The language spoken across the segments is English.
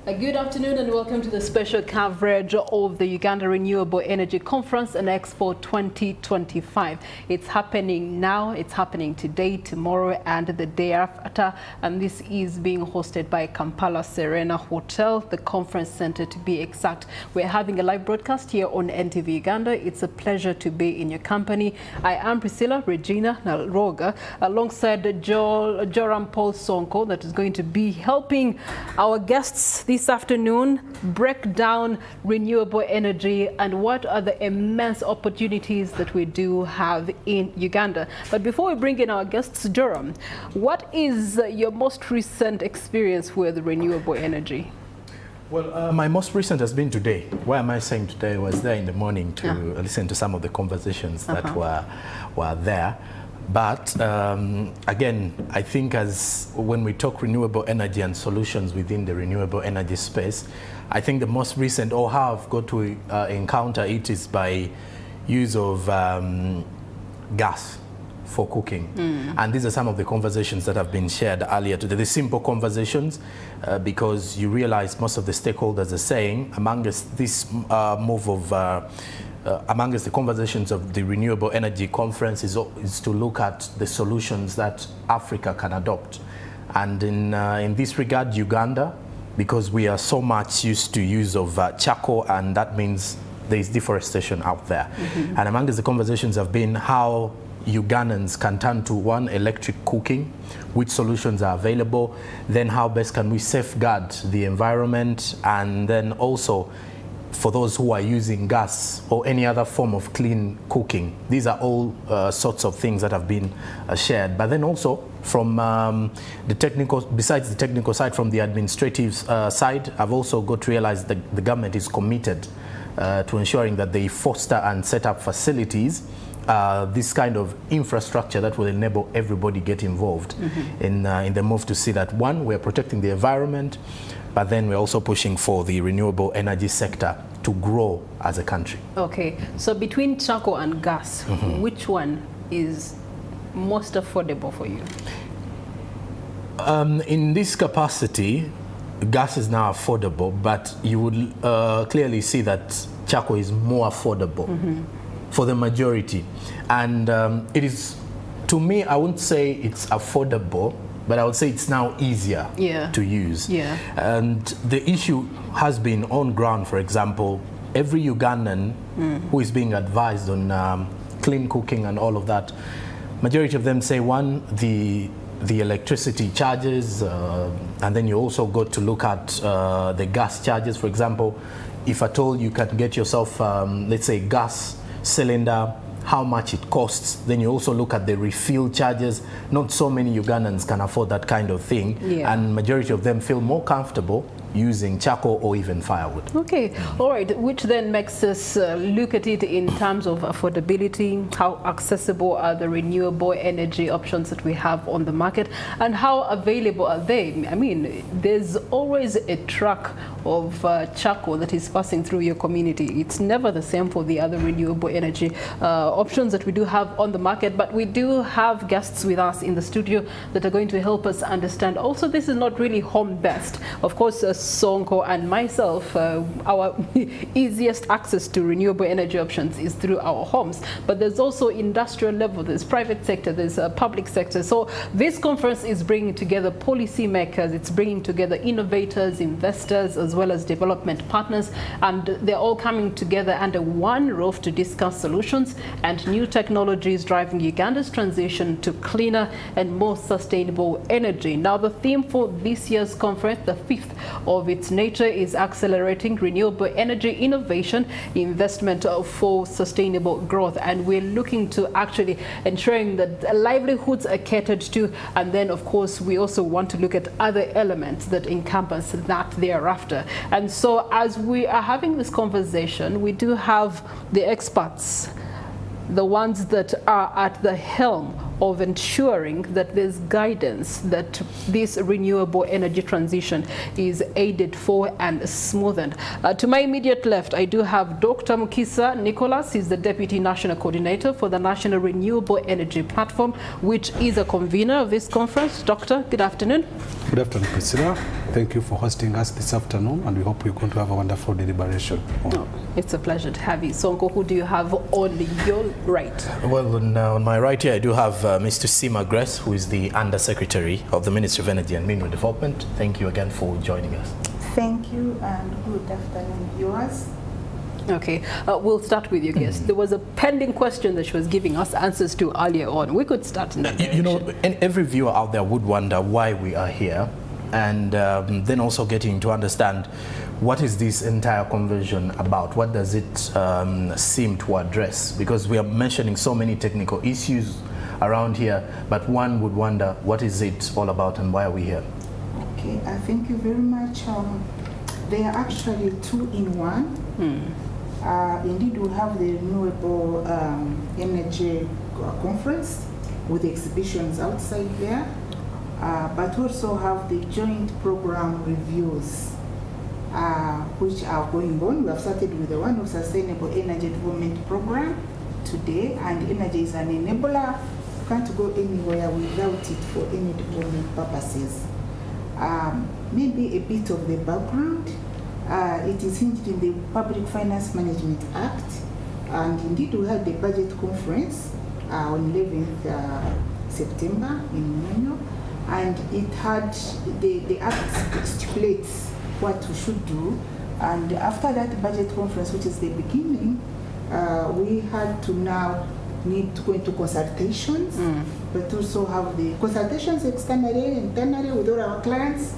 Good afternoon and welcome to the special coverage of the Uganda Renewable Energy Conference and Expo 2025. It's happening now, it's happening today, tomorrow and the day after, and this is being hosted by Kampala Serena Hotel, the conference center to be exact. We're having a live broadcast here on NTV Uganda. It's a pleasure to be in your company. I am Priscilla Regina Nalroga alongside Joram Paul Sonko that is going to be helping our guests this afternoon break down renewable energy and what are the immense opportunities that we do have in Uganda. But before we bring in our guests, Joram, what is your most recent experience with renewable energy? Well, my most recent has been today. Why am I saying today? I was there in the morning to listen to some of the conversations that were there. But again, I think when we talk renewable energy and solutions within the renewable energy space, I think the most recent, or how I've got to encounter it, is by use of gas for cooking. And these are some of the conversations that have been shared earlier today. The simple conversations, because you realize most of the stakeholders are saying, among us, this move of among us, the conversations of the Renewable Energy Conference is to look at the solutions that Africa can adopt. And in this regard, Uganda, because we are so much used to use of charcoal, and that means there is deforestation out there. And among us, the conversations have been how Ugandans can turn to one, electric cooking, which solutions are available, then how best can we safeguard the environment, and then also for those who are using gas or any other form of clean cooking. These are all sorts of things that have been shared. But then also from the technical, besides the technical side, from the administrative side, I've also got to realize that the government is committed to ensuring that they foster and set up facilities, this kind of infrastructure that will enable everybody get involved in the move to see that, one, we're protecting the environment, but then we're also pushing for the renewable energy sector to grow as a country. Okay, so between charcoal and gas, which one is most affordable for you? In this capacity, gas is now affordable, but you would clearly see that charcoal is more affordable for the majority. And it is, to me, I wouldn't say it's affordable, but I would say it's now easier to use. And the issue has been on ground. For example, every Ugandan who is being advised on clean cooking and all of that, majority of them say, one, the electricity charges, and then you also got to look at the gas charges. For example, if at all you can get yourself, let's say, gas cylinder, how much it costs. Then you also look at the refill charges. Not so many Ugandans can afford that kind of thing, and majority of them feel more comfortable using charcoal or even firewood. Okay, all right, which then makes us look at it in terms of affordability, how accessible are the renewable energy options that we have on the market, and how available are they? I mean, there's always a truck of charcoal that is passing through your community. It's never the same for the other renewable energy options that we do have on the market, but we do have guests with us in the studio that are going to help us understand. Also, this is not really home-based. Of course, Sonko and myself, our easiest access to renewable energy options is through our homes. But there's also industrial level, there's private sector, there's a public sector. So this conference is bringing together policymakers, it's bringing together innovators, investors, as well as development partners, and they're all coming together under one roof to discuss solutions and new technologies driving Uganda's transition to cleaner and more sustainable energy. Now, the theme for this year's conference, the fifth of its nature, is accelerating renewable energy innovation, investment for sustainable growth. And we're looking to actually ensuring that livelihoods are catered to. And then, of course, we also want to look at other elements that encompass that thereafter. And so as we are having this conversation, we do have the experts, the ones that are at the helm of ensuring that there's guidance that this renewable energy transition is aided for and smoothened. To my immediate left, I do have Dr. Mukisa Nicholas. He's the Deputy National Coordinator for the National Renewable Energy Platform, which is a convener of this conference. Doctor, good afternoon. Good afternoon, Priscilla. Thank you for hosting us this afternoon, and we hope we're going to have a wonderful deliberation. Oh, it's a pleasure to have you. Sonko, who do you have on your right? Well, on my right here, I do have Mr. Sima Grace, who is the Undersecretary of the Ministry of Energy and Mineral Development. Thank you again for joining us. Thank you, and good afternoon, viewers. Okay, we'll start with your guest. There was a pending question that she was giving us answers to earlier on. We could start in that direction. You know, every viewer out there would wonder why we are here, and then also getting to understand what is this entire convention about? What does it seem to address? Because we are mentioning so many technical issues around here, but one would wonder, what is it all about and why are we here? Okay, thank you very much. They are actually two in one. Indeed, we have the Renewable Energy Conference with exhibitions outside there, but also have the joint program reviews, which are going on. We have started with the one of Sustainable Energy Development Program today, and energy is an enabler. You can't go anywhere without it for any development purposes. Maybe a bit of the background. It is hinged in the Public Finance Management Act, and indeed we had the budget conference on 11th September in Munyo, and it had, the act stipulates what we should do, and after that budget conference, which is the beginning, we had to now need to go into consultations, but also have the consultations externally, internally with all our clients,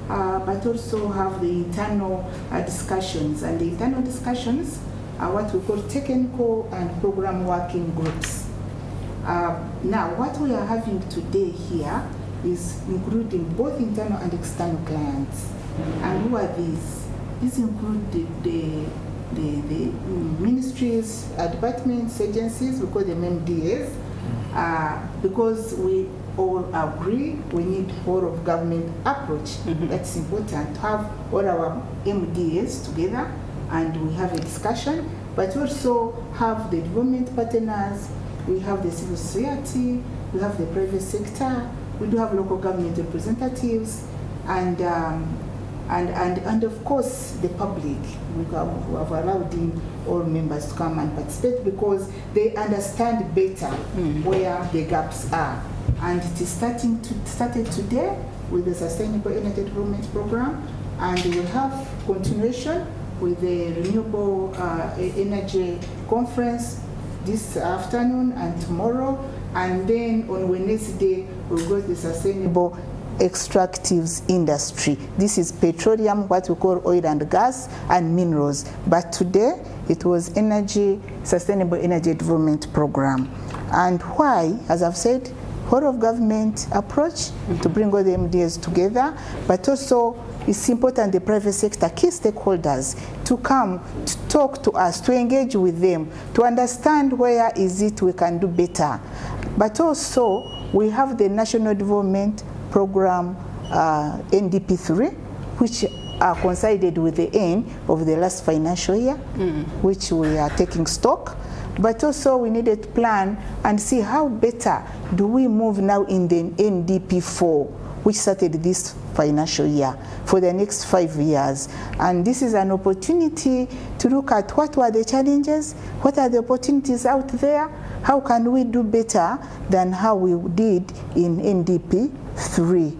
but also have the internal discussions. And the internal discussions are what we call technical and program working groups. Now, what we are having today here is including both internal and external clients. And who are these? These include the ministries, departments, agencies, we call them MDAs, because we all agree we need whole of government approach. That's important to have all our MDAs together and we have a discussion, but also have the development partners, we have the civil society, we have the private sector, we do have local government representatives, and of course the public. We have allowed in all members to come and participate because they understand better where the gaps are. And it is started today with the Sustainable Energy Development Program, and we will have continuation with the Renewable Energy Conference this afternoon and tomorrow, and then on Wednesday we'll go to the Sustainable Extractives Industry. This is petroleum, what we call oil and gas, and minerals. But today it was Sustainable Energy Development Program. And why? As I've said, whole of government approach to bring all the MDAs together, but also it's important the private sector, key stakeholders, to come to talk to us, to engage with them, to understand where is it we can do better. But also we have the National Development Program NDP3, which are coincided with the end of the last financial year, which we are taking stock. But also we needed to plan and see how better do we move now in the NDP4, which started this financial year, for the next 5 years. And this is an opportunity to look at what were the challenges, what are the opportunities out there, how can we do better than how we did in NDP3.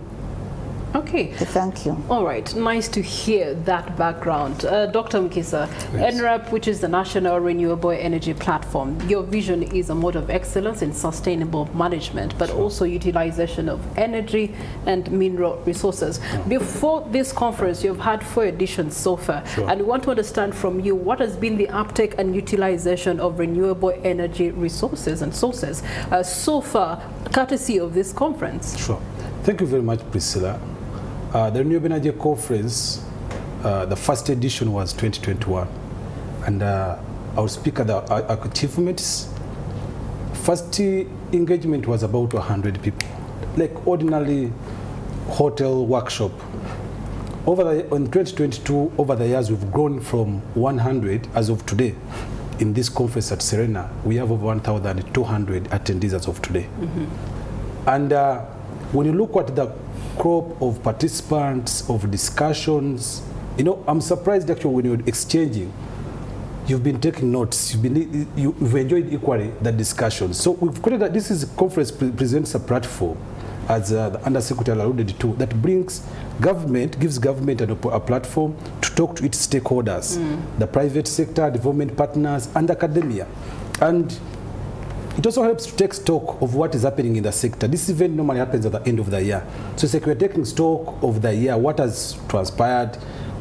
Okay. Thank you. All right. Nice to hear that background. Dr. Mukisa, yes. NREP, which is the National Renewable Energy Platform, your vision is a mode of excellence in sustainable management, but also utilization of energy and mineral resources. Before this conference, you've had 4 editions so far, and we want to understand from you what has been the uptake and utilization of renewable energy resources and sources so far, courtesy of this conference. Sure. Thank you very much, Priscilla. The Renewable Energy Conference, the first edition was 2021, and I will speak at the achievements. first engagement was about 100 people, like ordinary hotel workshop. In 2022, over the years, we've grown from 100 as of today. In this conference at Serena, we have over 1,200 attendees as of today. And when you look at the crop of participants, of discussions, you know, I'm surprised actually when you're exchanging, you've been taking notes, you've enjoyed equally the discussion. So we've created that this conference presents a platform, as the Undersecretary alluded to, that brings government, gives government a platform to talk to its stakeholders, the private sector, development partners, and academia. And it also helps to take stock of what is happening in the sector. This event normally happens at the end of the year. So it's like we're taking stock of the year, what has transpired,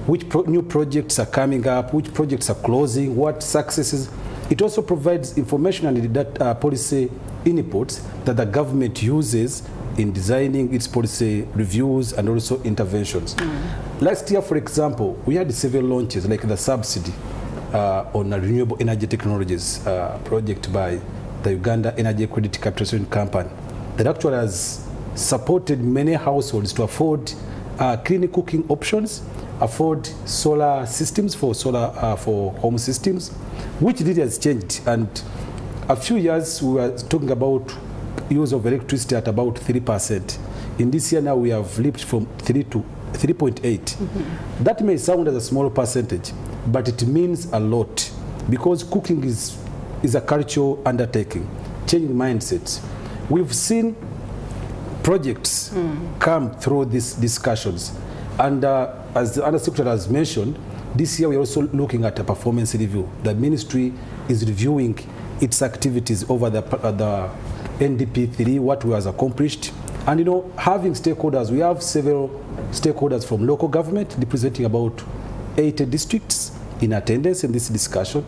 which new projects are coming up, which projects are closing, what successes. It also provides information and that policy inputs that the government uses in designing its policy reviews and also interventions. Last year, for example, we had several launches, like the subsidy on a renewable energy technologies project by the Uganda Energy Credit Capitalization Company that actually has supported many households to afford clean cooking options, afford solar systems for home systems, which really has changed. And a few years we were talking about use of electricity at about 3%. In this year now we have leaped from 3 to 3.8. That may sound as a small percentage, but it means a lot, because cooking is a cultural undertaking, changing mindsets. We've seen projects come through these discussions. And as the Undersecretary has mentioned, this year we're also looking at a performance review. The ministry is reviewing its activities over the NDP3, what was accomplished. And you know, having stakeholders, we have several stakeholders from local government representing about 80 districts in attendance in this discussion.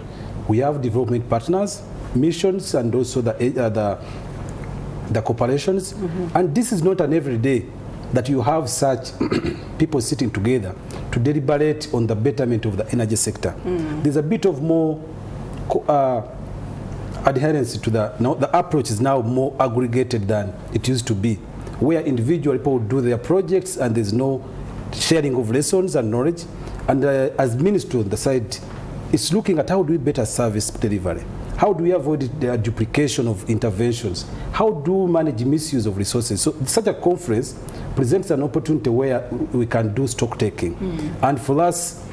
We have development partners, missions, and also the corporations. And this is not an everyday that you have such people sitting together to deliberate on the betterment of the energy sector. There's a bit of more adherence to the approach is now more aggregated than it used to be, where individual people do their projects and there's no sharing of lessons and knowledge. And as ministry on the side, it's looking at how do we better service delivery, how do we avoid the duplication of interventions, how do we manage misuse of resources. So such a conference presents an opportunity where we can do stock taking. And for us,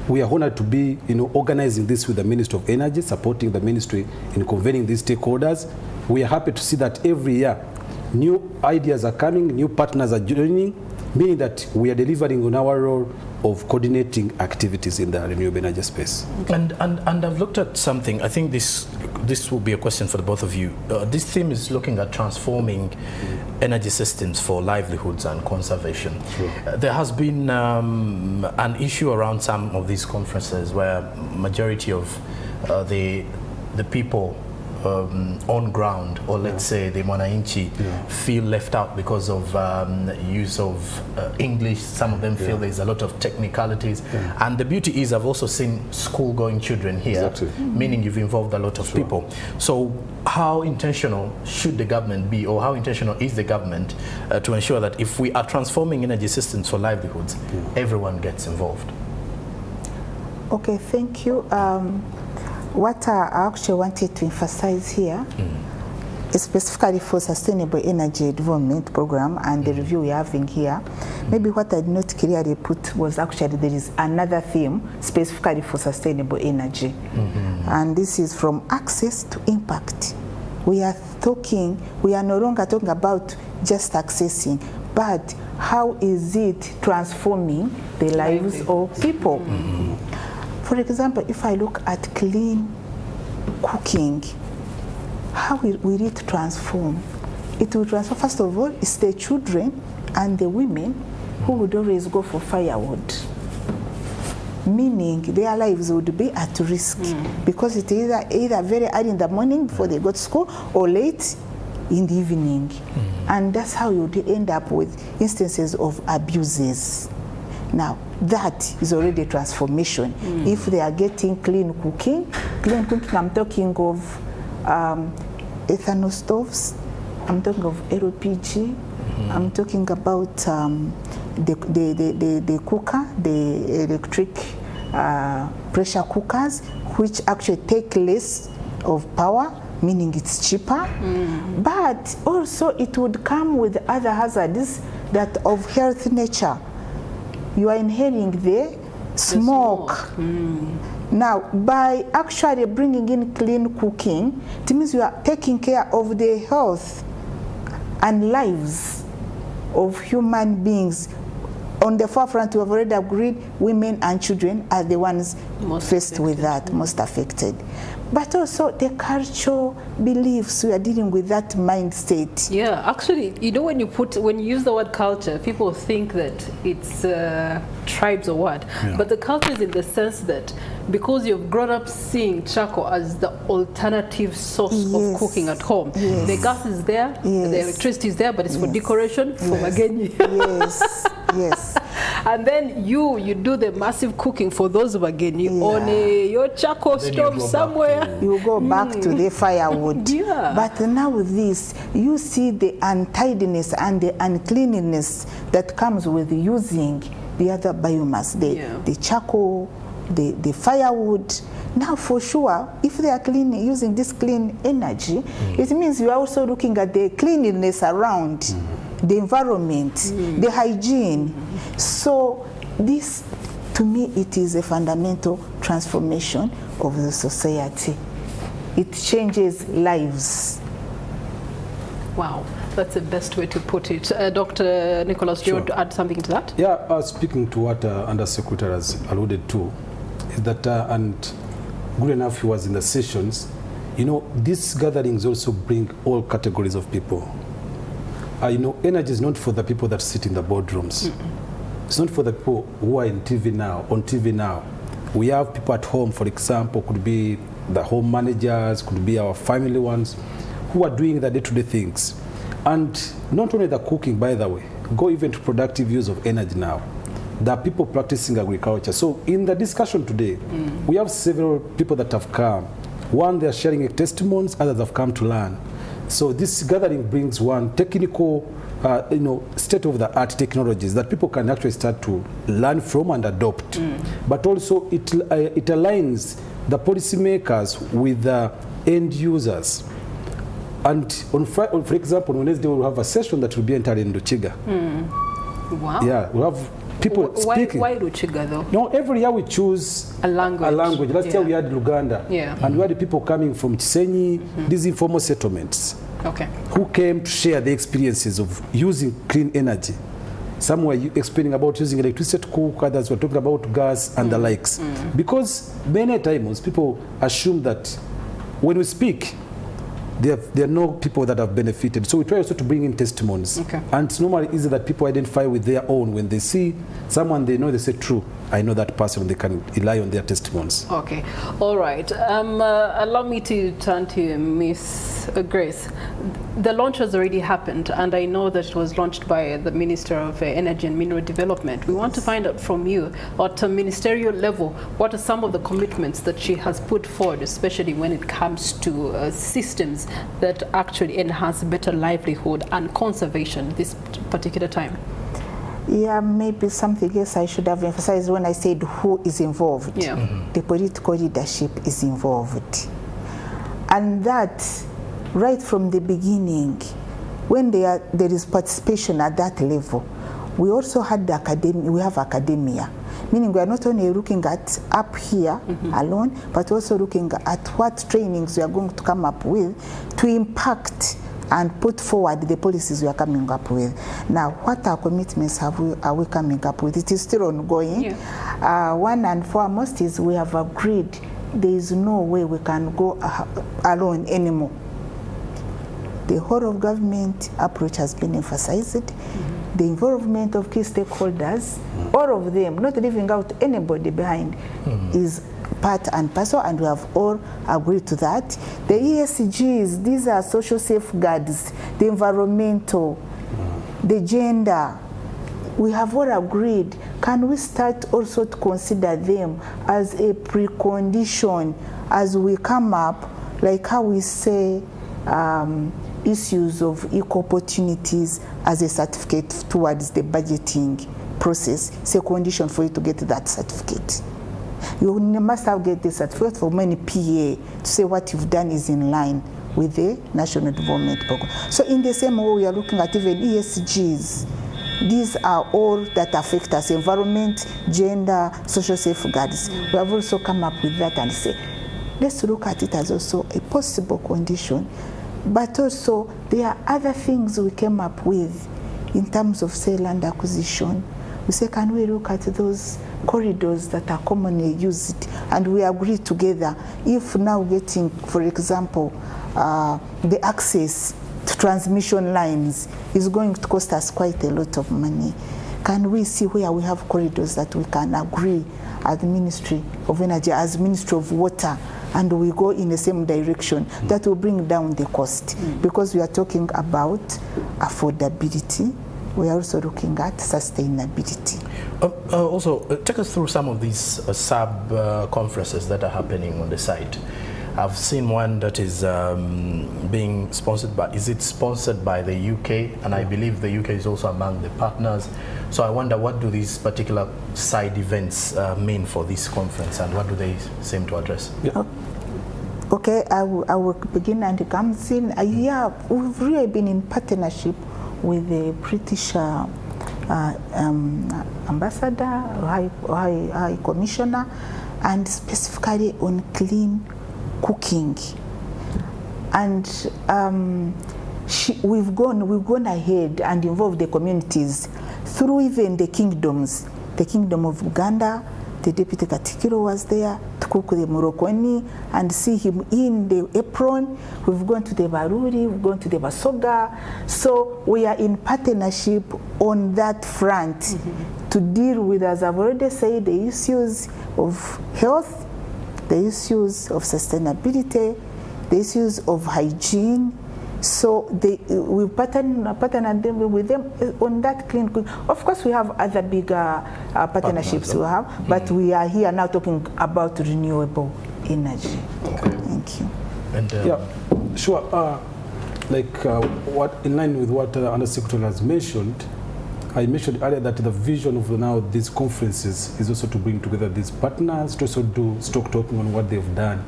we are honored to be, organizing this with the Ministry of Energy, supporting the ministry in convening these stakeholders. We are happy to see that every year new ideas are coming, new partners are joining, meaning that we are delivering on our role of coordinating activities in the renewable energy space. And I've looked at something. I think this will be a question for the both of you. This theme is looking at transforming energy systems for livelihoods and conservation. There has been an issue around some of these conferences where majority of the people on ground, or let's say the Mwananchi, feel left out because of use of English. Some of them feel there's a lot of technicalities. And the beauty is I've also seen school-going children here, meaning you've involved a lot of people. So how intentional should the government be, or how intentional is the government to ensure that if we are transforming energy systems for livelihoods, everyone gets involved? Okay, thank you. What I actually wanted to emphasize here is specifically for Sustainable Energy Development Program and the review we're having here. Maybe what I did not clearly put was actually there is another theme specifically for sustainable energy. And this is from access to impact. We are no longer talking about just accessing, but how is it transforming the lives of people? For example, if I look at clean cooking, how will it transform? It will transform, first of all, it's the children and the women who would always go for firewood, meaning their lives would be at risk because it is either very early in the morning before they go to school or late in the evening. And that's how you would end up with instances of abuses. Now, that is already a transformation. If they are getting clean cooking, I'm talking of ethanol stoves. I'm talking of LPG. I'm talking about the cooker, the electric pressure cookers, which actually take less of power, meaning it's cheaper. But also it would come with other hazards that of health nature. You are inhaling the smoke. Now, by actually bringing in clean cooking, it means you are taking care of the health and lives of human beings. On the forefront, we have already agreed women and children are the ones faced with that, most affected. But also the cultural beliefs, we are dealing with that mind state. Yeah, actually, you know, when you use the word culture, people think that it's tribes or what. Yeah. But the culture is in the sense that because you've grown up seeing charcoal as the alternative source of cooking at home. The gas is there, the electricity is there, but it's for decoration, for Magenyi. Yes. And then you do the massive cooking for those Magenyi on your charcoal stove somewhere. You go back to the firewood. But now with this, you see the untidiness and the uncleanliness that comes with using the other biomass, the charcoal, the firewood. Now for sure, if they are using this clean energy, it means you are also looking at the cleanliness around, the environment, the hygiene. So this, to me, it is a fundamental transformation of the society. It changes lives. Wow, that's the best way to put it. Dr. Nicholas, do you want to add something to that? Yeah, speaking to what Undersecretary has alluded to, is that, and good enough he was in the sessions, you know, these gatherings also bring all categories of people. You know, energy is not for the people that sit in the boardrooms. It's not for the people who are on TV now. We have people at home, for example, could be the home managers, could be our family ones, who are doing the day-to-day things. And not only the cooking, by the way, go even to productive use of energy now. There are people practicing agriculture. So in the discussion today, we have several people that have come. One, they are sharing testimonies, others have come to learn. So this gathering brings one technical, you know, state-of-the-art technologies that people can actually start to learn from and adopt. But also it aligns the policymakers with the end users. And for example, on Wednesday we'll have a session that will be entirely in Luchiga. Wow. Yeah, we'll have people speaking. Why Luchiga though? No, every year we choose a language. Last year we had Luganda. And we had people coming from Chisenyi, these informal settlements. Who came to share the experiences of using clean energy. Some were explaining about using electricity to cook, others were talking about gas and the likes. Because many times people assume that when we speak, there are no people that have benefited. So we try also to bring in testimonies. And it's normally easy that people identify with their own. When they see someone they know, they say, true, I know that person, they can rely on their testimonies. Okay, all right. Allow me to turn to Miss Grace. The launch has already happened, and I know that it was launched by the Minister of Energy and Mineral Development. We want to find out from you, at a ministerial level, what are some of the commitments that she has put forward, especially when it comes to systems that actually enhance better livelihood and conservation this particular time? Yeah, maybe something else I should have emphasized when I said who is involved. The political leadership is involved. And that, right from the beginning, when there is participation at that level, we also had the academia, we have academia. Meaning we are not only looking at up here alone, but also looking at what trainings we are going to come up with to impact and put forward the policies we are coming up with. Now, what our commitments are we coming up with? It is still ongoing. One and foremost is we have agreed there is no way we can go alone anymore. The whole of government approach has been emphasized. The involvement of key stakeholders, all of them, not leaving out anybody behind, is part and parcel, and we have all agreed to that. The ESGs, these are social safeguards, the environmental, the gender, we have all agreed. Can we start also to consider them as a precondition as we come up, like how we say, issues of equal opportunities as a certificate towards the budgeting process. It's a condition for you to get that certificate. You must have get the certificate from any PA to say what you've done is in line with the National Development Program. So in the same way, we are looking at even ESGs. These are all that affect us: environment, gender, social safeguards. We have also come up with that and say, let's look at it as also a possible condition. But also, there are other things we came up with in terms of, say, land acquisition. We say, can we look at those corridors that are commonly used? And we agree together, if now getting, for example, the access to transmission lines is going to cost us quite a lot of money, can we see where we have corridors that we can agree as the Ministry of Energy, as Ministry of Water, and we go in the same direction? That will bring down the cost, because we are talking about affordability. We are also looking at sustainability. Also, take us through some of these sub-conferences that are happening on the site. I've seen one that is being sponsored by, is it sponsored by the UK? And I believe the UK is also among the partners. So I wonder, what do these particular side events mean for this conference, and what do they seem to address? Yeah. Okay, I will begin, and it comes in. Yeah, we've really been in partnership with the British ambassador, high commissioner, and specifically on clean cooking. And we've gone ahead and involved the communities through even the kingdoms. The Kingdom of Uganda, the Deputy Katikiro was there to cook the Moroconi and see him in the apron. We've gone to the Baruri, we've gone to the Basoga. So we are in partnership on that front to deal with, as I've already said, the issues of health, the issues of sustainability, the issues of hygiene. So we partner with them on that clean cooking. Of course, we have other bigger partnerships we have, but we are here now talking about renewable energy. Okay. Thank you. And yeah, sure. What in line with what Under Secretary has mentioned, I mentioned earlier that the vision of now these conferences is also to bring together these partners to also do stock talking on what they've done.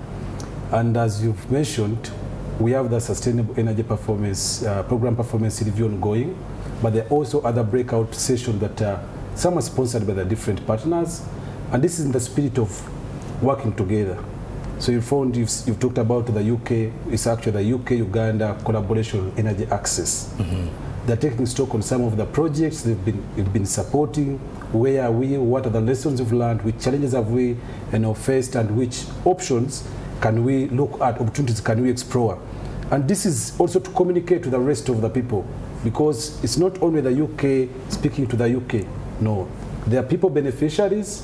And as you've mentioned, we have the Sustainable Energy Performance Program Performance Review ongoing, but there are also other breakout sessions that some are sponsored by the different partners, and this is in the spirit of working together. So you found you've talked about the UK, it's actually the UK-Uganda collaboration on energy access. They're taking stock on some of the projects they've been supporting. Where are we? What are the lessons we've learned? Which challenges have we faced, and which options can we look at, opportunities can we explore? And this is also to communicate to the rest of the people, because it's not only the UK speaking to the UK. No, there are people beneficiaries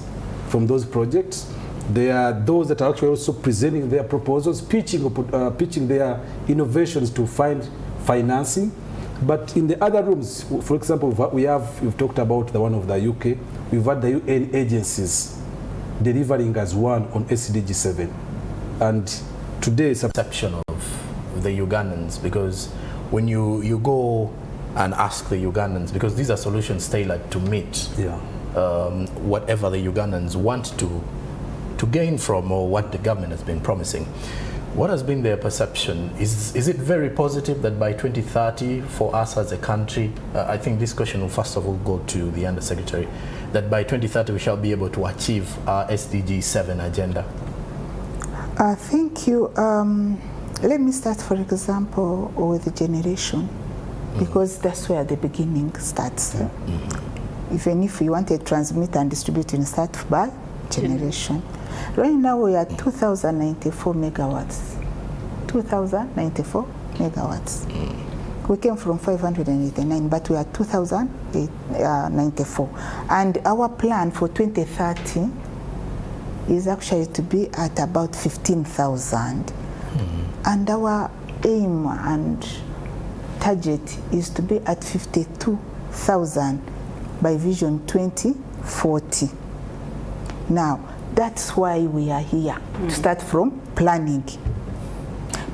from those projects. There are those that are actually also presenting their proposals, pitching their innovations to find financing. But in the other rooms, for example, we've talked about the one of the UK, we've had the UN agencies delivering as one on SDG 7. And today it's a perception of the Ugandans, because when you go and ask the Ugandans, because these are solutions tailored to meet whatever the Ugandans want to gain from, or what the government has been promising. What has been their perception? Is it very positive that by 2030 for us as a country, I think this question will first of all go to the Undersecretary, that by 2030 we shall be able to achieve our SDG 7 agenda? Thank you. Let me start, for example, with the generation, because that's where the beginning starts. Even if we want to transmit and distribute, we start by generation. Right now we are 2,094 megawatts. 2,094 megawatts. We came from 589, but we are 2,094. And our plan for 2030 is actually to be at about 15,000. And our aim and target is to be at 52,000 by Vision 2040. Now, that's why we are here, to start from planning.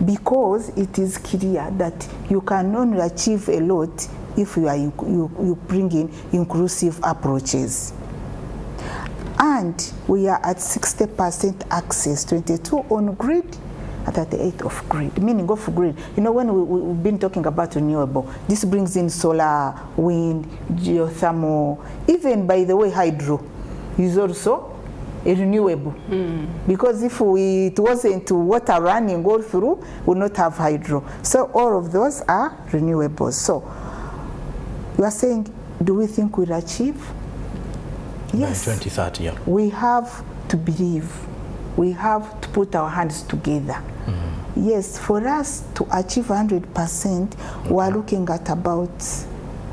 because it is clear that you can only achieve a lot if you bring in inclusive approaches. And we are at 60% access, 22 on grid, and 38 off grid, meaning off grid. You know, when we've been talking about renewable, this brings in solar, wind, geothermal, even, by the way, hydro is also a renewable. Because if it wasn't water running all through, we would not have hydro. So all of those are renewables. So you are saying, do we think we'll achieve? Yes. By 2030, yeah. We have to believe. We have to put our hands together. Yes, for us to achieve 100%, we are looking at about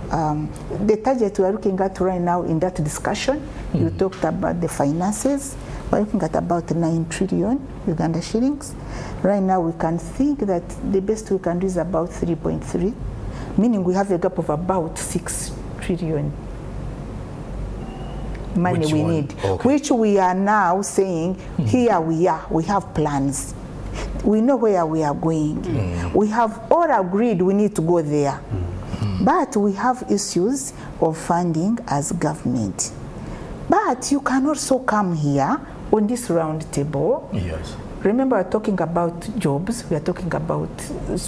the target we are looking at right now in that discussion. You talked about the finances. We're looking at about 9 trillion Uganda shillings. Right now we can think that the best we can do is about 3.3, meaning we have a gap of about 6 trillion money which we one? Need, which we are now saying, here we are, we have plans. We know where we are going. We have all agreed we need to go there. But we have issues of funding as government. But you can also come here on this round table. Yes. Remember, we're talking about jobs, we are talking about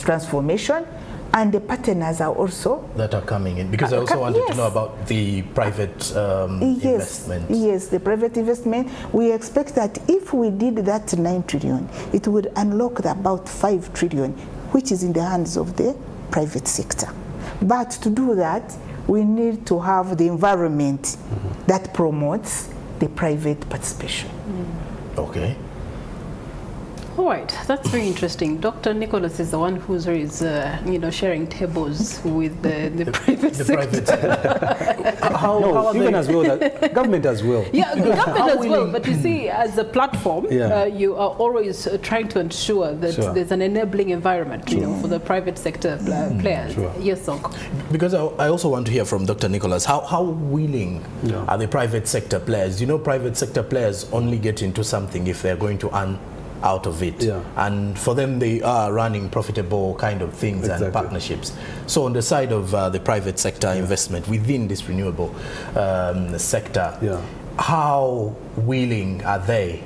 transformation, and the partners are also that are coming in, because I also wanted to know about the private investment. Yes, the private investment. We expect that if we did that 9 trillion, it would unlock about 5 trillion, which is in the hands of the private sector. But to do that, we need to have the environment that promotes the private participation. Okay. All right, that's very interesting. Dr. Nicholas is the one who's sharing tables with the private sector. How even as well, government as well. Yeah, government as well. But you see, as a platform, you are always trying to ensure that there's an enabling environment, for the private sector players. Yes, Sonko. Because I also want to hear from Dr. Nicholas. How willing are the private sector players? You know, private sector players only get into something if they're going to earn out of it, and for them they are running profitable kind of things and partnerships. So on the side of the private sector investment within this renewable sector, how willing are they?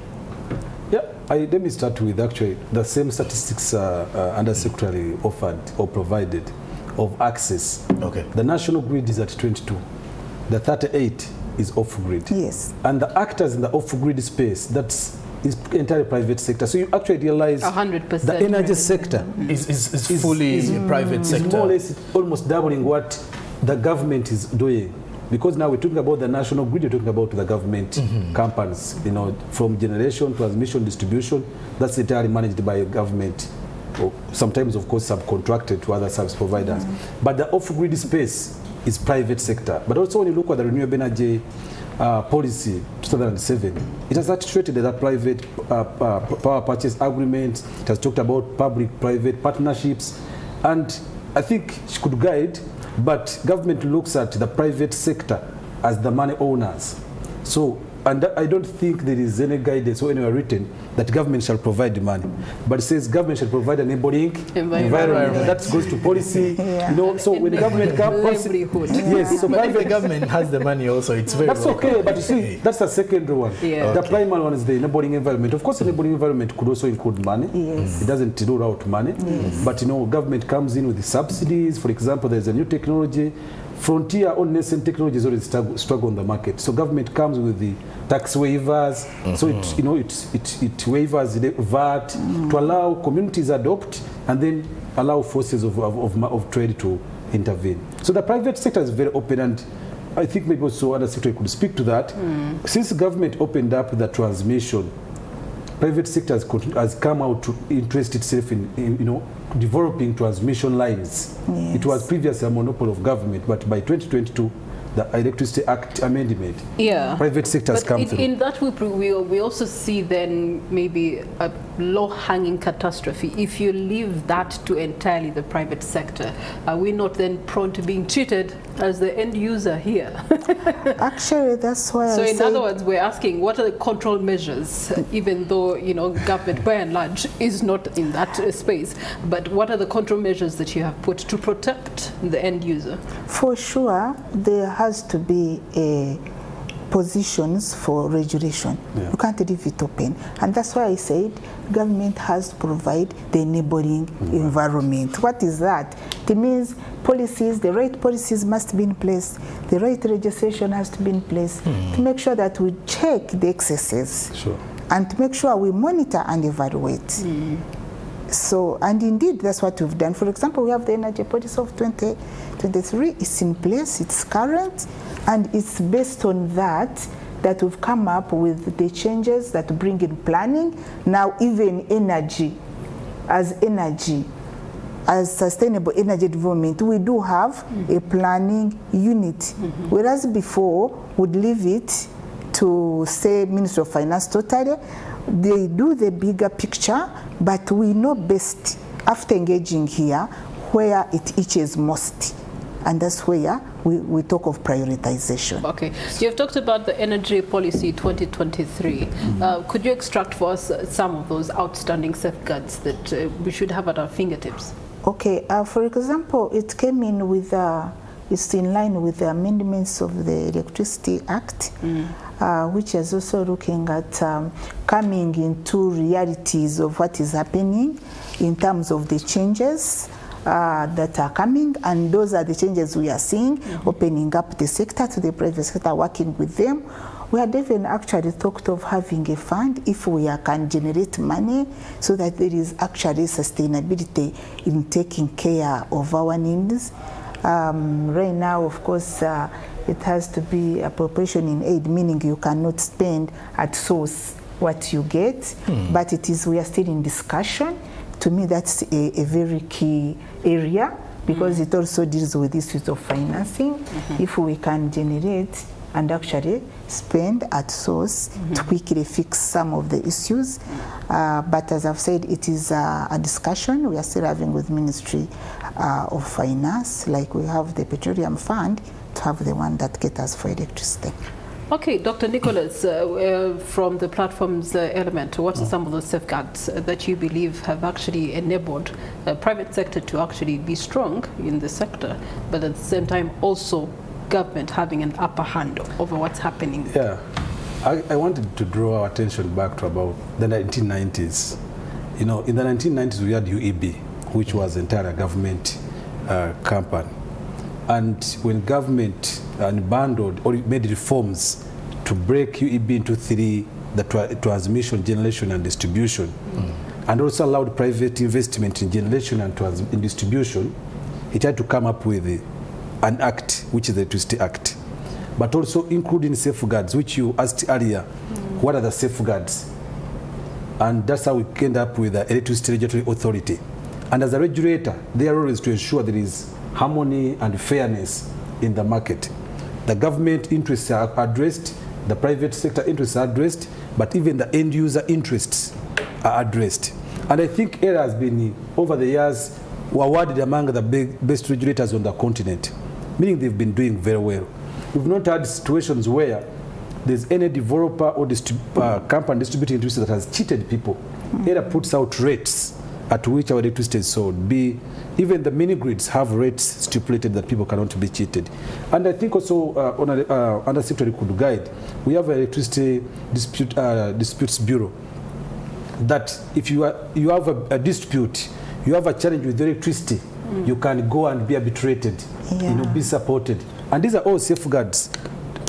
Let me start with actually the same statistics Undersecretary offered or provided of access. The national grid is at 22, the 38 is off grid. Yes, and the actors in the off grid space, that's is entirely private sector. So you actually realize 100% the energy sector is fully private sector. More or less almost doubling what the government is doing. Because now we're talking about the national grid, you're talking about the government companies, from generation, transmission, distribution, that's entirely managed by government. Or sometimes, of course, subcontracted to other service providers. But the off-grid space is private sector. But also when you look at the renewable energy policy 2007, it has attributed that private power purchase agreement. It has talked about public-private partnerships, and I think she could guide, but government looks at the private sector as the money owners. So, and I don't think there is any guidance or anywhere written that government shall provide the money, but it says government shall provide an enabling environment. That goes to policy. So when the government comes, yes, so but if the government has the money also, it's very that's okay. But you see, that's the secondary one. The primary one is the enabling environment. Of course, enabling environment could also include money. It doesn't rule out money, but government comes in with the subsidies. For example, there's a new technology. Frontier or nascent technologies already struggle on the market. So government comes with the tax waivers. So it waivers the VAT to allow communities adopt and then allow forces of trade to intervene. So the private sector is very open, and I think maybe also other sector could speak to that. Since government opened up the transmission, private sector has come out to interest itself in developing transmission lines. It was previously a monopoly of government, but by 2022, the Electricity Act amendment, private sector has come through. In that we also see then maybe low-hanging catastrophe, if you leave that to entirely the private sector, are we not then prone to being cheated as the end user here? Actually, that's why So in other words, we're asking, what are the control measures, even though, you know, government by and large is not in that space, but what are the control measures that you have put to protect the end user? For sure, there has to be a positions for regulation. Yeah. You can't leave it open. And that's why I said government has to provide the enabling environment. What is that? It means policies, the right policies must be in place, the right legislation has to be in place to make sure that we check the excesses. Sure. And to make sure we monitor and evaluate. So, and indeed, that's what we've done. For example, we have the energy policy of 2023. It's in place, it's current, and it's based on that we've come up with the changes that bring in planning. Now, even energy, as sustainable energy development, we do have a planning unit, whereas before, we'd leave it to, say, Ministry of Finance totally. They do the bigger picture, but we know best after engaging here where it itches most. And that's where we talk of prioritization. Okay, so you've talked about the energy policy 2023. Could you extract for us some of those outstanding safeguards that we should have at our fingertips? Okay, for example, it came in with, it's in line with the amendments of the Electricity Act, which is also looking at coming into realities of what is happening in terms of the changes that are coming, and those are the changes we are seeing, opening up the sector to the private sector, working with them. We had even actually talked of having a fund if we can generate money so that there is actually sustainability in taking care of our needs. Right now, of course, it has to be appropriation in aid, meaning you cannot spend at source what you get, but it is, we are still in discussion. To me, that's a very key area because it also deals with issues of financing. If we can generate and actually spend at source to quickly fix some of the issues. But as I've said, it is a discussion we are still having with Ministry of Finance, like we have the Petroleum Fund, to have the one that caters for electricity. Okay, Dr. Nicholas, from the platform's element, what are some of the safeguards that you believe have actually enabled the private sector to actually be strong in the sector, but at the same time also government having an upper hand over what's happening? Yeah, I wanted to draw our attention back to about the 1990s. You know, in the 1990s we had UEB, which was entirely a government company. And when government unbundled or made reforms to break UEB into three, the transmission, generation and distribution, and also allowed private investment in generation and in distribution, it had to come up with an act, which is the Electricity Act, but also including safeguards, which you asked earlier. What are the safeguards? And that's how we end up with the Electricity Regulatory Authority. And as a regulator, their role is to ensure there is harmony and fairness in the market. The government interests are addressed, the private sector interests are addressed, but even the end user interests are addressed. And I think ERA has been, over the years, awarded among the best regulators on the continent, meaning they've been doing very well. We've not had situations where there's any developer or company distributing electricity that has cheated people. ERA puts out rates at which our electricity is sold. Even the mini grids have rates stipulated that people cannot be cheated. And I think also under Secretary could guide, we have an electricity disputes bureau that if you have a dispute, you have a challenge with electricity, you can go and be arbitrated, be supported. And these are all safeguards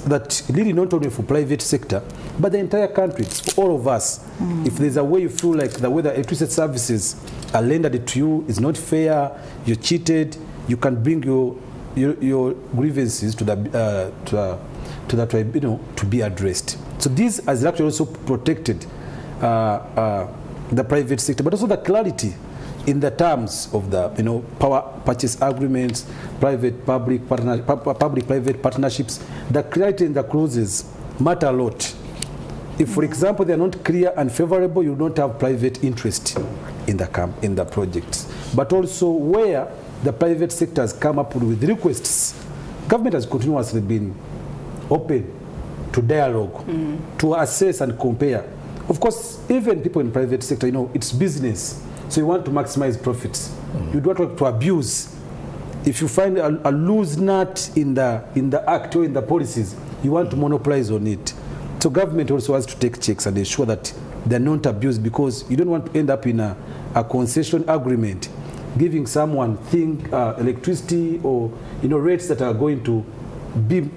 that really not only for private sector, but the entire country, for all of us. If there's a way you feel like the way the electricity services are rendered to you is not fair, you're cheated, you can bring your grievances to the tribunal to be addressed. So this has actually also protected the private sector, but also the clarity in the terms of the power purchase agreements, public-private partnerships. The clarity in the clauses matter a lot. If, for example, they are not clear and favorable, you don't have private interest in the projects. But also where the private sector has come up with requests, government has continuously been open to dialogue, to assess and compare. Of course, even people in private sector, it's business. So you want to maximize profits. You don't want to abuse. If you find a loose nut in the act or in the policies, you want to monopolize on it. So government also has to take checks and ensure that they're not abused, because you don't want to end up in a concession agreement, giving someone electricity or rates that are going to be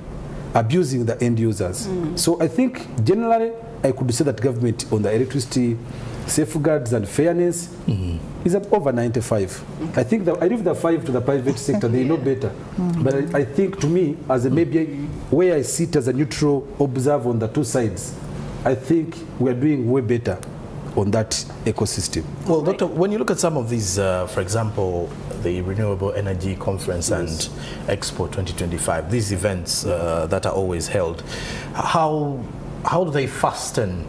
abusing the end users. So I think generally I could say that government on the electricity safeguards and fairness is up over 95. I think that I leave the 5 to the private sector, they know better. But I think to me, as a maybe where I sit as a neutral observer on the two sides, I think we are doing way better on that ecosystem. Well, Doctor, when you look at some of these, for example, the Renewable Energy Conference and Expo 2025, these events that are always held, how do they fasten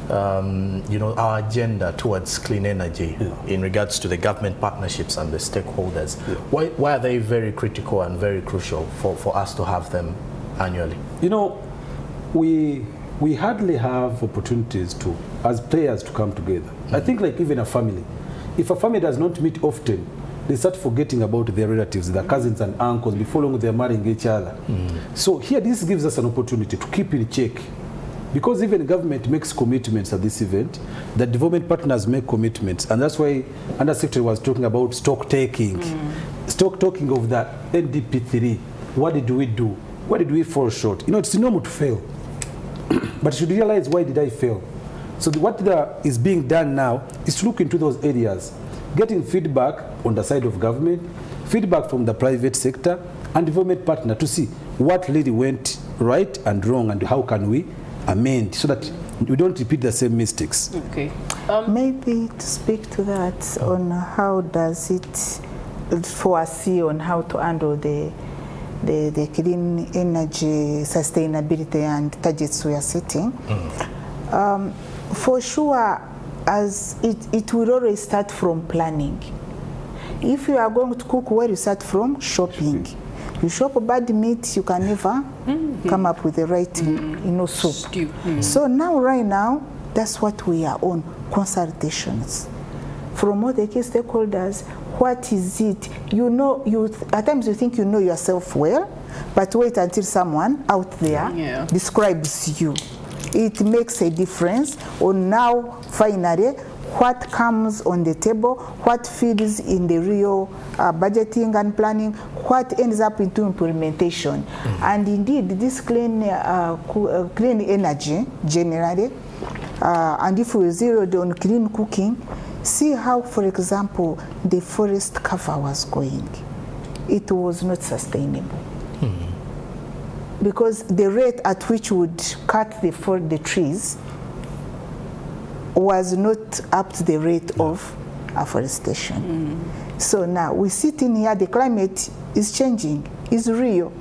our agenda towards clean energy in regards to the government partnerships and the stakeholders? Why are they very critical and very crucial for us to have them annually? We hardly have opportunities as players to come together. I think like even a family. If a family does not meet often, they start forgetting about their relatives, their cousins and uncles, before long they're marrying each other. So here this gives us an opportunity to keep in check. Because even government makes commitments at this event, the development partners make commitments, and that's why Undersecretary was talking about stock taking. Stock taking of the NDP3. What did we do? Why did we fall short? It's normal to fail. But you should realize, why did I fail? So what is being done now is to look into those areas, getting feedback on the side of government, feedback from the private sector, and development partner to see what really went right and wrong, and how can we amend so that we don't repeat the same mistakes. Okay. Maybe to speak to that on how does it foresee on how to handle the clean energy sustainability and targets we are setting. For sure, as it will always start from planning. If you are going to cook well, you start from shopping. You shop bad meat, you can never come up with the right soup. So right now, that's what we are on, consultations. From all the key stakeholders, what is it? At times you think you know yourself well, but wait until someone out there describes you. It makes a difference on now, finally, what comes on the table, what feeds in the real budgeting and planning, what ends up into implementation. And indeed, this clean energy generally, and if we zeroed on clean cooking, see how, for example, the forest cover was going. It was not sustainable. Because the rate at which we would cut the trees was not up to the rate of afforestation. So now we're sitting here, the climate is changing, it's real.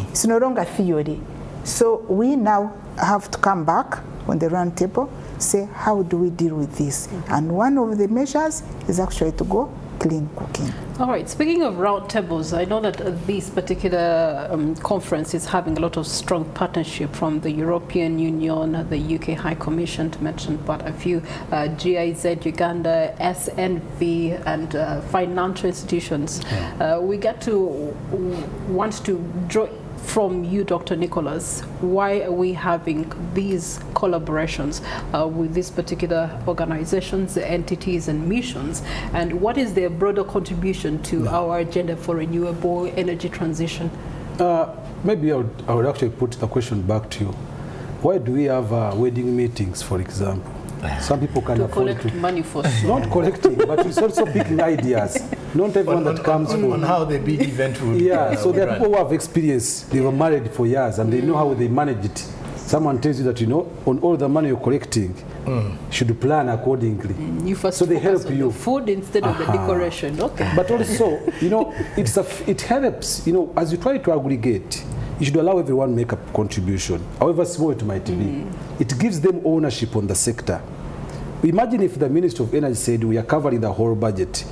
It's no longer theory. So we now have to come back on the round table, say, how do we deal with this? And one of the measures is actually to go clean cooking. All right, speaking of round tables, I know that this particular conference is having a lot of strong partnership from the European Union, the UK High Commission, to mention but a few, GIZ, Uganda, SNV, and financial institutions. We get to want to draw from you, Dr. Nicholas, why are we having these collaborations with these particular organizations, entities, and missions, and what is their broader contribution to our agenda for renewable energy transition? Maybe I would actually put the question back to you. Why do we have wedding meetings, for example? Some people can afford collect money for not collecting, but it's also picking ideas. Not everyone that comes on how the big event will so there are people who have experience. They were married for years and they know how they manage it. Someone tells you that, on all the money you're collecting, should plan accordingly. You first so they help you. The food instead of the decoration. Okay. But also, it helps, as you try to aggregate, you should allow everyone to make a contribution, however small it might be. It gives them ownership on the sector. Imagine if the Ministry of Energy said we are covering the whole budget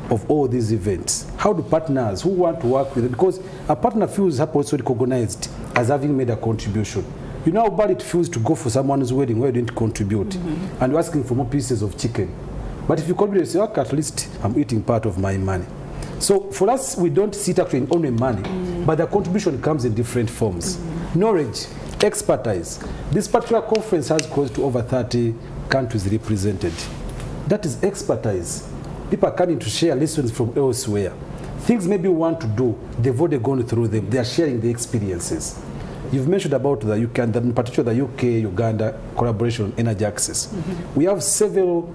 of all these events. How do partners who want to work with it? Because a partner feels also recognized as having made a contribution. You know how bad it feels to go for someone's wedding where you didn't contribute and you're asking for more pieces of chicken. But if you contribute, you say, okay, at least I'm eating part of my money. So for us, we don't see it actually in only money, but the contribution comes in different forms. Knowledge, expertise. This particular conference has close to over 30 countries represented. That is expertise. People are coming to share lessons from elsewhere. Things maybe we want to do, they've already gone through them. They are sharing the experiences. You've mentioned about the UK, and in particular the UK-Uganda collaboration on energy access. We have several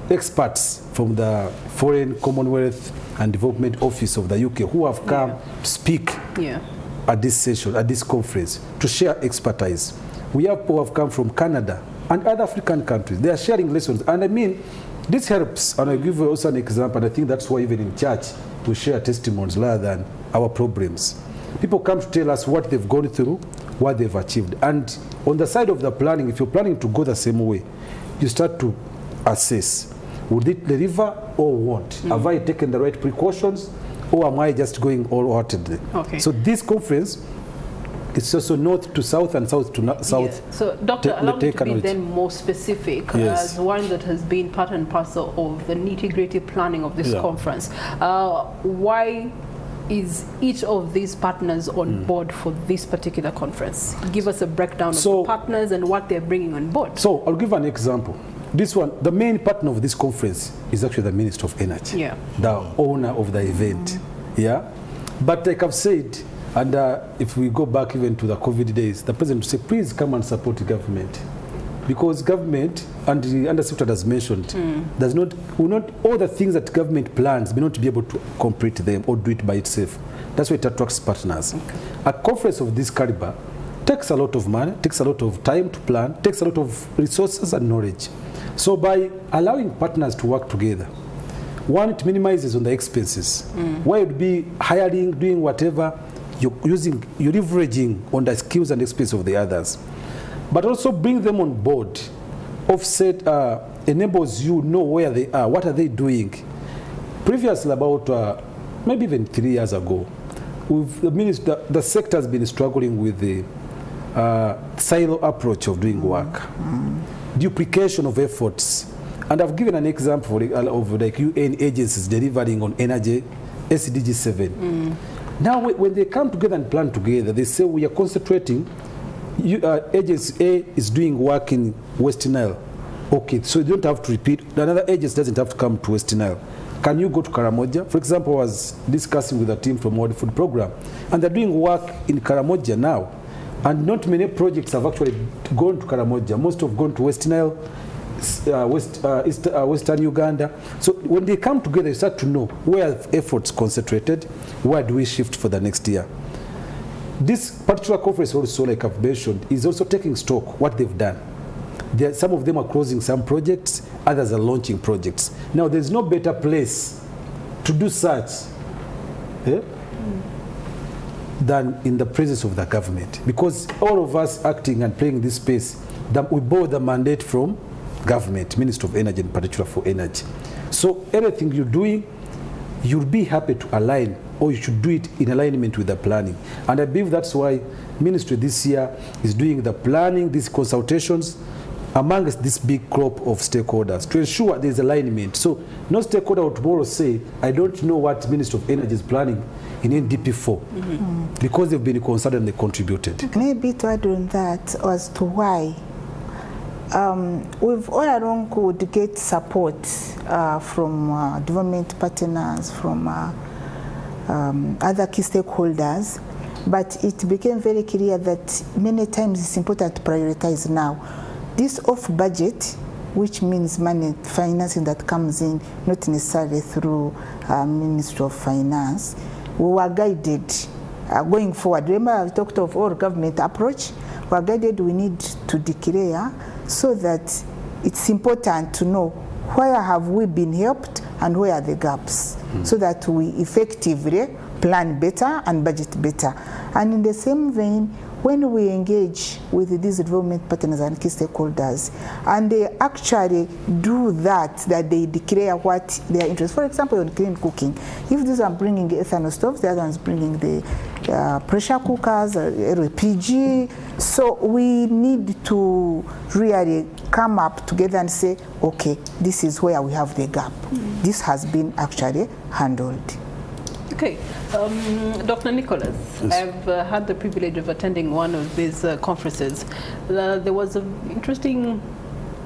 experts from the Foreign Commonwealth and Development Office of the UK who have come to speak at this session, at this conference, to share expertise. We have people who have come from Canada and other African countries. They are sharing lessons. And I mean, this helps. And I'll give you also an example. And I think that's why even in church, we share testimonies rather than our problems. People come to tell us what they've gone through, what they've achieved. And on the side of the planning, if you're planning to go the same way, you start to assess. Would it deliver or won't? Have I taken the right precautions, or am I just going all-heartedly? Okay. So this conference, it's also north to south and south to south. Yes. So, Doctor, allow me to be then more specific, as one that has been part and parcel of the nitty-gritty planning of this conference. Why is each of these partners on board for this particular conference? Give us a breakdown of the partners and what they're bringing on board. So, I'll give an example. This one, the main partner of this conference is actually the Minister of Energy, the owner of the event. But like I've said, and if we go back even to the COVID days, the president will say, please come and support the government. Because government, and the undersecretary has mentioned, does not all the things that government plans may not be able to complete them or do it by itself. That's why it attracts partners. A conference of this caliber takes a lot of money, takes a lot of time to plan, takes a lot of resources and knowledge. So by allowing partners to work together, one, it minimizes on the expenses. Where you'd be hiring, doing whatever, you're leveraging on the skills and expense of the others. But also bring them on board. Offset enables you know where they are, what are they doing. Previously, about maybe even 3 years ago, the sector has been struggling with the silo approach of doing work. Duplication of efforts. And I've given an example of like UN agencies delivering on energy, SDG 7. Now, when they come together and plan together, they say we are concentrating. Agency A is doing work in West Nile. Okay, so you don't have to repeat. Another agency doesn't have to come to West Nile. Can you go to Karamoja? For example, I was discussing with a team from World Food Program, and they're doing work in Karamoja now. And not many projects have actually gone to Karamoja. Most have gone to West Nile, Western Uganda. So when they come together, you start to know where are efforts concentrated, where do we shift for the next year. This particular conference also, like I've mentioned, is also taking stock, what they've done. Some of them are closing some projects, others are launching projects. Now, there's no better place to do such than in the presence of the government. Because all of us acting and playing this space, we bore the mandate from government, Ministry of Energy in particular for energy. So anything you're doing, you'll be happy to align, or you should do it in alignment with the planning. And I believe that's why Ministry this year is doing the planning, these consultations amongst this big crop of stakeholders to ensure there's alignment. So no stakeholder will tomorrow say, I don't know what Ministry of Energy is planning in NDP4, because they've been consulted and they contributed. Maybe to add on that as to why we've all along could get support from development partners, from other key stakeholders, but it became very clear that many times it's important to prioritize now. This off-budget, which means money, financing that comes in, not necessarily through Ministry of Finance, we were guided going forward. Remember, I talked of all government approach. We are guided, we need to declare so that it's important to know where have we been helped and where are the gaps, so that we effectively plan better and budget better. And in the same vein, when we engage with these development partners and key stakeholders, and they actually do that they declare what their interest. For example, on clean cooking, if these are bringing ethanol stoves, the other one's bringing the pressure cookers, LPG. So we need to really come up together and say, okay, this is where we have the gap. This has been actually handled. Okay, Dr. Nicholas, yes. I've had the privilege of attending one of these conferences. There was an interesting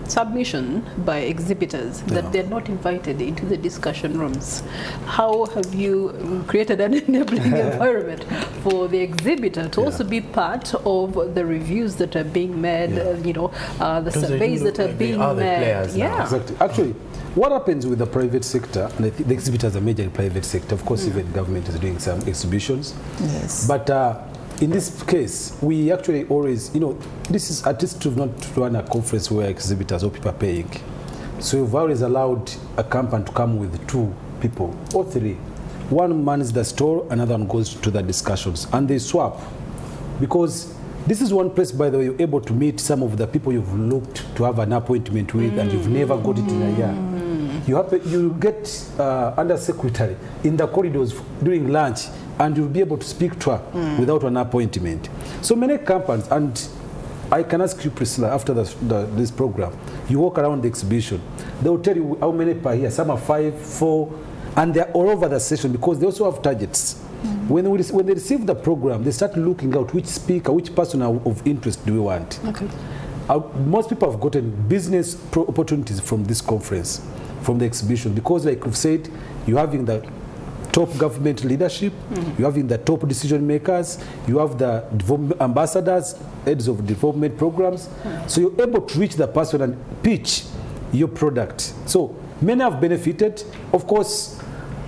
submission by exhibitors that they're not invited into the discussion rooms. How have you created an enabling environment for the exhibitor to also be part of the reviews that are being made, the surveys that are being made? Yeah, exactly. Actually, what happens with the private sector, and the exhibitors are major in private sector, of course even government is doing some exhibitions. Yes. But in this case, we actually always, this is at least to not run a conference where exhibitors or people are paying. So we've always allowed a company to come with 2 people or 3. One manages the store, another one goes to the discussions, and they swap. Because this is one place, by the way, you're able to meet some of the people you've looked to have an appointment with and you've never got it in a year. You get under secretary in the corridors during lunch, and you'll be able to speak to her without an appointment. So many companies, and I can ask you, Priscilla, after this program, you walk around the exhibition, they will tell you how many per year. Some are 5, 4, and they're all over the session because they also have targets. When they receive the program, they start looking out which speaker, which person of interest do we want. Okay. Most people have gotten business opportunities from this conference, from the exhibition, because like we've said, you're having the top government leadership, you're having the top decision makers, you have the ambassadors, heads of development programs, so you're able to reach the person and pitch your product. So many have benefited. Of course,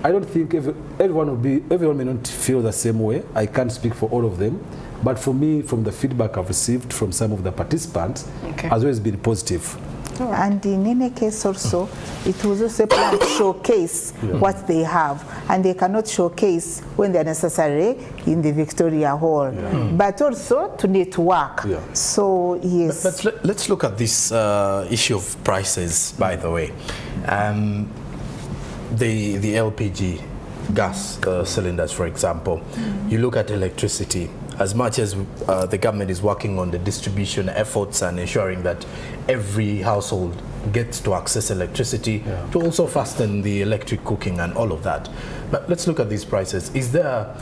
I don't think everyone may not feel the same way. I can't speak for all of them. But for me, from the feedback I've received from some of the participants, has always been positive. And in any case also, it was also planned to showcase what they have. And they cannot showcase when they're necessary in the Victoria Hall. But also to network. So, yes. But let's look at this issue of prices, by the way. The LPG gas cylinders, for example. You look at electricity. As much as the government is working on the distribution efforts and ensuring that every household gets to access electricity to also fasten the electric cooking and all of that. But let's look at these prices. Is there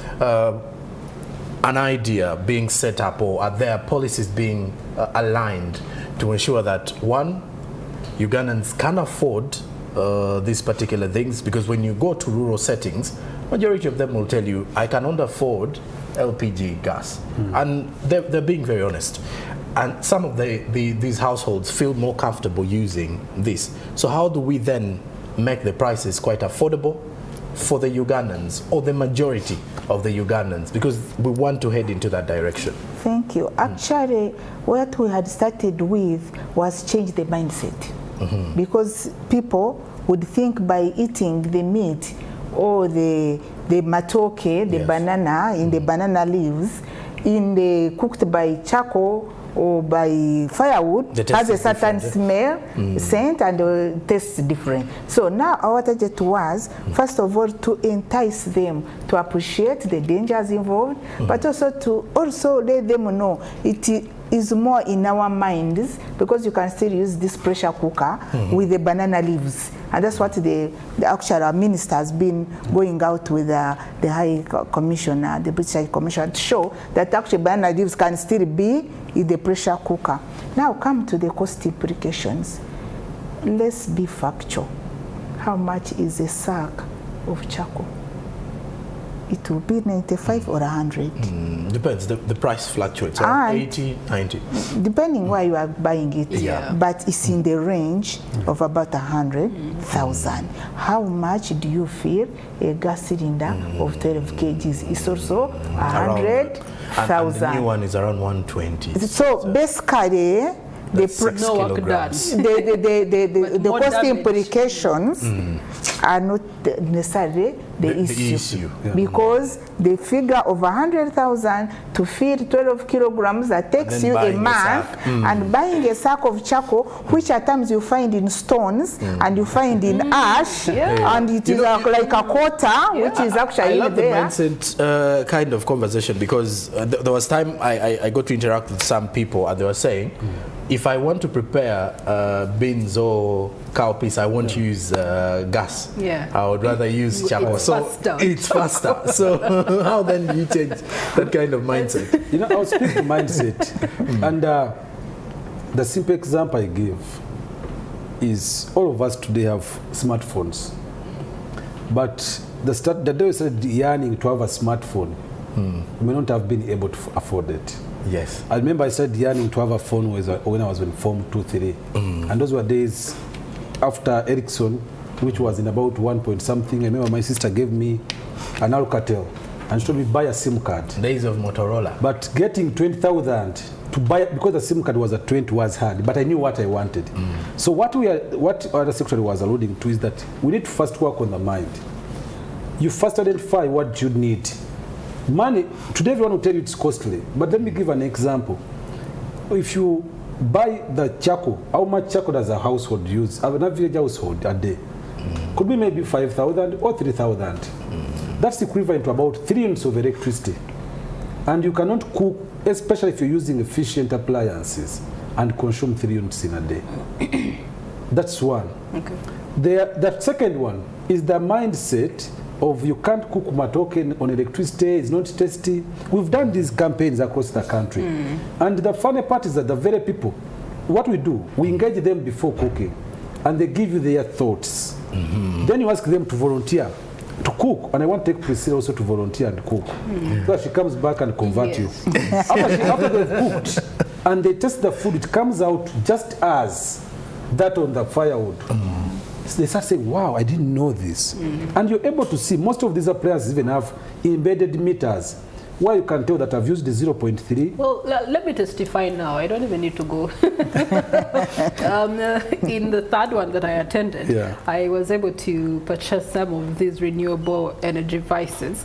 an idea being set up, or are there policies being aligned to ensure that, one, Ugandans can afford these particular things? Because when you go to rural settings, majority of them will tell you, I cannot afford LPG gas, and they're being very honest. And some of these households feel more comfortable using this. So how do we then make the prices quite affordable for the Ugandans, or the majority of the Ugandans, because we want to head into that direction? Thank you. Actually, what we had started with was change the mindset. Because people would think by eating the meat or the matoke, the banana, in the banana leaves, in the cooked by charcoal or by firewood, has a certain smell, scent, and tastes different. So now our target was, first of all, to entice them to appreciate the dangers involved, but also to let them know it is more in our minds, because you can still use this pressure cooker with the banana leaves. And that's what the actual minister has been going out with the High Commissioner, the British High Commissioner, to show that actually banana leaves can still be in the pressure cooker. Now come to the cost implications. Let's be factual. How much is a sack of charcoal? It will be 95 or 100. Depends. The price fluctuates. Around 80, 90. Depending where you are buying it. But it's in the range of about 100,000. How much do you feel a gas cylinder of 12 kgs is also 100,000? And the new one is around 120. So basically, the cost implications are not necessarily the issue. Yeah. Because the figure of 100,000 to feed 12 kilograms, that takes you a month, and buying a sack of charcoal, which at times you find in stones and you find in ash, and it is like a quarter, which is actually I love there. the mindset kind of conversation, because there was time I got to interact with some people, and they were saying, if I want to prepare beans or cowpeas, I won't use gas. Yeah. I would rather use charcoal. It's faster. So how then do you change that kind of mindset? You know, I'll speak to mindset. And the simple example I give is all of us today have smartphones. But the day we started yearning to have a smartphone, we may not have been able to afford it. Yes. I remember I started yearning to have a phone when I was in Form 2-3. And those were days after Ericsson, which was in about 1 point something. I remember my sister gave me an Alcatel and she told me buy a SIM card. Days of Motorola. But getting 20,000 to buy, because the SIM card was at 20, was hard, but I knew what I wanted. So what other secretary was alluding to is that we need to first work on the mind. You first identify what you need. Money, today everyone will tell you it's costly, but let me give an example. If you buy the charcoal, how much charcoal does a household use, an average household a day? Could be maybe 5,000 or 3,000. That's equivalent to about 3 units of electricity. And you cannot cook, especially if you're using efficient appliances, and consume 3 units in a day. That's one. Okay. The second one is the mindset of you can't cook matoke on electricity, it's not tasty. We've done these campaigns across the country. And the funny part is that the very people, what we do, we engage them before cooking, and they give you their thoughts. Then you ask them to volunteer to cook, and I want to take Priscilla also to volunteer and cook. So she comes back and convert you. After they've cooked and they taste the food, it comes out just as that on the firewood. They start saying, wow, I didn't know this. And you're able to see most of these appliances even have embedded meters where you can tell that I've used the 0.3. Well, let me testify now. I don't even need to go. In the third one that I attended, I was able to purchase some of these renewable energy devices.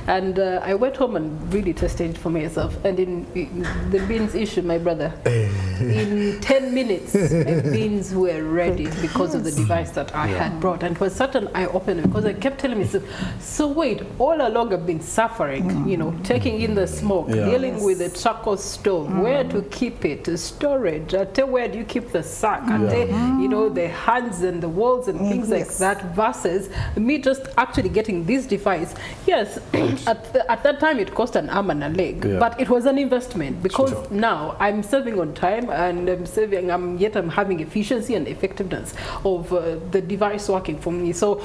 And I went home and really tested it for myself. And in the beans issue, my brother, in 10 minutes, my beans were ready because of the device that I had brought. And it was such an eye-opener, because I kept telling myself, so wait, all along I've been suffering, you know, taking in the smoke, dealing with the charcoal stove, where to keep it, storage, where do you keep the sack, and you know, the hands and the walls and things like that, versus me just actually getting this device. Yes, at that time it cost an arm and a leg, but it was an investment, because now I'm saving on time, and I'm saving, yet I'm having efficiency and effectiveness of the device working for me. So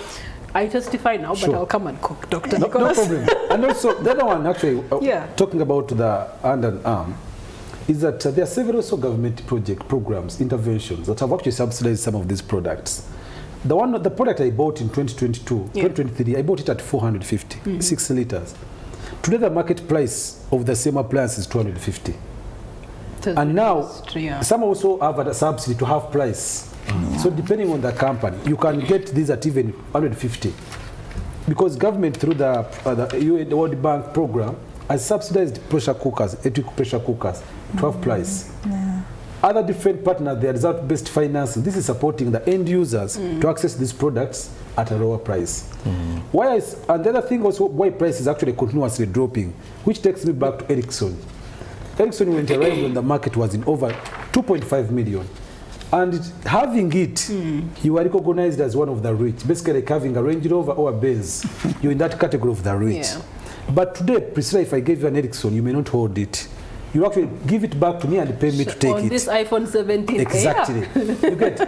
I testify now, but I'll come and cook, Doctor. No problem. And also, the other one, actually, talking about the hand and arm, is that there are several also government programs, interventions that have actually subsidized some of these products. The product I bought in 2023, I bought it at 450, 6 liters. Today, the market price of the same appliance is 250. And now, some also have a subsidy to half price. So depending on the company, you can get these at even 150. Because government, through the World Bank program, has subsidized pressure cookers, electric pressure cookers, 12 price. Other different partners, they are result-based financing. This is supporting the end users to access these products at a lower price. And the other thing also, why price is actually continuously dropping, which takes me back to Ericsson. Ericsson, when it arrived on the market, was in over 2.5 million. And having it, you are recognized as one of the rich. Basically, like having a Range Rover or a Benz, you're in that category of the rich. But today, Priscilla, if I gave you an Ericsson, you may not hold it. You actually give it back to me and pay me to take it. On this iPhone 17. Exactly. You get.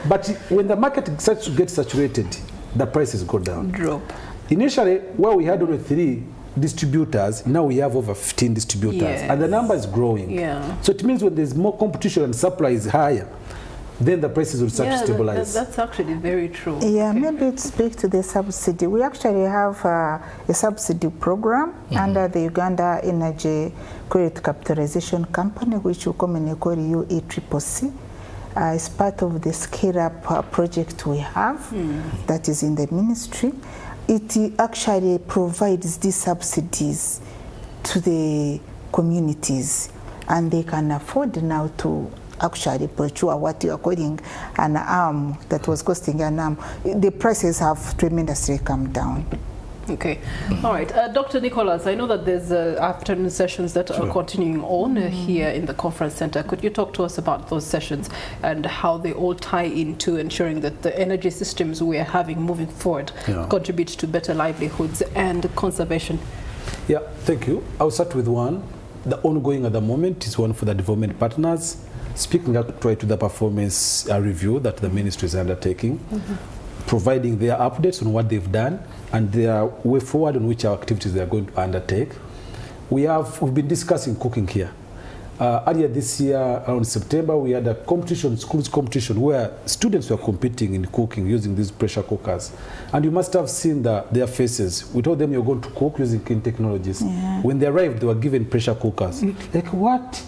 But when the market starts to get saturated, the prices go down. Drop. Initially, where we had only 3 distributors, now we have over 15 distributors. And the number is growing. So it means when there's more competition and supply is higher, then the prices will start to stabilize. That's actually very true. Maybe to speak to the subsidy. We actually have a subsidy program under the Uganda Energy Credit Capitalization Company, which we commonly call UECCC. It's part of the scale-up project we have that is in the ministry. it actually provides these subsidies to the communities, and they can afford now to actually procure what you are calling an arm that was costing an arm. The prices have tremendously come down. Okay. All right. Dr. Nicholas, I know that there's afternoon sessions that are continuing on here in the conference center. Could you talk to us about those sessions and how they all tie into ensuring that the energy systems we are having moving forward contribute to better livelihoods and conservation? Yeah, thank you. I'll start with one. The ongoing at the moment is one for the development partners, speaking actually to the performance review that the ministry is undertaking, providing their updates on what they've done and their way forward on which our activities they are going to undertake. We've been discussing cooking here. Earlier this year, around September, we had a competition, schools competition, where students were competing in cooking using these pressure cookers. And you must have seen their faces. We told them you're going to cook using clean technologies. Yeah. When they arrived, they were given pressure cookers. Like, what?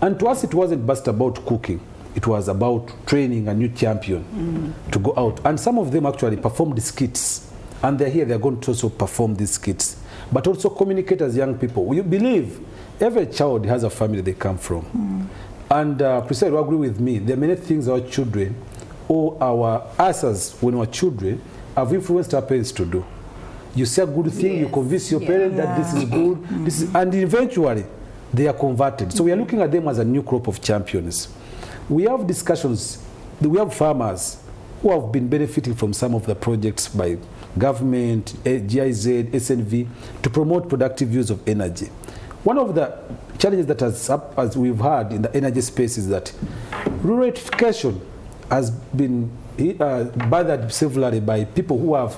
And to us, it wasn't just about cooking. It was about training a new champion to go out. And some of them actually performed skits. And they're here, they're going to also perform these skits. But also communicate as young people. We believe every child has a family they come from. And Priscilla will agree with me, there are many things our children or us as when we were children have influenced our parents to do. You say a good thing, you convince your parent that this is good, and eventually they are converted. So we are looking at them as a new crop of champions. We have discussions, we have farmers who have been benefiting from some of the projects by government, GIZ, SNV, to promote productive use of energy. One of the challenges that as we've had in the energy space is that rural electrification has been bothered severely by people who have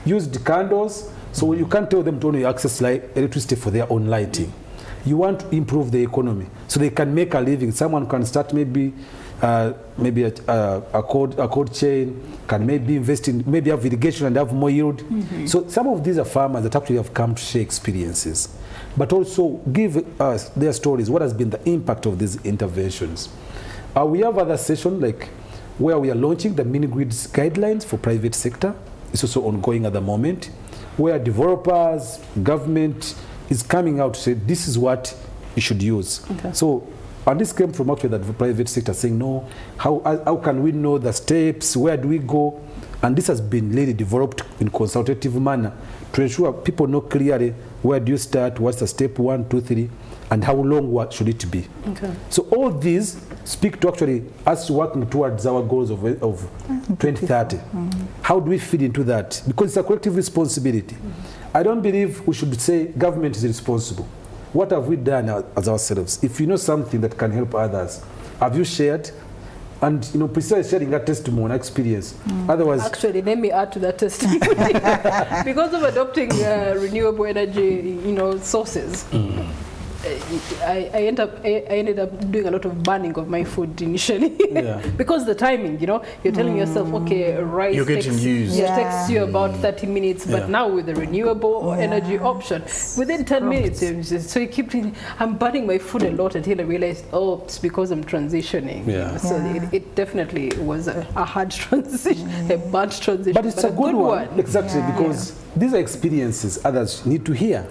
used candles, so you can't tell them to only access electricity for their own lighting. You want to improve the economy so they can make a living. Someone can start maybe a cold chain, can maybe invest in, maybe have irrigation and have more yield. So some of these are farmers that actually have come to share experiences, but also give us their stories, what has been the impact of these interventions. We have other sessions like where we are launching the mini-grids guidelines for private sector. It's also ongoing at the moment, where developers, government is coming out to say this is what you should use. So, and this came from actually the private sector saying, no, how can we know the steps, where do we go? And this has been really developed in consultative manner to ensure people know clearly where do you start, what's the step 1, 2, 3, and how long what should it be. So all these speak to actually us working towards our goals of 2030. How do we fit into that? Because it's a collective responsibility. I don't believe we should say government is responsible. What have we done as ourselves? If you know something that can help others, have you shared? And you know, Priscilla is sharing that testimony, experience. Otherwise, actually, let me add to that testimony. Because of adopting renewable energy, sources. I ended up doing a lot of burning of my food initially because the timing, you're telling yourself, okay, rice you're getting used. Takes you about 30 minutes, but now with the renewable energy option, within 10 minutes, so you keep thinking, I'm burning my food a lot until I realized, oh, it's because I'm transitioning. So it definitely was a hard transition, a bad transition. But it's a good one. Exactly, because these are experiences others need to hear.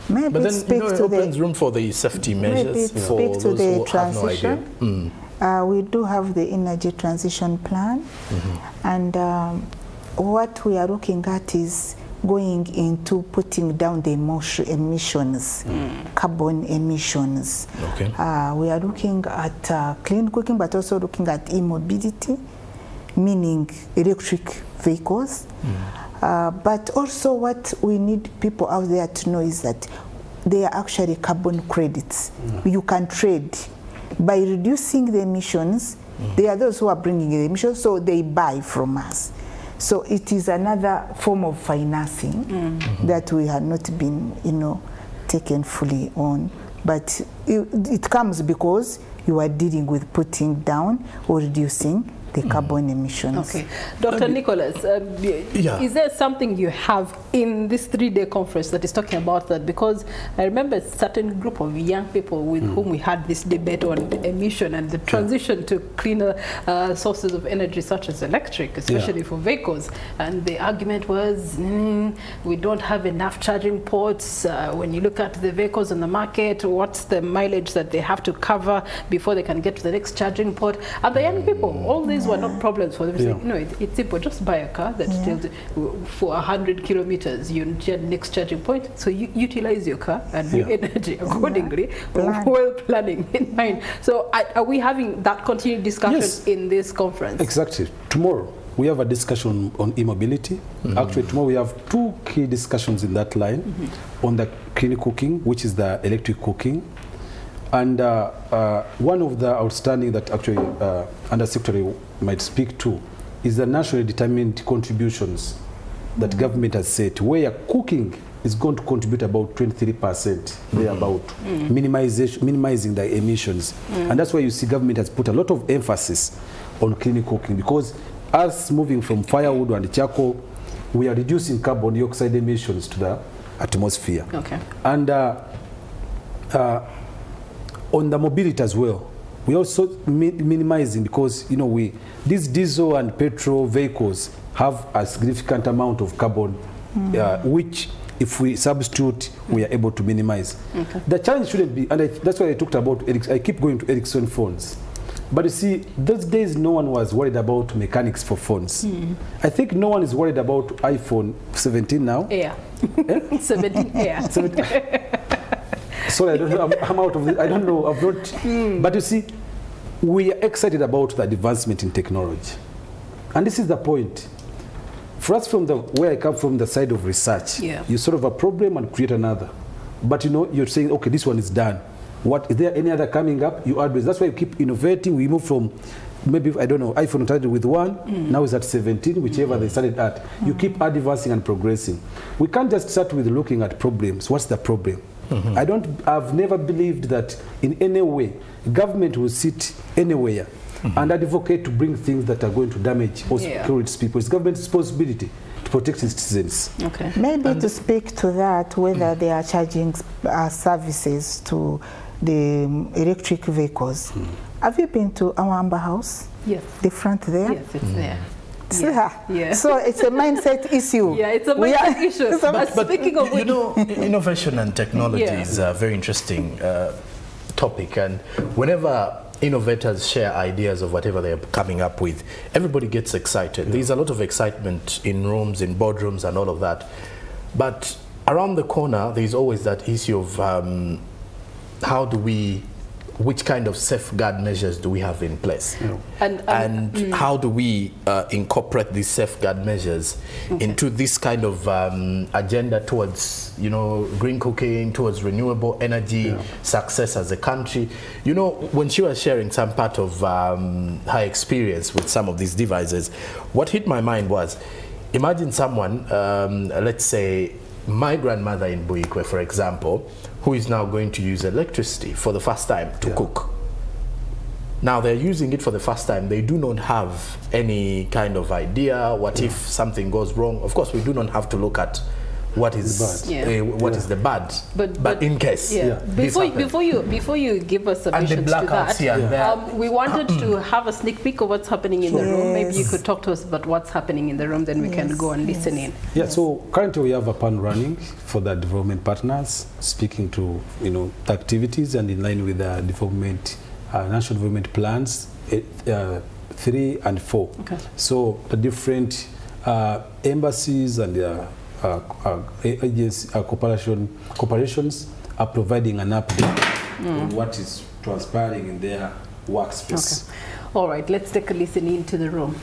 But then it opens room for the safety measures for those who have no idea. We do have the energy transition plan, and what we are looking at is going into putting down the emissions, carbon emissions. We are looking at clean cooking, but also looking at e-mobility, meaning electric vehicles. But also what we need people out there to know is that they are actually carbon credits. You can trade. By reducing the emissions, they are those who are bringing the emissions, so they buy from us. So it is another form of financing that we have not been, taken fully on. But it comes because you are dealing with putting down or reducing the carbon emissions. Okay. Dr. Nicholas, is there something you have in this 3-day conference that is talking about that? Because I remember a certain group of young people with whom we had this debate on emission and the transition to cleaner sources of energy such as electric, especially for vehicles. And the argument was, we don't have enough charging ports. When you look at the vehicles on the market, what's the mileage that they have to cover before they can get to the next charging port? And the young people, all these were not problems for them. Saying, no, it's simple. Just buy a car that tells you for 100 kilometers you need the next charging point. So you utilize your car and your energy accordingly, while planning in mind. So are we having that continued discussion in this conference? Exactly. Tomorrow we have a discussion on e-mobility. Actually, tomorrow we have 2 key discussions in that line on the clean cooking, which is the electric cooking. And one of the outstanding that actually Undersecretary might speak to is the nationally determined contributions that government has set, where cooking is going to contribute about 23%, thereabout, minimizing the emissions. And that's why you see government has put a lot of emphasis on clean cooking, because us moving from firewood and charcoal, we are reducing carbon dioxide emissions to the atmosphere. Okay. And on the mobility as well, we also minimizing, because these diesel and petrol vehicles have a significant amount of carbon, which if we substitute, we are able to minimize. Okay. The challenge shouldn't be, and that's why I talked about, I keep going to Ericsson phones. But you see, those days no one was worried about mechanics for phones. I think no one is worried about iPhone 17 now. Air. 17 Air. Sorry, I don't know. I'm out of this. I don't know. I've not. But you see, we are excited about the advancement in technology, and this is the point. For us, from where I come from, the side of research, you sort of a problem and create another. But you're saying, okay, this one is done. What is there any other coming up? You add this. That's why you keep innovating. We move from maybe, I don't know, iPhone started with 1, now it's at 17, whichever they started at. You keep advancing and progressing. We can't just start with looking at problems. What's the problem? I've never believed that in any way government will sit anywhere and advocate to bring things that are going to damage or secure its people. It's government's responsibility to protect its citizens. Okay. Maybe to speak to that, whether they are charging services to the electric vehicles. Have you been to our Amber House? Yes. The front there? Yes, it's there. Yeah. So it's a mindset issue. Yeah, it's a mindset issue. But speaking of which, innovation and technology is a very interesting topic, and whenever innovators share ideas of whatever they're coming up with, everybody gets excited. There's a lot of excitement in rooms, in boardrooms and all of that. But around the corner, there's always that issue of which kind of safeguard measures do we have in place? And how do we incorporate these safeguard measures into this kind of agenda towards, green cooking, towards renewable energy success as a country? When she was sharing some part of her experience with some of these devices, what hit my mind was, imagine someone, let's say my grandmother in Buikwe, for example, who is now going to use electricity for the first time to cook. Now they're using it for the first time. They do not have any kind of idea what if something goes wrong. Of course, we do not have to look at what is the bad, but in case. Before you give us submissions to that, we wanted to have a sneak peek of what's happening in the room. Maybe you could talk to us about what's happening in the room, then we can go and listen in. So currently we have a plan running for the development partners, speaking to the activities and in line with the development national development plans 3 and 4. Okay. So the different embassies and their corporations are providing an update on what is transpiring in their workspace. Okay. All right, let's take a listen into the room.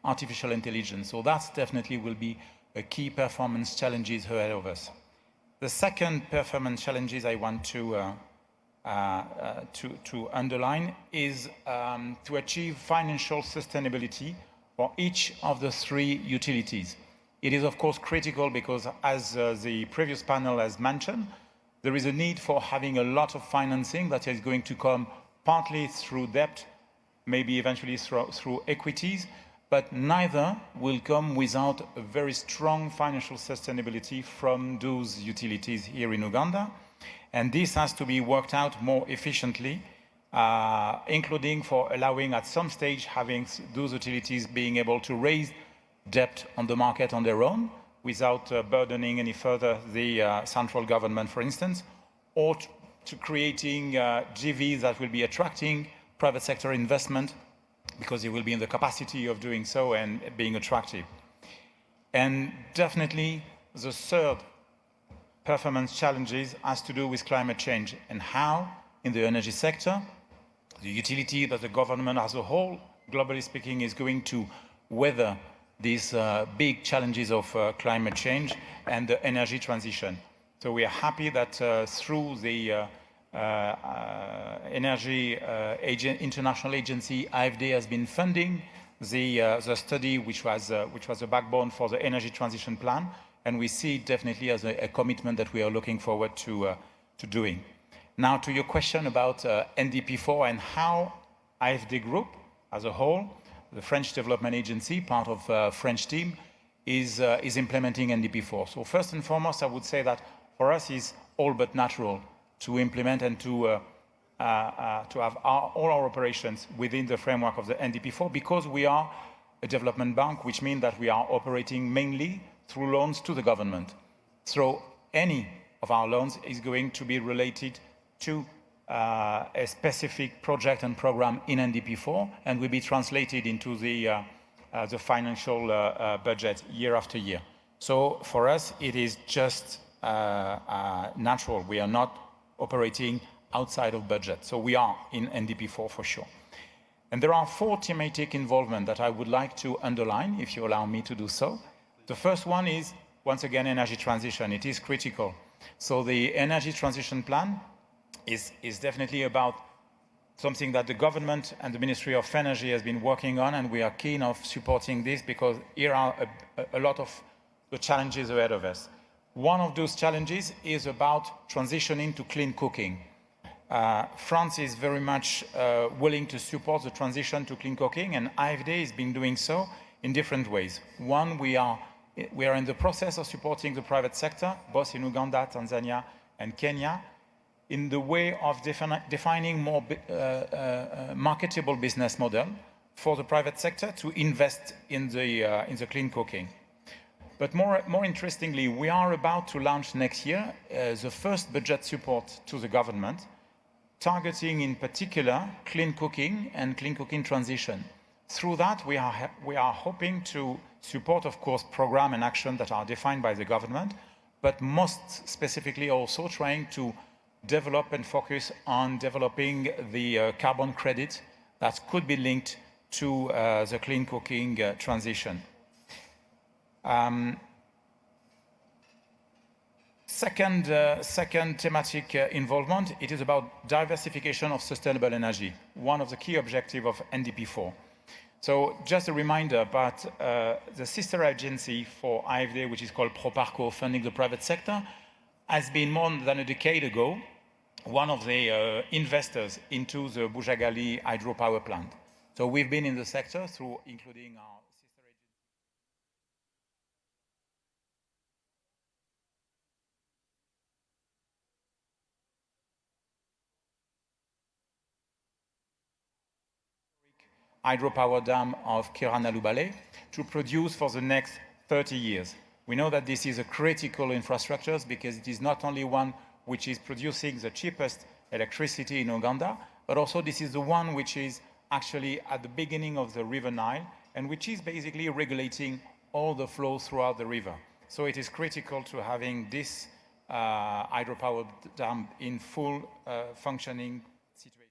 Artificial intelligence. So that definitely will be a key performance challenges ahead of us. The second performance challenges I want to underline is to achieve financial sustainability for each of the three utilities. It is, of course, critical because, as the previous panel has mentioned, there is a need for having a lot of financing that is going to come partly through debt, maybe eventually through equities, but neither will come without a very strong financial sustainability from those utilities here in Uganda. And this has to be worked out more efficiently, including for allowing at some stage having those utilities being able to raise debt on the market on their own without burdening any further the central government, for instance, or to creating GVs that will be attracting private sector investment because it will be in the capacity of doing so and being attractive. And definitely the third performance challenges has to do with climate change and how in the energy sector, the utility that the government as a whole, globally speaking, is going to weather these big challenges of climate change and the energy transition. So we are happy that through the International Agency, AFD has been funding the study which was a backbone for the energy transition plan, and we see it definitely as a commitment that we are looking forward to doing. Now to your question about NDP4 and how AFD Group as a whole, the French Development Agency, part of French team, is implementing NDP4. So first and foremost, I would say that for us it's all but natural to implement and to have all our operations within the framework of the NDP4 because we are a development bank, which means that we are operating mainly through loans to the government. So any of our loans is going to be related to a specific project and program in NDP4 and will be translated into the financial budget year after year. So for us, it is just natural. We are not operating outside of budget. So we are in NDP4 for sure. And there are 4 thematic involvement that I would like to underline, if you allow me to do so. The first one is, once again, energy transition. It is critical. So the energy transition plan is definitely about something that the government and the Ministry of Energy has been working on, and we are keen of supporting this because here are a lot of the challenges ahead of us. One of those challenges is about transitioning to clean cooking. France is very much willing to support the transition to clean cooking, and AFD has been doing so in different ways. One, we are in the process of supporting the private sector, both in Uganda, Tanzania, and Kenya, in the way of defining more marketable business model for the private sector to invest in the clean cooking. But more interestingly, we are about to launch next year the first budget support to the government, targeting in particular clean cooking and clean cooking transition. Through that, we are hoping to support, of course, program and action that are defined by the government, but most specifically also trying to develop and focus on developing the carbon credit that could be linked to the clean cooking transition. Second thematic involvement, it is about diversification of sustainable energy, one of the key objectives of NDP4. So just a reminder, but the sister agency for AFD, which is called Proparco, funding the private sector, has been more than a decade ago one of the investors into the Bujagali hydropower plant. So we've been in the sector through including our sister agency. Hydropower dam of Kiranalubale to produce for the next 30 years. We know that this is a critical infrastructure because it is not only one which is producing the cheapest electricity in Uganda, but also this is the one which is actually at the beginning of the River Nile and which is basically regulating all the flow throughout the river. So it is critical to having this hydropower dam in full functioning situation.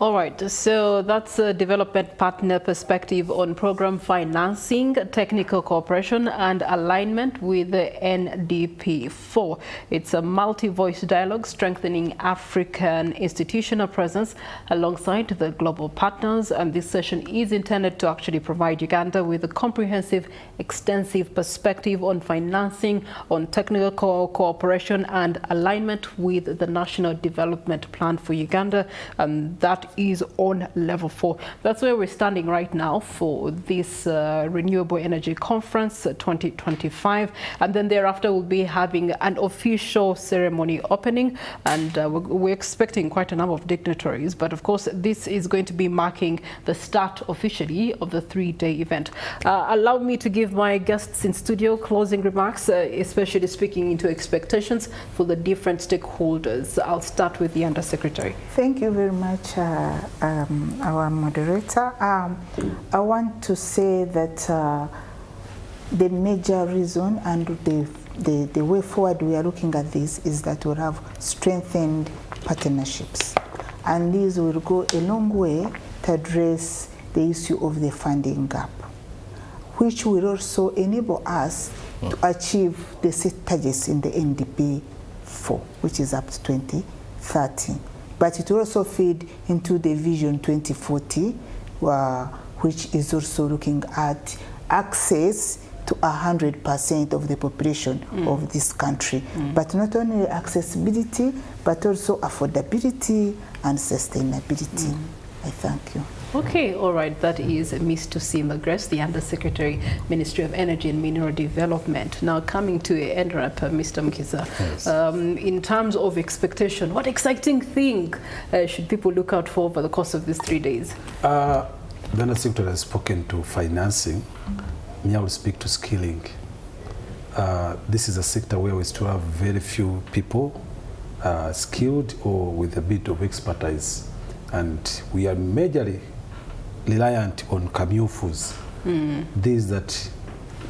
All right, so that's a development partner perspective on program financing, technical cooperation and alignment with the NDP4. It's a multi-voice dialogue strengthening African institutional presence alongside the global partners, and this session is intended to actually provide Uganda with a comprehensive, extensive perspective on financing, on technical cooperation and alignment with the National Development Plan for Uganda, and that is on level 4. That's where we're standing right now for this Renewable Energy Conference 2025, and then thereafter we'll be having an official ceremony opening, and we're expecting quite a number of dignitaries, but of course this is going to be marking the start officially of the 3-day event. Allow me to give my guests in studio closing remarks, especially speaking into expectations for the different stakeholders. I'll start with the Undersecretary. Thank you very much, our moderator. I want to say that the major reason and the way forward we are looking at this is that we'll have strengthened partnerships, and these will go a long way to address the issue of the funding gap, which will also enable us to achieve the set targets in the NDP4, which is up to 2030. But it will also feed into the Vision 2040, which is also looking at access to 100% of the population of this country. But not only accessibility, but also affordability and sustainability. I thank you. Okay, all right. That is Ms. Tusima Grace, the Undersecretary, Ministry of Energy and Mineral Development. Now coming to NREP, Mr. Mkiza, yes. In terms of expectation, what exciting thing should people look out for over the course of these 3 days? The Undersecretary has spoken to financing. Me, I will speak to skilling. This is a sector where we still have very few people skilled or with a bit of expertise, and we are majorly reliant on communicants, these that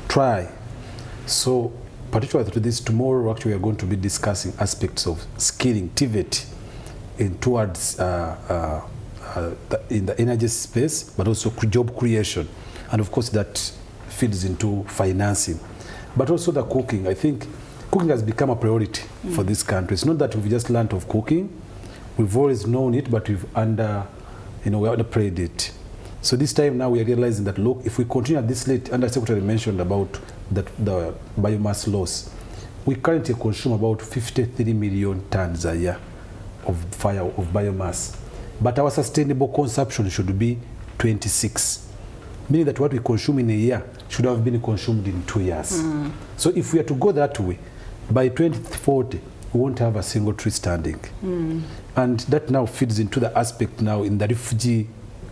try. So particularly to this, tomorrow actually we are going to be discussing aspects of skilling, TVET, towards in the energy space, but also job creation. And of course that feeds into financing. But also the cooking. I think cooking has become a priority for this country. It's not that we've just learned of cooking. We've always known it, but we've we underplayed it. So this time now we are realizing that, look, if we continue at this rate, Undersecretary mentioned about the biomass loss. We currently consume about 53 million tons a year of biomass. But our sustainable consumption should be 26. Meaning that what we consume in a year should have been consumed in 2 years. So if we are to go that way, by 2040, we won't have a single tree standing. And that now feeds into the aspect now in the refugee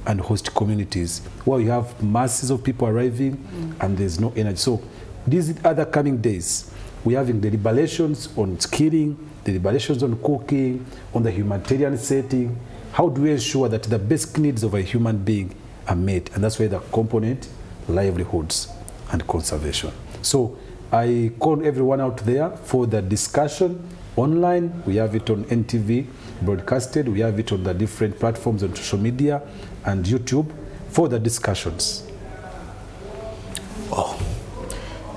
and host communities, where you have masses of people arriving and there's no energy. So these other coming days, we're having the deliberations on skilling, the deliberations on cooking, on the humanitarian setting. How do we ensure that the basic needs of a human being are met? And that's where the component, livelihoods and conservation. So I call everyone out there for the discussion online. We have it on NTV broadcasted. We have it on the different platforms on social media and YouTube for the discussions. Oh,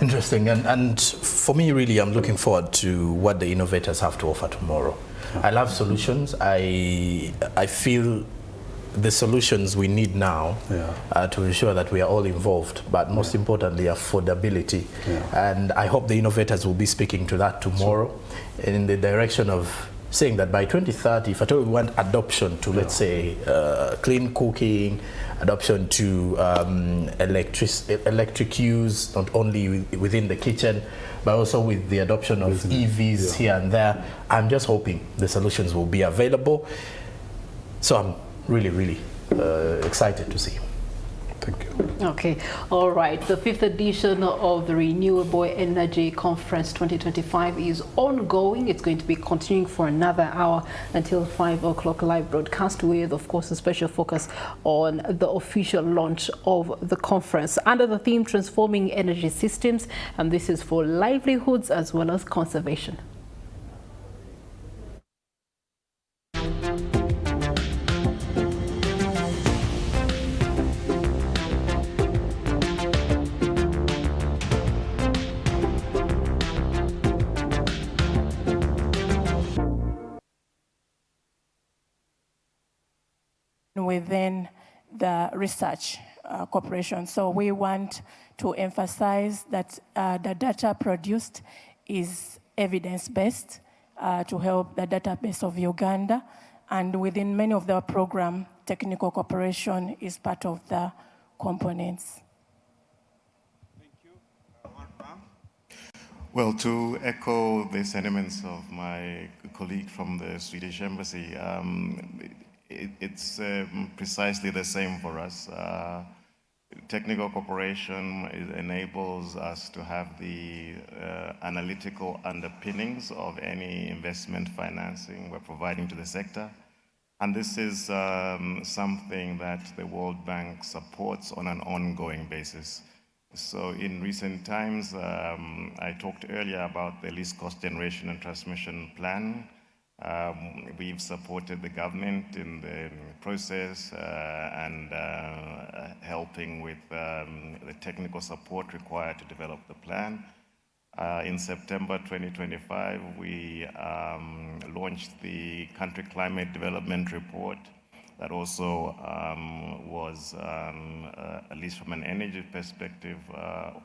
interesting. And for me, really, I'm looking forward to what the innovators have to offer tomorrow. I love solutions. I feel the solutions we need now to ensure that we are all involved, but most importantly, affordability. And I hope the innovators will be speaking to that tomorrow in the direction of saying that by 2030, if at all we want adoption to, let's say, clean cooking, adoption to electric use, not only within the kitchen, but also with the adoption of EVs here and there. I'm just hoping the solutions will be available. So I'm really excited to see. Thank you. Okay, all right. The 5th edition of the Renewable Energy Conference 2025 is ongoing. It's going to be continuing for another hour until 5 o'clock live broadcast with, of course, a special focus on the official launch of the conference under the theme Transforming Energy Systems, and this is for livelihoods as well as conservation. within the research corporation. So we want to emphasize that the data produced is evidence-based to help the database of Uganda. And within many of the program, technical cooperation is part of the components. Thank you. Well, to echo the sentiments of my colleague from the Swedish Embassy, it's precisely the same for us. Technical cooperation enables us to have the analytical underpinnings of any investment financing we're providing to the sector. And this is something that the World Bank supports on an ongoing basis. So in recent times, I talked earlier about the least cost generation and transmission plan. We've supported the government in the process and helping with the technical support required to develop the plan. In September 2025, we launched the Country Climate Development Report that also was, at least from an energy perspective,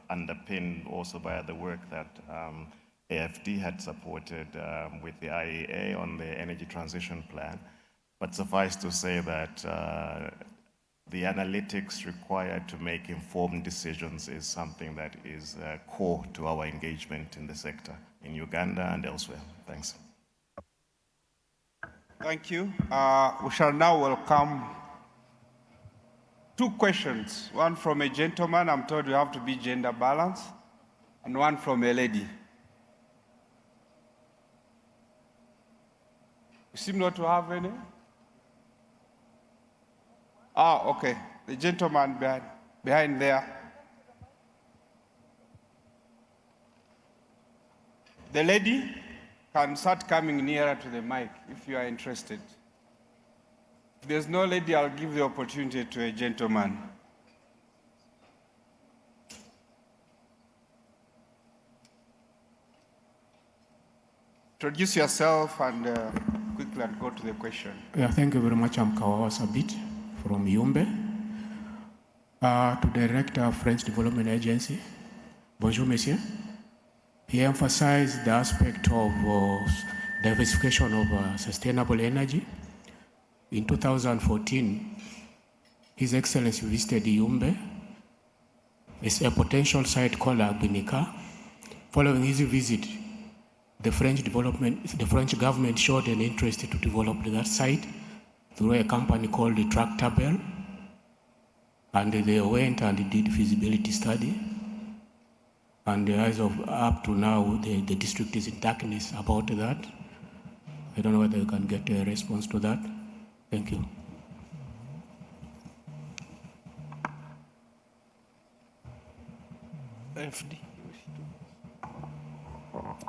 underpinned also by the work that AFD had supported with the IEA on the energy transition plan. But suffice to say that the analytics required to make informed decisions is something that is core to our engagement in the sector, in Uganda and elsewhere. Thanks. Thank you. We shall now welcome two questions. One from a gentleman, I'm told you have to be gender balanced, and one from a lady. You seem not to have any? Ah, okay. The gentleman behind there. The lady can start coming nearer to the mic if you are interested. If there's no lady, I'll give the opportunity to a gentleman. Introduce yourself and quickly and go to the question. Yeah, thank you very much. I'm Kawawa Sabit from Yumbe. To Director, French Development Agency. Bonjour, monsieur. He emphasized the aspect of diversification of sustainable energy. In 2014, His Excellency visited Yumbe. It's a potential site called Agbinika. Following his visit, the French government showed an interest to develop that site through a company called the Tractable, and they went and did feasibility study. And as of up to now, the district is in darkness about that. I don't know whether you can get a response to that. Thank you. FD.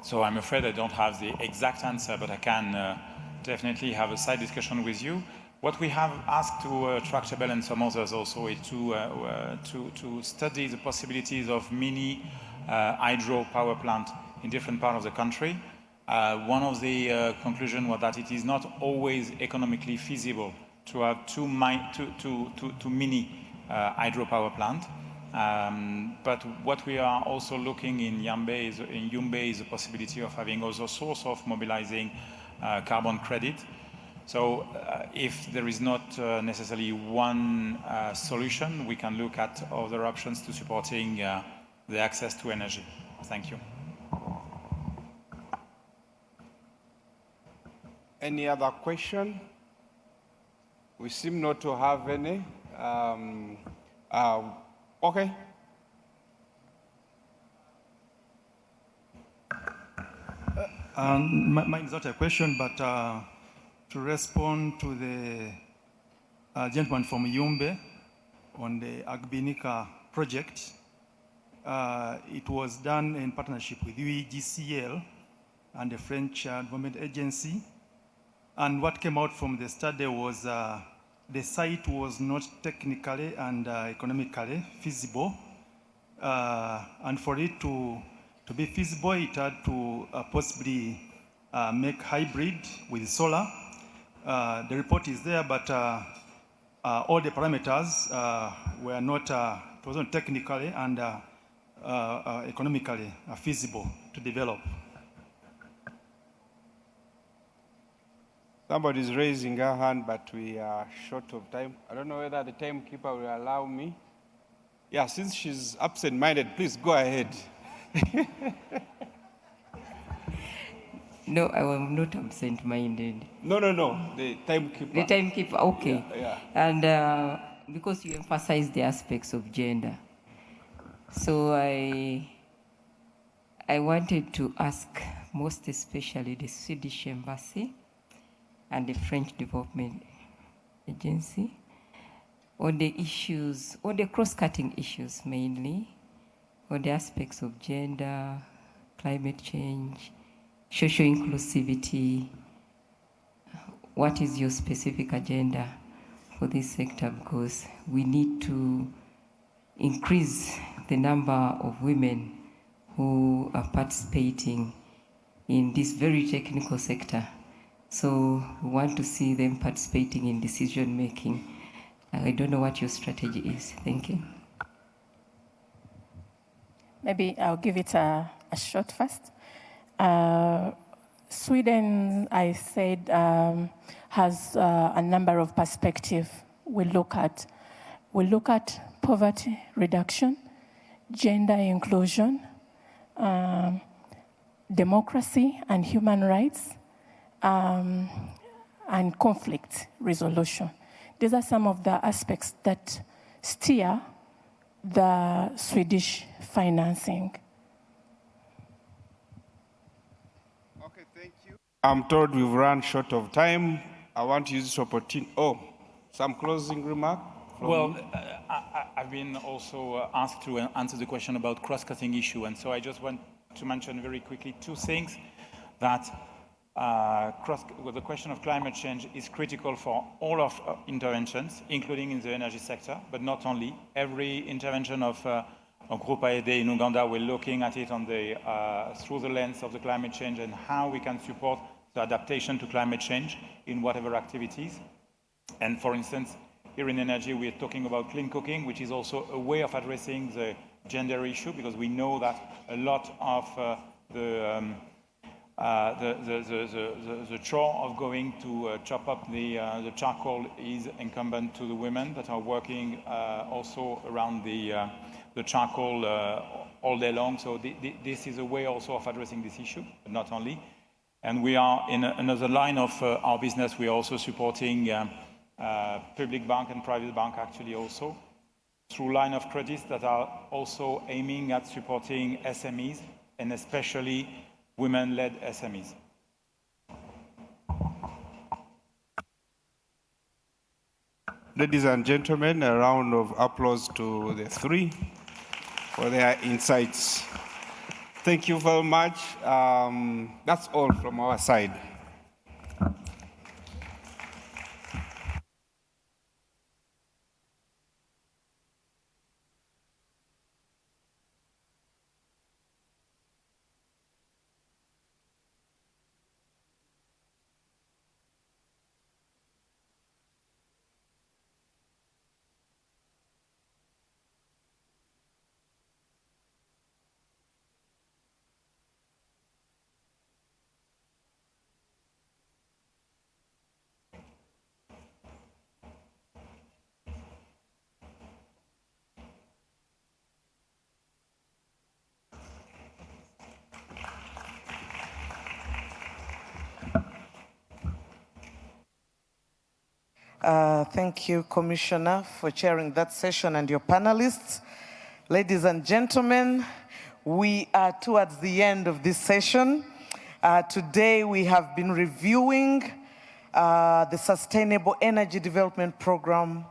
So I'm afraid I don't have the exact answer, but I can definitely have a side discussion with you. What we have asked to Tractable and some others also is to study the possibilities of mini hydro power plant in different parts of the country. One of the conclusions was that it is not always economically feasible to have two mini hydropower plant. But what we are also looking in Yumbe is the possibility of having also source of mobilizing carbon credit. So if there is not necessarily one solution, we can look at other options to supporting the access to energy. Thank you. Any other question? We seem not to have any. Okay. Mine is not a question, but to respond to the gentleman from Yumbe on the Agbinika project. It was done in partnership with UEGCL and the French Development Agency. And what came out from the study was the site was not technically and economically feasible. And for it to be feasible, it had to possibly make hybrid with solar. The report is there, but all the parameters were not, it wasn't technically and economically feasible to develop. Somebody's raising her hand, but we are short of time. I don't know whether the timekeeper will allow me. Yeah, since she's absent-minded, please go ahead. No, I am not absent-minded. No, the timekeeper. The timekeeper, okay. Yeah. And because you emphasize the aspects of gender, so I wanted to ask most especially the Swedish Embassy and the French Development Agency on the issues, on the cross-cutting issues mainly, on the aspects of gender, climate change, social inclusivity. What is your specific agenda for this sector? Because we need to increase the number of women who are participating in this very technical sector. So we want to see them participating in decision-making. I don't know what your strategy is. Thank you. Maybe I'll give it a shot first. Sweden, I said, has a number of perspectives we look at. We look at poverty reduction, gender inclusion, democracy and human rights, and conflict resolution. These are some of the aspects that steer the Swedish financing. Okay, thank you. I'm told we've run short of time. I want to use this opportunity. Oh, some closing remark? Well, I've been also asked to answer the question about cross-cutting issue, and so I just want to mention very quickly two things. That the question of climate change is critical for all of interventions, including in the energy sector, but not only. Every intervention of Group AED in Uganda, we're looking at it on through the lens of the climate change and how we can support the adaptation to climate change in whatever activities. And for instance, here in energy, we're talking about clean cooking, which is also a way of addressing the gender issue, because we know that a lot of the chore of going to chop up the charcoal is incumbent to the women that are working also around the charcoal all day long. So this is a way also of addressing this issue, but not only. And we are in another line of our business. We are also supporting public bank and private bank actually also through line of credits that are also aiming at supporting SMEs and especially women-led SMEs. Ladies and gentlemen, a round of applause to the three for their insights. Thank you very much. That's all from our side. Thank you, Commissioner, for chairing that session and your panelists. Ladies and gentlemen, we are towards the end of this session. Today we have been reviewing the Sustainable Energy Development Program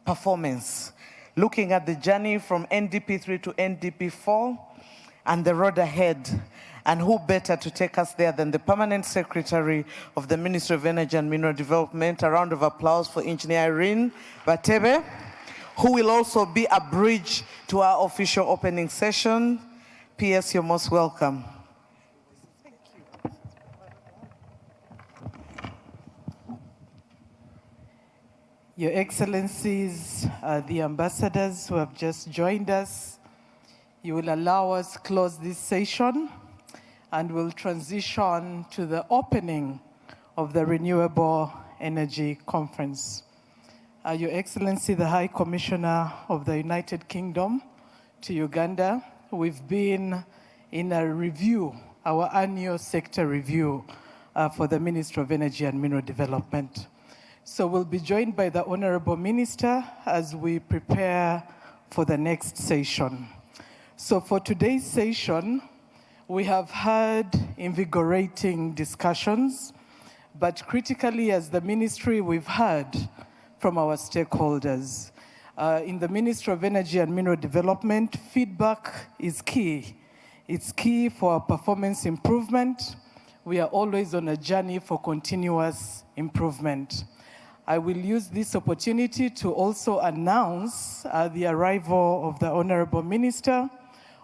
performance, looking at the journey from NDP 3 to NDP 4 and the road ahead. And who better to take us there than the Permanent Secretary of the Ministry of Energy and Mineral Development. A round of applause for Engineer Irene Batebe, who will also be a bridge to our official opening session. PS, you're most welcome. Your Excellencies, the ambassadors who have just joined us, you will allow us to close this session and we'll transition to the opening of the Renewable Energy Conference. Your Excellency, the High Commissioner of the United Kingdom to Uganda, we've been in a review, our annual sector review for the Ministry of Energy and Mineral Development. So we'll be joined by the Honorable Minister as we prepare for the next session. So for today's session, we have had invigorating discussions, but critically as the ministry we've heard from our stakeholders. In the Ministry of Energy and Mineral Development, feedback is key. It's key for our performance improvement. We are always on a journey for continuous improvement. I will use this opportunity to also announce the arrival of the Honorable Minister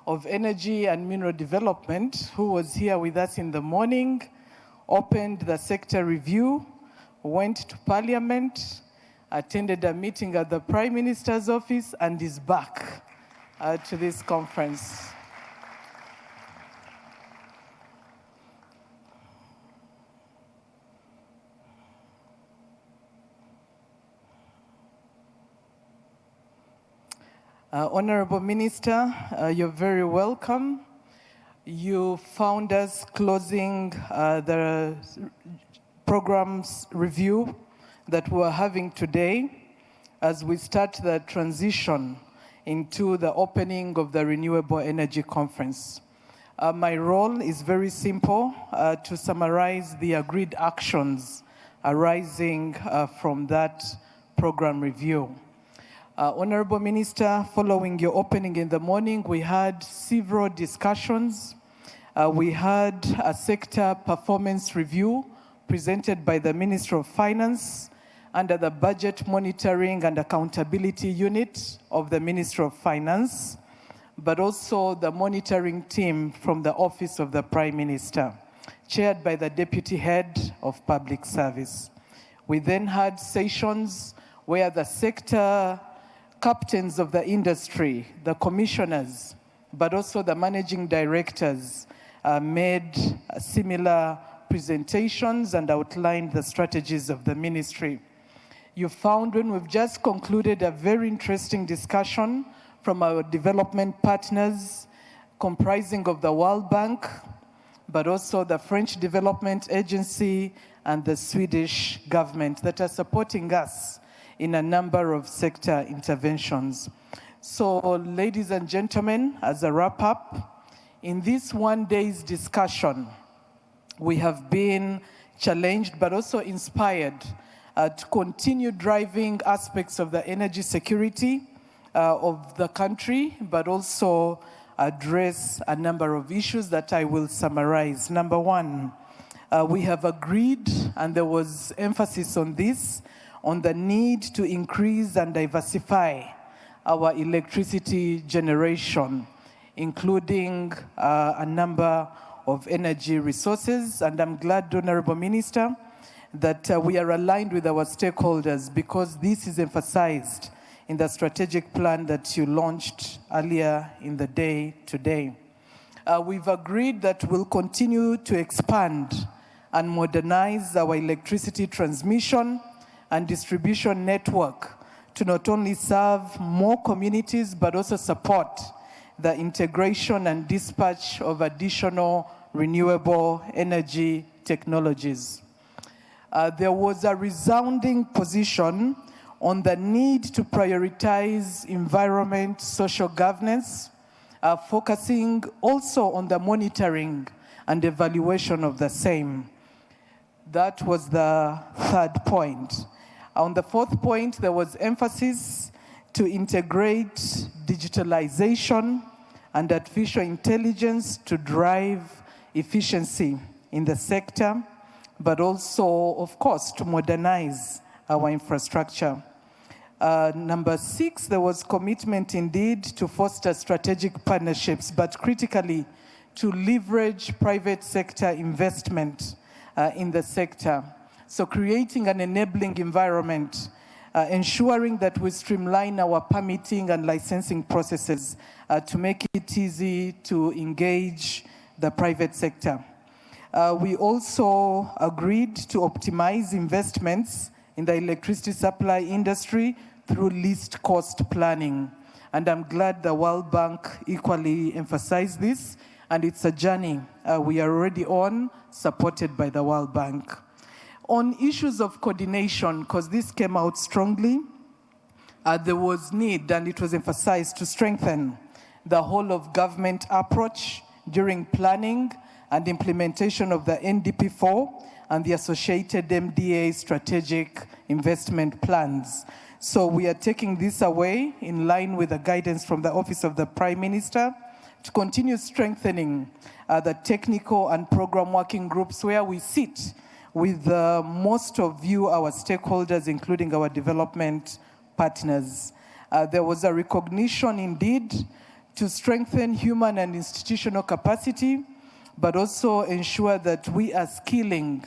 of Energy and Mineral Development, who was here with us in the morning, opened the sector review, went to Parliament, attended a meeting at the Prime Minister's office, and is back to this conference. Honorable Minister, you're very welcome. You found us closing the program's review that we're having today as we start the transition into the opening of the Renewable Energy Conference. My role is very simple, to summarize the agreed actions arising from that program review. Honorable Minister, following your opening in the morning, we had several discussions. We had a sector performance review presented by the Ministry of Finance under the Budget Monitoring and Accountability Unit of the Ministry of Finance, but also the monitoring team from the Office of the Prime Minister, chaired by the Deputy Head of Public Service. We then had sessions where the sector captains of the industry, the commissioners, but also the managing directors made similar presentations and outlined the strategies of the ministry. You found when we've just concluded a very interesting discussion from our development partners comprising of the World Bank, but also the French Development Agency and the Swedish government that are supporting us in a number of sector interventions. So, ladies and gentlemen, as a wrap-up, in this one day's discussion, we have been challenged but also inspired to continue driving aspects of the energy security of the country, but also address a number of issues that I will summarize. Number one, we have agreed, and there was emphasis on this, on the need to increase and diversify our electricity generation, including a number of energy resources. And I'm glad, Honorable Minister, that we are aligned with our stakeholders because this is emphasized in the strategic plan that you launched earlier in the day today. We've agreed that we'll continue to expand and modernize our electricity transmission and distribution network to not only serve more communities, but also support the integration and dispatch of additional renewable energy technologies. There was a resounding position on the need to prioritize environment, social governance, focusing also on the monitoring and evaluation of the same. That was the third point. On the fourth point, there was emphasis to integrate digitalization and artificial intelligence to drive efficiency in the sector, but also, of course, to modernize our infrastructure. Number 6, there was commitment indeed to foster strategic partnerships, but critically to leverage private sector investment in the sector. So creating an enabling environment ensuring that we streamline our permitting and licensing processes to make it easy to engage the private sector. We also agreed to optimize investments in the electricity supply industry through least cost planning. And I'm glad the World Bank equally emphasized this, and it's a journey we are already on, supported by the World Bank. On issues of coordination, because this came out strongly, there was need, and it was emphasized, to strengthen the whole of government approach during planning and implementation of the NDP4 and the associated MDA strategic investment plans. So we are taking this away in line with the guidance from the Office of the Prime Minister to continue strengthening the technical and program working groups where we sit with most of you, our stakeholders, including our development partners. There was a recognition indeed to strengthen human and institutional capacity, but also ensure that we are skilling,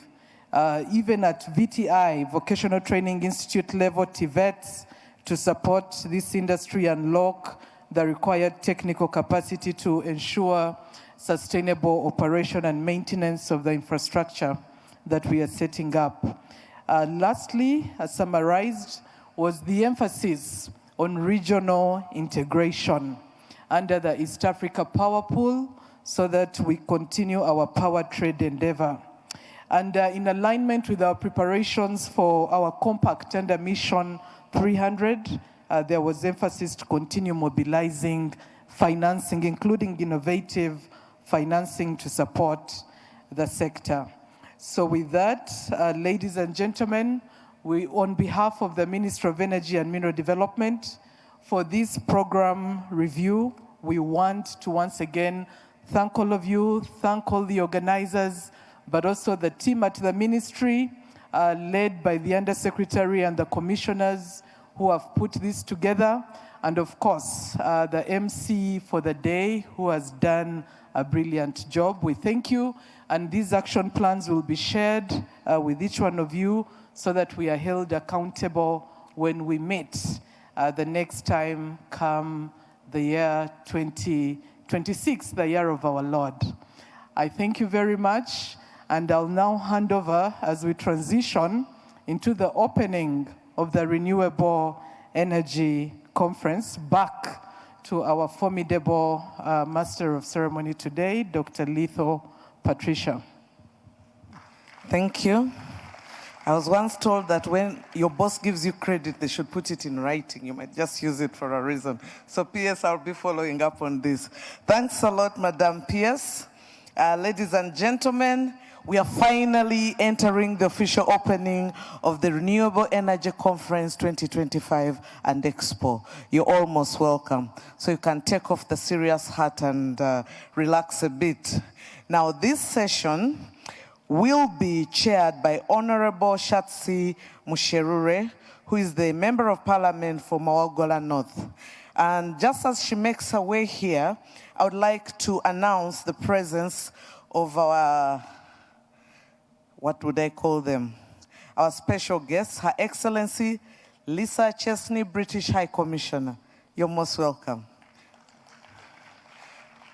even at VTI, Vocational Training Institute level, TVETs, to support this industry and unlock the required technical capacity to ensure sustainable operation and maintenance of the infrastructure that we are setting up. Lastly, as summarized, was the emphasis on regional integration under the East Africa Power Pool so that we continue our power trade endeavor. And in alignment with our preparations for our compact under Mission 300, there was emphasis to continue mobilizing financing, including innovative financing to support the sector. So with that, ladies and gentlemen, we, on behalf of the Ministry of Energy and Mineral Development, for this program review, we want to once again thank all of you, thank all the organizers, but also the team at the ministry, led by the Undersecretary and the commissioners who have put this together, and of course, the MC for the day who has done a brilliant job. We thank you, and these action plans will be shared with each one of you so that we are held accountable when we meet the next time come the year 2026, the year of our Lord. I thank you very much, and I'll now hand over as we transition into the opening of the Renewable Energy Conference back to our formidable Master of Ceremony today, Dr. Litho Patricia. Thank you. I was once told that when your boss gives you credit, they should put it in writing. You might just use it for a reason. So PS, I'll be following up on this. Thanks a lot, Madam PS. Ladies and gentlemen, we are finally entering the official opening of the Renewable Energy Conference 2025 and Expo. You're all most welcome. So you can take off the serious hat and relax a bit. Now, this session will be chaired by Honorable Shatsi Musherure, who is the Member of Parliament for Mawagola North. And just as she makes her way here, I would like to announce the presence of our, what would I call them? Our special guest, Her Excellency Lisa Chesney, British High Commissioner. You're most welcome.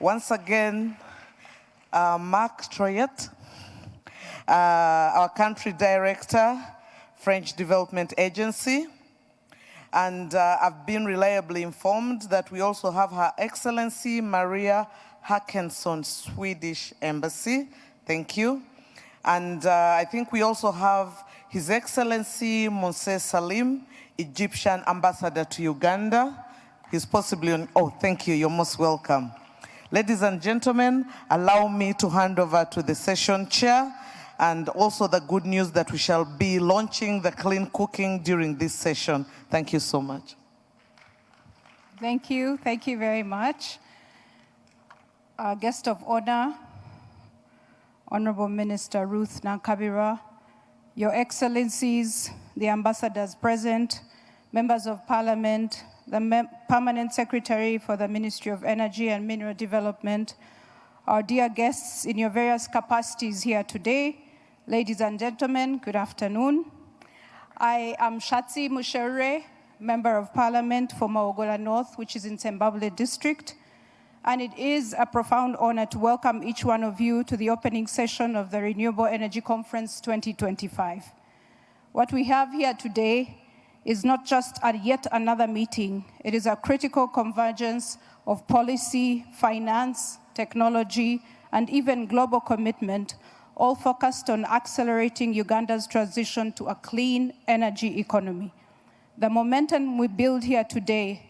Once again, Mark Troyet, our country director, French Development Agency. And I've been reliably informed that we also have Her Excellency Maria Hackenson, Swedish Embassy. Thank you. And I think we also have His Excellency Mose Salim, Egyptian Ambassador to Uganda. He's possibly on, oh, thank you, you're most welcome. Ladies and gentlemen, allow me to hand over to the session chair, and also the good news that we shall be launching the clean cooking during this session. Thank you so much. Thank you very much. Our guest of honor, Honorable Minister Ruth Nankabira, Your Excellencies, the ambassadors present, members of Parliament, the Permanent Secretary for the Ministry of Energy and Mineral Development, our dear guests in your various capacities here today, ladies and gentlemen, good afternoon. I am Shatsi Mushere, Member of Parliament for Mawogola North, which is in Zimbabwe District. And it is a profound honor to welcome each one of you to the opening session of the Renewable Energy Conference 2025. What we have here today is not just yet another meeting. It is a critical convergence of policy, finance, technology, and even global commitment, all focused on accelerating Uganda's transition to a clean energy economy. The momentum we build here today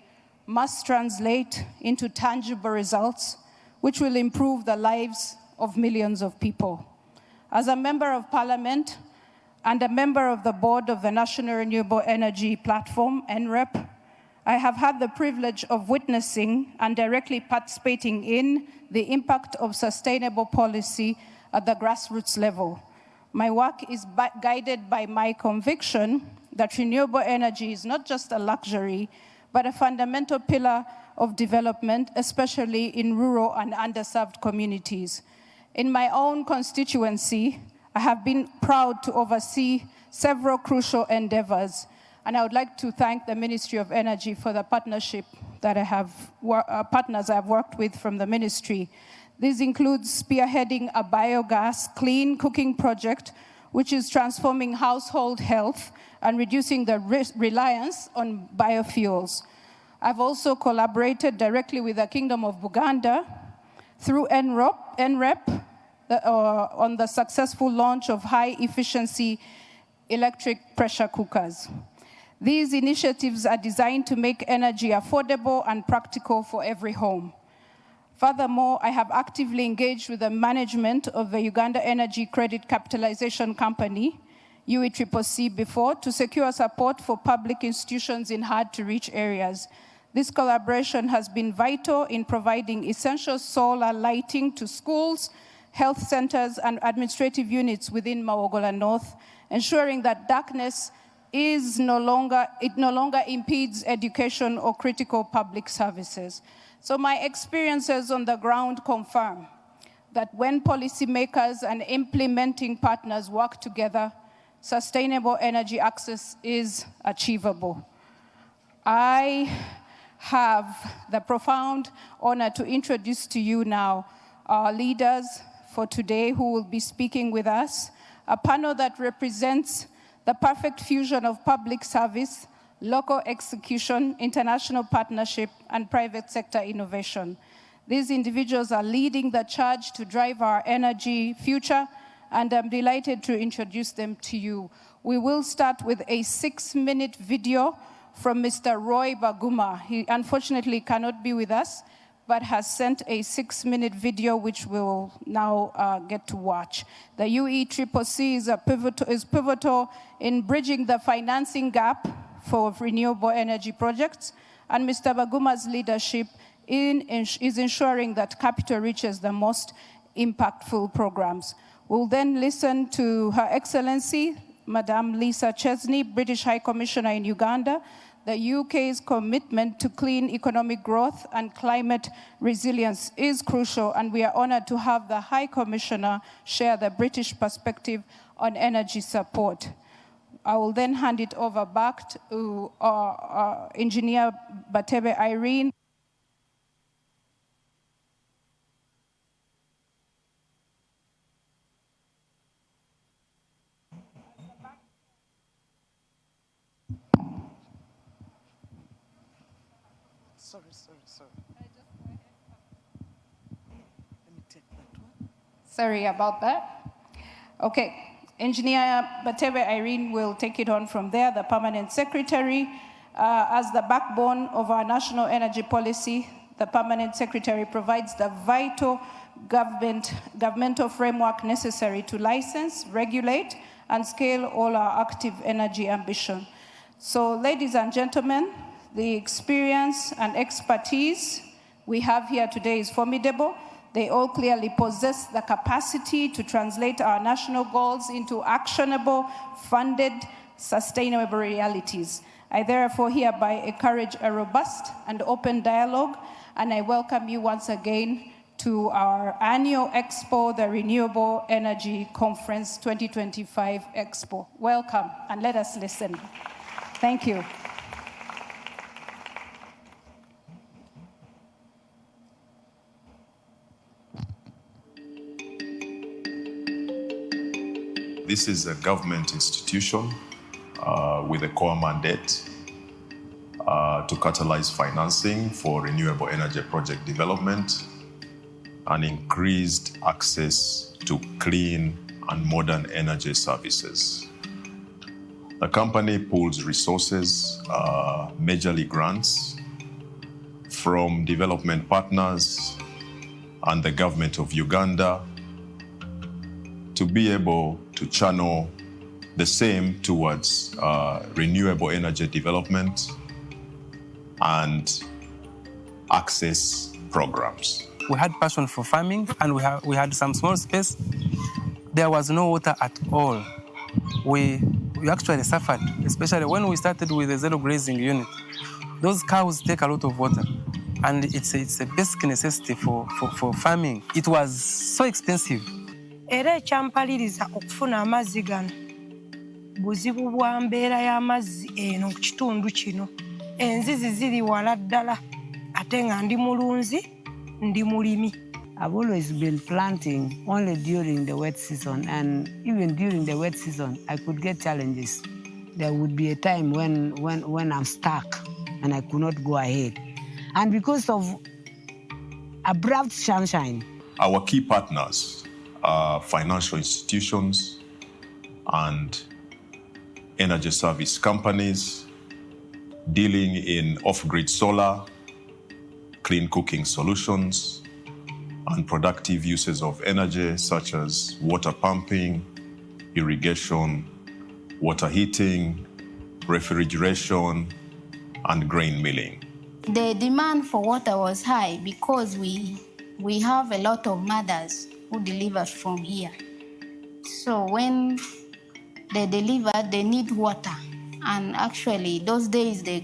must translate into tangible results, which will improve the lives of millions of people. As a Member of Parliament and a member of the board of the National Renewable Energy Platform, NREP, I have had the privilege of witnessing and directly participating in the impact of sustainable policy at the grassroots level. My work is guided by my conviction that renewable energy is not just a luxury, but a fundamental pillar of development, especially in rural and underserved communities. In my own constituency, I have been proud to oversee several crucial endeavors, and I would like to thank the Ministry of Energy for the partnership that I have, partners I've worked with from the ministry. This includes spearheading a biogas clean cooking project, which is transforming household health and reducing the reliance on biofuels. I've also collaborated directly with the Kingdom of Buganda through NREP on the successful launch of high-efficiency electric pressure cookers. These initiatives are designed to make energy affordable and practical for every home. Furthermore, I have actively engaged with the management of the Uganda Energy Credit Capitalization Company, UECCC, before to secure support for public institutions in hard-to-reach areas. This collaboration has been vital in providing essential solar lighting to schools, health centers, and administrative units within Mawogola North, ensuring that darkness no longer impedes education or critical public services. So my experiences on the ground confirm that when policymakers and implementing partners work together, sustainable energy access is achievable. I have the profound honor to introduce to you now our leaders for today who will be speaking with us, a panel that represents the perfect fusion of public service, local execution, international partnership, and private sector innovation. These individuals are leading the charge to drive our energy future, and I'm delighted to introduce them to you. We will start with a 6-minute video from Mr. Roy Baguma. He unfortunately cannot be with us, but has sent a 6-minute video which we'll now get to watch. The UECCC is pivotal in bridging the financing gap for renewable energy projects, and Mr. Baguma's leadership is ensuring that capital reaches the most impactful programs. We'll then listen to Her Excellency, Madame Lisa Chesney, British High Commissioner in Uganda, the UK's commitment to clean economic growth and climate resilience is crucial, and we are honored to have the High Commissioner share the British perspective on energy support. I will then hand it over back to Engineer Batebe Irene. Sorry about that. Okay, Engineer Batebe Irene will take it on from there, the Permanent Secretary. As the backbone of our national energy policy, the Permanent Secretary provides the vital governmental framework necessary to license, regulate, and scale all our active energy ambition. So, ladies and gentlemen, the experience and expertise we have here today is formidable. They all clearly possess the capacity to translate our national goals into actionable, funded, sustainable realities. I therefore hereby encourage a robust and open dialogue, and I welcome you once again to our annual expo, the Renewable Energy Conference 2025 Expo. Welcome, and let us listen. Thank you. This is a government institution with a core mandate to catalyze financing for renewable energy project development and increased access to clean and modern energy services. The company pools resources, majorly grants, from development partners and the government of Uganda to be able to channel the same towards renewable energy development and access programs. We had passion for farming, and we had some small space. There was no water at all. We actually suffered, especially when we started with the zero grazing unit. Those cows take a lot of water, and it's a basic necessity for farming. It was so expensive. Era ekyampaliriza okufuna amazzi gano buzibu bwa mbeera y'amazzi eno ku kitundu kino. Enzizi ziri wala ddala ate nga ndi mulunzi ndi mulimi. I've always been planting only during the wet season, and even during the wet season I could get challenges. There would be a time when I'm stuck and I could not go ahead. And because of abrupt sunshine. Our key partners are financial institutions and energy service companies dealing in off-grid solar, clean cooking solutions, and productive uses of energy such as water pumping, irrigation, water heating, refrigeration, and grain milling. The demand for water was high because we have a lot of mothers who deliver from here. So when they deliver, they need water. And actually, those days they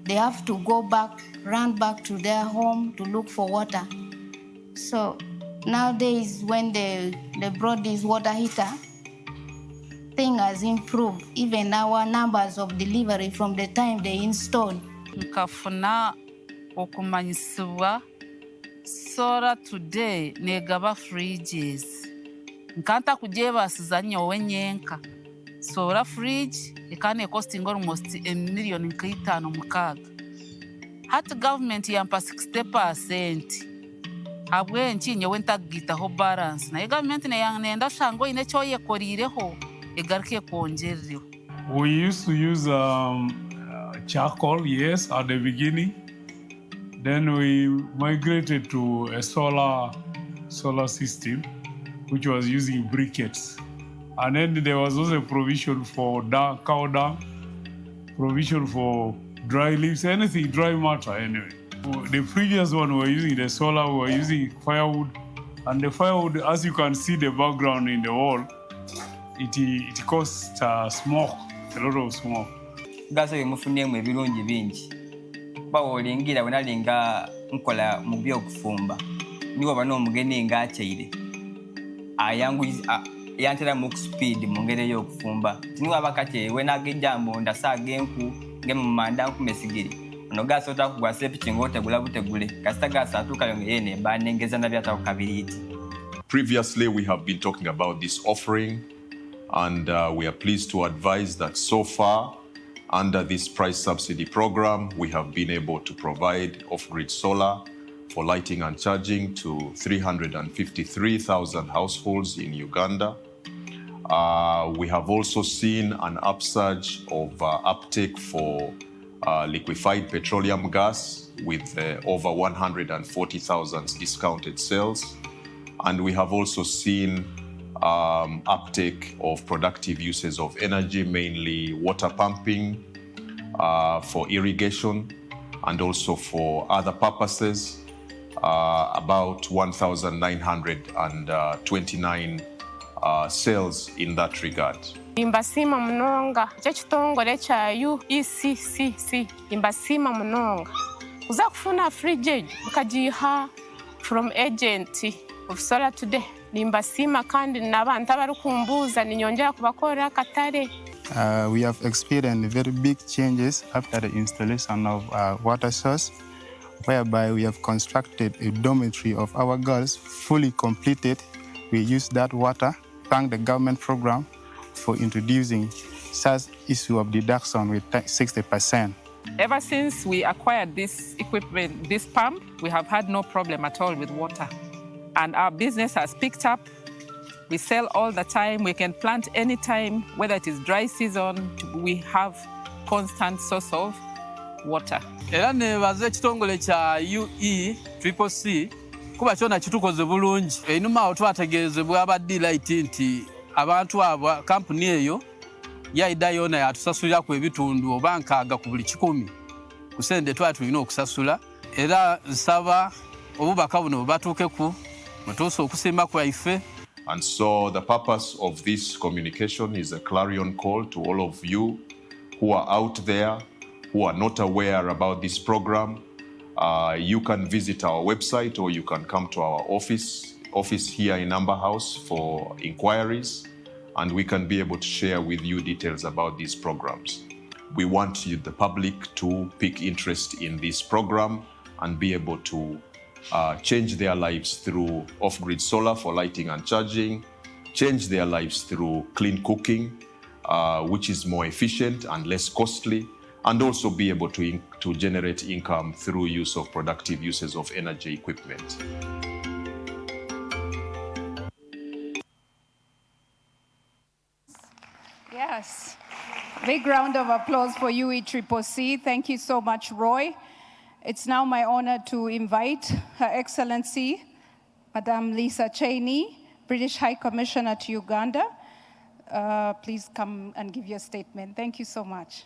have to go back, run back to their home to look for water. So nowadays, when they brought this water heater, thing has improved. Even our numbers of delivery from the time they installed. Nkafuna okumanyisibwa solar today negaba fridges. Nkanta kujebasiza nnyo wenyenka. Solar fridge ekane costing almost $1,500,000. Hati government yampa 60%. Habwe nchinye wentagitaho balance. Na government nenda shango ine choye korireho egarke konjereho. We used to use charcoal, yes, at the beginning. Then we migrated to a solar system, which was using briquettes. And then there was also a provision for cow dung, provision for dry leaves, anything, dry matter anyway. The previous one we were using the solar, we were using firewood. And the firewood, as you can see the background in the wall, it caused smoke, a lot of smoke. Gaso yemufunemu ebirungi bingi. Bawolingira wenalinga nkola mu byokufumba. Niwo bano omugeni nga achaire. Ayangu yantera mu speed mu ngere y'okufumba. Niwo abakate wenagejambo ndasage enku ngemu manda nkumesigiri. Ono gaso otakugwa sepiki ngotegula butegule. Kasita gaso atuka yongene banengeza na byata okabiriti. Previously, we have been talking about this offering, and we are pleased to advise that so far, under this price subsidy program, we have been able to provide off-grid solar for lighting and charging to 353,000 households in Uganda. We have also seen an upsurge of uptake for liquefied petroleum gas with over 140,000 discounted sales. And we have also seen uptake of productive uses of energy, mainly water pumping for irrigation and also for other purposes, about 1,929 sales in that regard. Imbasima munonga kyekitongole kya UECCC imbasima munonga uza kufuna fridge ukajiha from agent of Solar Today. Nimbasima kandi n'abantu abari kumbuza ninyongera kubakorera akatare. We have experienced very big changes after the installation of water source, whereby we have constructed a dormitory of our girls, fully completed. We use that water. Thank the government program for introducing such issue of deduction with 60%. Ever since we acquired this equipment, this pump, we have had no problem at all with water. And our business has picked up. We sell all the time. We can plant anytime, whether it is dry season. We have constant source of water. Era nebaza ekitongole kya UECCC kuba kyona kitukoze bulungi. Einuma awo twategeezebwa abadde nti abantu abo kampuni eyo yaida yona yatusasulira ku ebitundu oba nkaaga ku buli 100 ku sente tulina okusasula. Era nsaba obubaka buno bubatuukeku mutuuse okusimba kwaife. And so the purpose of this communication is a clarion call to all of you who are out there, who are not aware about this program. You can visit our website or you can come to our office here in Amber House for inquiries, and we can be able to share with you details about these programs. We want you, the public, to pick interest in this program and be able to change their lives through off-grid solar for lighting and charging, change their lives through clean cooking, which is more efficient and less costly, and also be able to generate income through use of productive uses of energy equipment. Yes. Big round of applause for UECCC. Thank you so much, Roy. It's now my honor to invite Her Excellency, Madame Lisa Cheney, British High Commissioner to Uganda. Please come and give your statement. Thank you so much.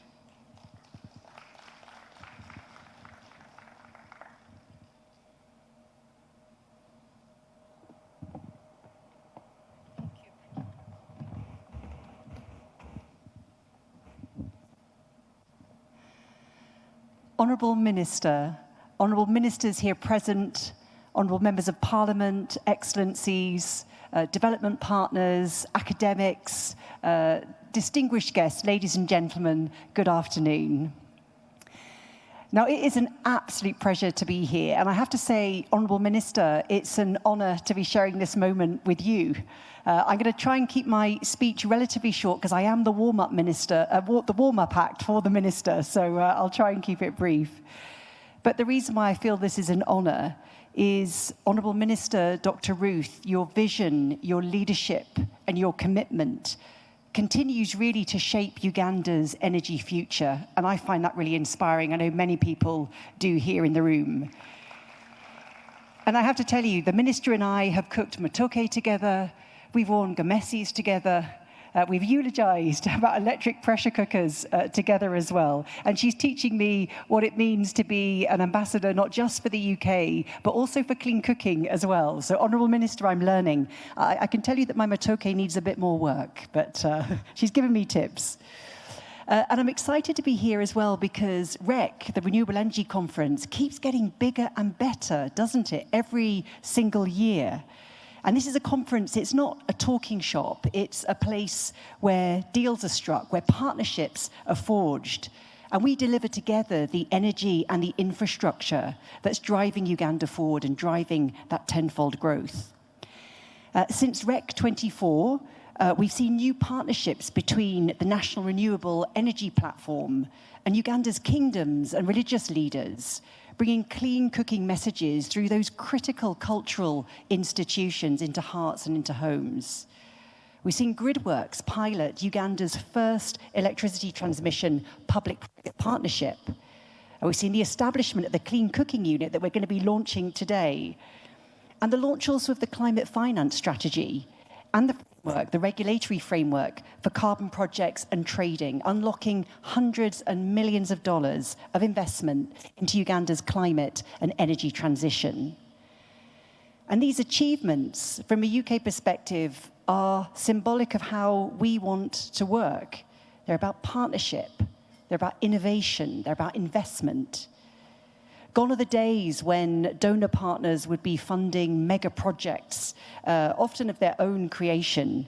Honourable Minister, Honourable Ministers here present, Honourable Members of Parliament, Excellencies, development partners, academics, distinguished guests, ladies and gentlemen, good afternoon. Now, it is an absolute pleasure to be here, and I have to say, Honourable Minister, it's an honour to be sharing this moment with you. I'm going to try and keep my speech relatively short because I am the warm-up minister, the warm-up act for the minister, so I'll try and keep it brief. But the reason why I feel this is an honour is, Honourable Minister Dr. Ruth, your vision, your leadership and your commitment continues really to shape Uganda's energy future, and I find that really inspiring. I know many people do here in the room. And I have to tell you, the Minister and I have cooked matoke together, we've worn gamesis together, we've eulogised about electric pressure cookers together as well. And she's teaching me what it means to be an ambassador, not just for the UK, but also for clean cooking as well. So, Honourable Minister, I'm learning. I can tell you that my matoke needs a bit more work, but she's given me tips. And I'm excited to be here as well because REC, the Renewable Energy Conference, keeps getting bigger and better, doesn't it, every single year. And this is a conference, it's not a talking shop, it's a place where deals are struck, where partnerships are forged. And we deliver together the energy and the infrastructure that's driving Uganda forward and driving that tenfold growth. Since REC 24, we've seen new partnerships between the National Renewable Energy Platform and Uganda's kingdoms and religious leaders, bringing clean cooking messages through those critical cultural institutions into hearts and into homes. We've seen GridWorks pilot Uganda's first electricity transmission public-private partnership. And we've seen the establishment of the Clean Cooking Unit that we're going to be launching today. And the launch also of the Climate Finance Strategy and the framework, the regulatory framework for carbon projects and trading, unlocking hundreds and millions of dollars of investment into Uganda's climate and energy transition. And these achievements, from a UK perspective, are symbolic of how we want to work. They're about partnership, they're about innovation, they're about investment. Gone are the days when donor partners would be funding mega projects, often of their own creation.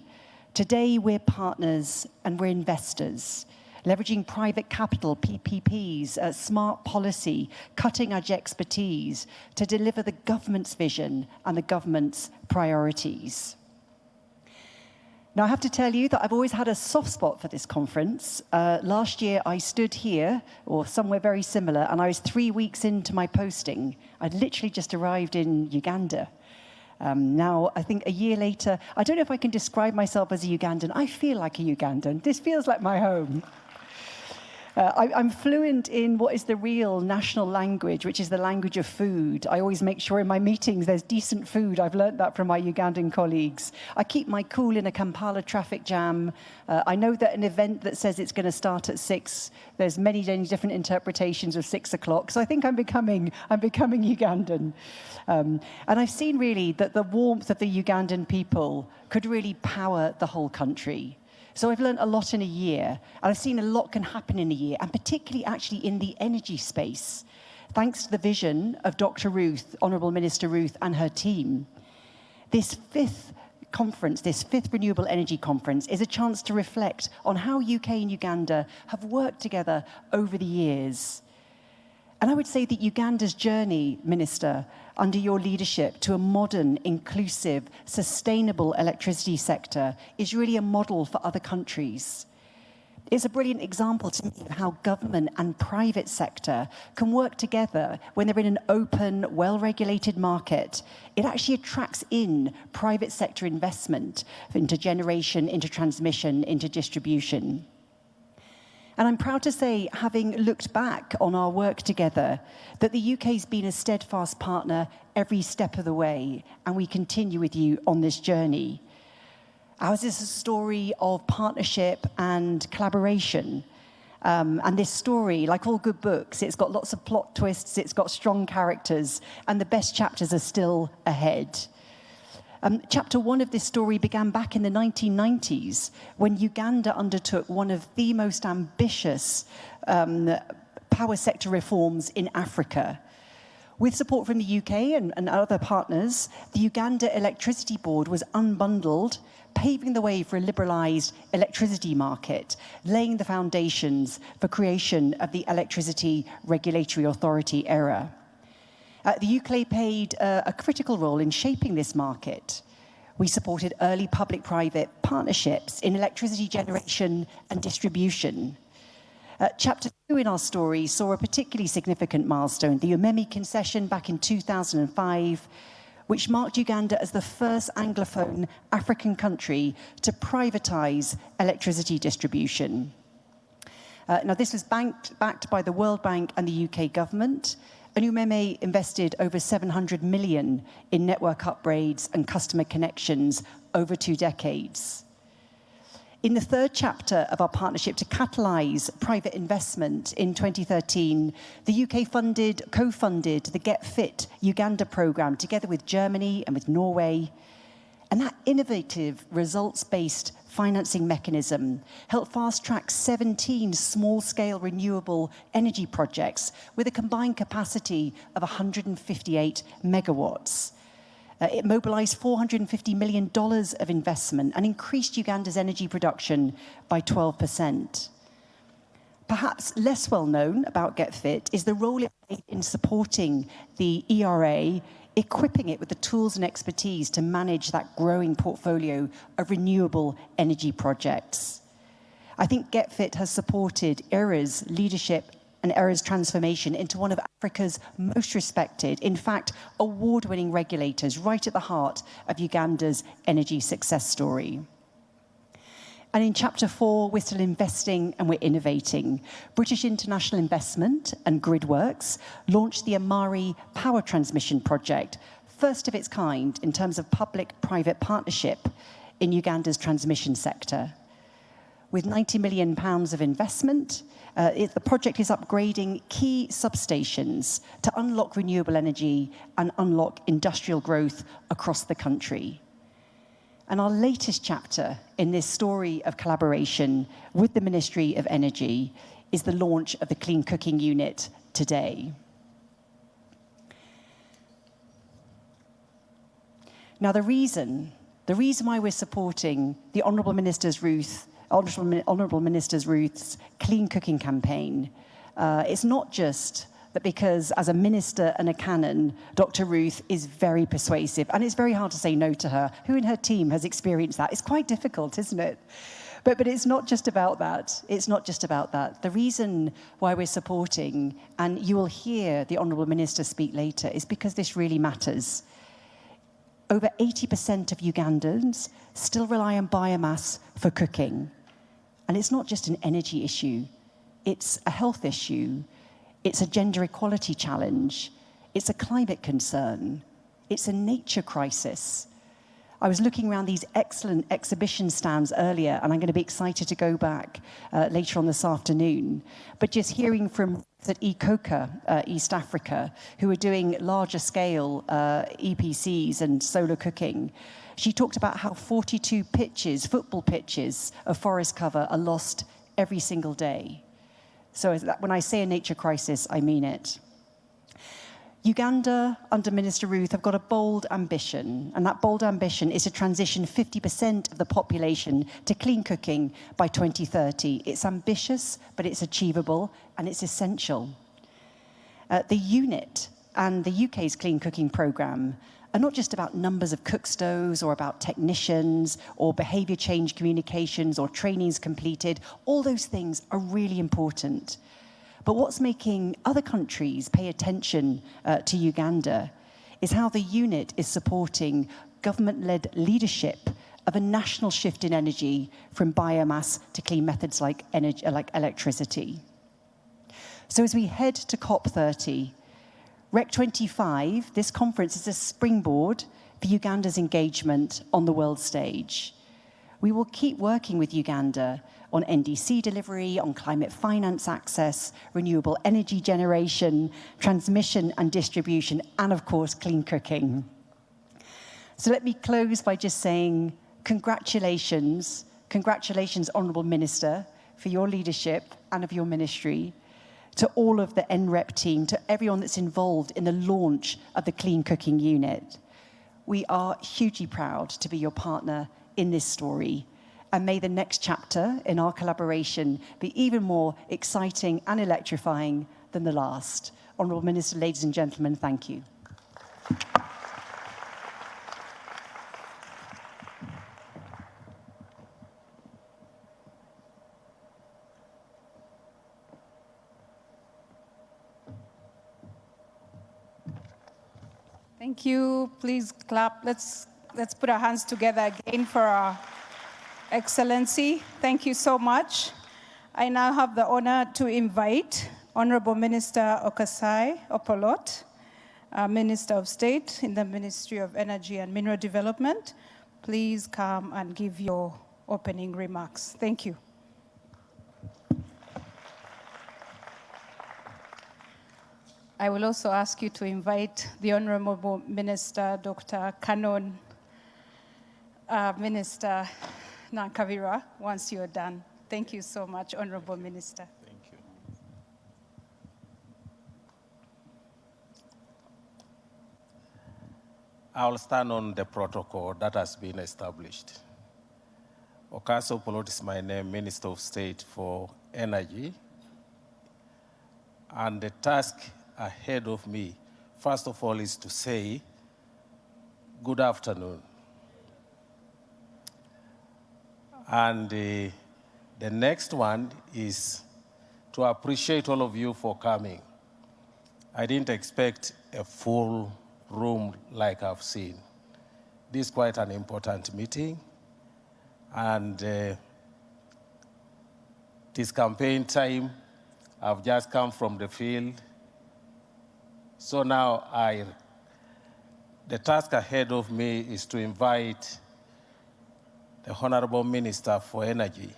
Today, we're partners and we're investors, leveraging private capital, PPPs, smart policy, cutting-edge expertise to deliver the government's vision and the government's priorities. Now, I have to tell you that I've always had a soft spot for this conference. Last year, I stood here, or somewhere very similar, and I was 3 weeks into my posting. I'd literally just arrived in Uganda. Now, I think a year later, I don't know if I can describe myself as a Ugandan. I feel like a Ugandan. This feels like my home. I'm fluent in what is the real national language, which is the language of food. I always make sure in my meetings there's decent food. I've learnt that from my Ugandan colleagues. I keep my cool in a Kampala traffic jam. I know that an event that says it's going to start at 6, there's many different interpretations of 6 o'clock. So I think I'm becoming Ugandan. And I've seen really that the warmth of the Ugandan people could really power the whole country. So I've learned a lot in a year, and I've seen a lot can happen in a year, and particularly actually in the energy space, thanks to the vision of Dr. Ruth, Honourable Minister Ruth, and her team. This fifth conference, this fifth Renewable Energy Conference, is a chance to reflect on how UK and Uganda have worked together over the years. And I would say that Uganda's journey, Minister, under your leadership to a modern, inclusive, sustainable electricity sector is really a model for other countries. It's a brilliant example to me of how government and private sector can work together when they're in an open, well-regulated market. It actually attracts in private sector investment into generation, into transmission, into distribution. And I'm proud to say, having looked back on our work together, that the UK's been a steadfast partner every step of the way, and we continue with you on this journey. Ours is a story of partnership and collaboration. And this story, like all good books, it's got lots of plot twists, it's got strong characters, and the best chapters are still ahead. Chapter 1 of this story began back in the 1990s when Uganda undertook one of the most ambitious power sector reforms in Africa. With support from the UK and other partners, the Uganda Electricity Board was unbundled, paving the way for a liberalised electricity market, laying the foundations for creation of the Electricity Regulatory Authority era. The UK played a critical role in shaping this market. We supported early public-private partnerships in electricity generation and distribution. Chapter 2 in our story saw a particularly significant milestone, the Umemi concession back in 2005, which marked Uganda as the first Anglophone African country to privatise electricity distribution. Now, this was backed by the World Bank and the UK government, and Umemi invested over 700 million in network upgrades and customer connections over 2 decades. In the third chapter of our partnership to catalyse private investment in 2013, the UK co-funded the Get Fit Uganda programme together with Germany and with Norway. And that innovative, results-based financing mechanism helped fast-track 17 small-scale renewable energy projects with a combined capacity of 158 megawatts. It mobilised $450 million of investment and increased Uganda's energy production by 12%. Perhaps less well known about Get Fit is the role it played in supporting the ERA, equipping it with the tools and expertise to manage that growing portfolio of renewable energy projects. I think Get Fit has supported ERA's leadership and ERA's transformation into one of Africa's most respected, in fact, award-winning regulators right at the heart of Uganda's energy success story. And in Chapter 4, we're still investing and we're innovating. British International Investment and Gridworks launched the Amari Power Transmission Project, first of its kind in terms of public-private partnership in Uganda's transmission sector. With £90 million of investment, the project is upgrading key substations to unlock renewable energy and unlock industrial growth across the country. And our latest chapter in this story of collaboration with the Ministry of Energy is the launch of the Clean Cooking Unit today. Now, the reason why we're supporting the Honourable Minister Ruth's Clean Cooking campaign, it's not just that because as a minister and a canon, Dr. Ruth is very persuasive, and it's very hard to say no to her. Who in her team has experienced that? It's quite difficult, isn't it? But it's not just about that. It's not just about that. The reason why we're supporting, and you will hear the Honourable Minister speak later, is because this really matters. Over 80% of Ugandans still rely on biomass for cooking. And it's not just an energy issue. It's a health issue. It's a gender equality challenge. It's a climate concern. It's a nature crisis. I was looking around these excellent exhibition stands earlier, and I'm going to be excited to go back later on this afternoon. But just hearing from at ECOCA, East Africa, who are doing larger scale EPCs and solar cooking, she talked about how 42 pitches, football pitches of forest cover are lost every single day. So when I say a nature crisis, I mean it. Uganda, under Minister Ruth, have got a bold ambition, and that bold ambition is to transition 50% of the population to clean cooking by 2030. It's ambitious, but it's achievable, and it's essential. The unit and the UK's clean cooking programme are not just about numbers of cook stoves or about technicians or behaviour change communications or trainings completed. All those things are really important. But what's making other countries pay attention to Uganda is how the unit is supporting government-led leadership of a national shift in energy from biomass to clean methods like electricity. So as we head to COP30, REC25, this conference is a springboard for Uganda's engagement on the world stage. We will keep working with Uganda on NDC delivery, on climate finance access, renewable energy generation, transmission and distribution, and of course, clean cooking. So let me close by just saying congratulations, Honourable Minister, for your leadership and of your ministry, to all of the NREP team, to everyone that's involved in the launch of the Clean Cooking Unit. We are hugely proud to be your partner in this story. And may the next chapter in our collaboration be even more exciting and electrifying than the last. Honourable Minister, ladies and gentlemen, thank you. Thank you. Please clap. Let's put our hands together again for our Excellency. Thank you so much. I now have the honor to invite Honorable Minister Okasai Opolot, Minister of State in the Ministry of Energy and Mineral Development. Please come and give your opening remarks. Thank you. I will also ask you to invite the Honorable Minister, Dr. Canon Minister Nankabira, once you're done. Thank you so much, Honorable Minister. Thank you. I'll stand on the protocol that has been established. Okasai Opolot is my name, Minister of State for Energy. And the task ahead of me, first of all, is to say, good afternoon. And the next one is to appreciate all of you for coming. I didn't expect a full room like I've seen. This is quite an important meeting. And this campaign time, I've just come from the field. So now the task ahead of me is to invite the Honorable Minister for Energy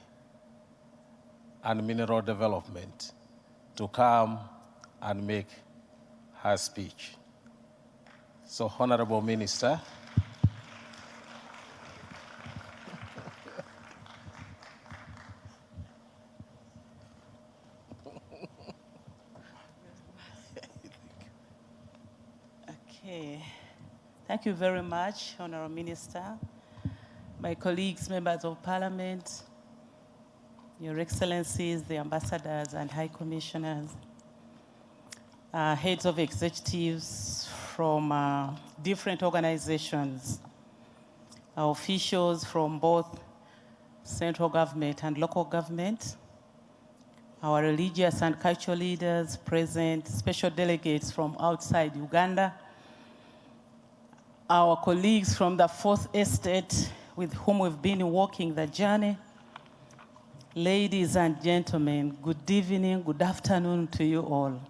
and Mineral Development to come and make her speech. So, Honorable Minister. Okay. Thank you very much, Honourable Minister, my colleagues, members of Parliament, Your Excellencies, the ambassadors and high commissioners, heads of executives from different organizations, our officials from both central government and local government, our religious and cultural leaders present, special delegates from outside Uganda, our colleagues from the Fourth Estate with whom we've been walking the journey. Ladies and gentlemen, good evening, good afternoon to you all.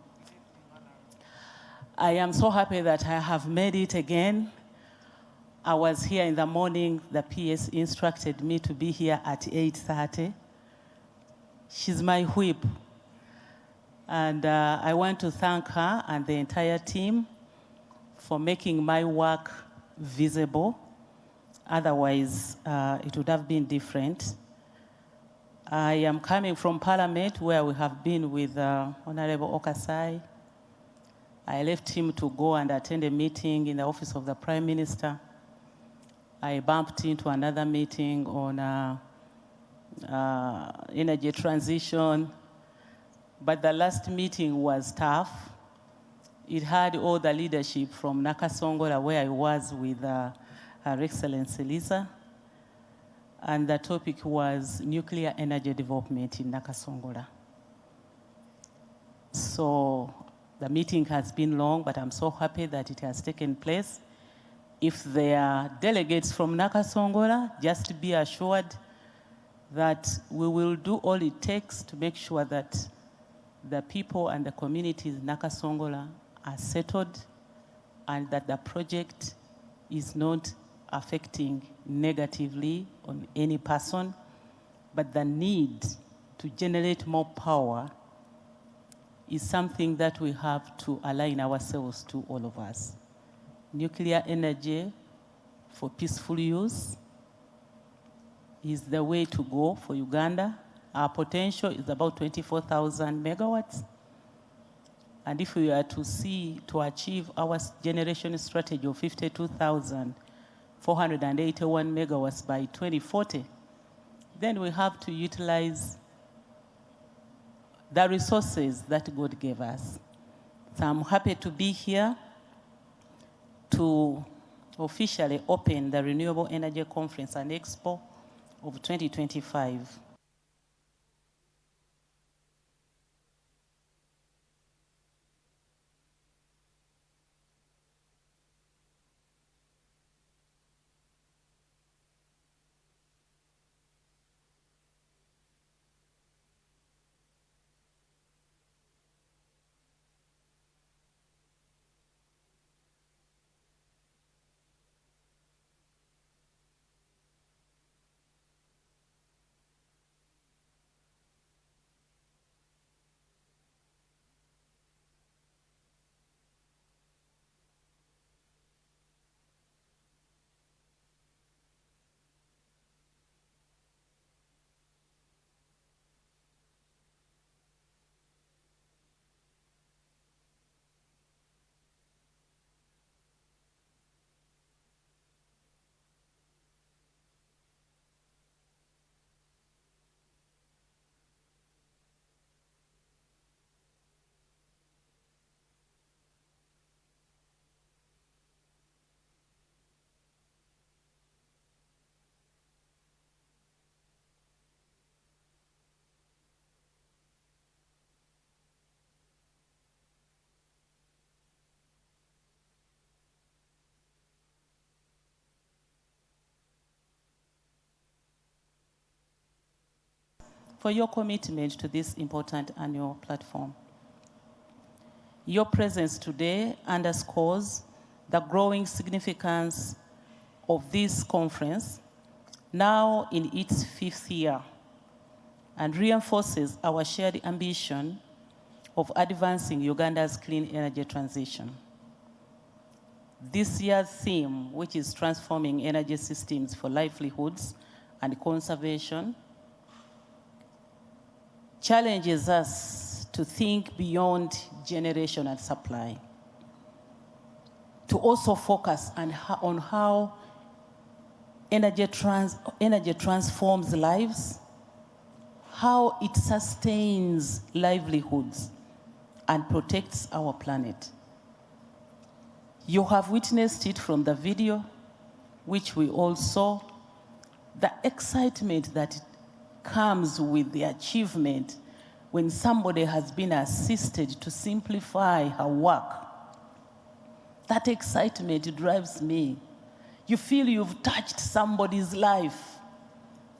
I am so happy that I have made it again. I was here in the morning, the PS instructed me to be here at 8:30. She's my whip. And I want to thank her and the entire team for making my work visible. Otherwise, it would have been different. I am coming from Parliament, where we have been with Honorable Okasai. I left him to go and attend a meeting in the office of the Prime Minister. I bumped into another meeting on energy transition, but the last meeting was tough. It had all the leadership from Nakasongola, where I was with Her Excellency Lisa, and the topic was nuclear energy development in Nakasongola. So the meeting has been long, but I'm so happy that it has taken place. If there are delegates from Nakasongola, just be assured that we will do all it takes to make sure that the people and the communities in Nakasongola are settled and that the project is not affecting negatively on any person, but the need to generate more power is something that we have to align ourselves to, all of us. Nuclear energy for peaceful use is the way to go for Uganda. Our potential is about 24,000 megawatts. And if we are to achieve our generation strategy of 52,481 megawatts by 2040, then we have to utilize the resources that God gave us. So I'm happy to be here to officially open the Renewable Energy Conference and Expo of 2025. For your commitment to this important annual platform. Your presence today underscores the growing significance of this conference, now in its 5th year, and reinforces our shared ambition of advancing Uganda's clean energy transition. This year's theme, which is transforming energy systems for livelihoods and conservation, challenges us to think beyond generation and supply, to also focus on how energy transforms lives, how it sustains livelihoods and protects our planet. You have witnessed it from the video, which we all saw, the excitement that comes with the achievement when somebody has been assisted to simplify her work. That excitement drives me. You feel you've touched somebody's life.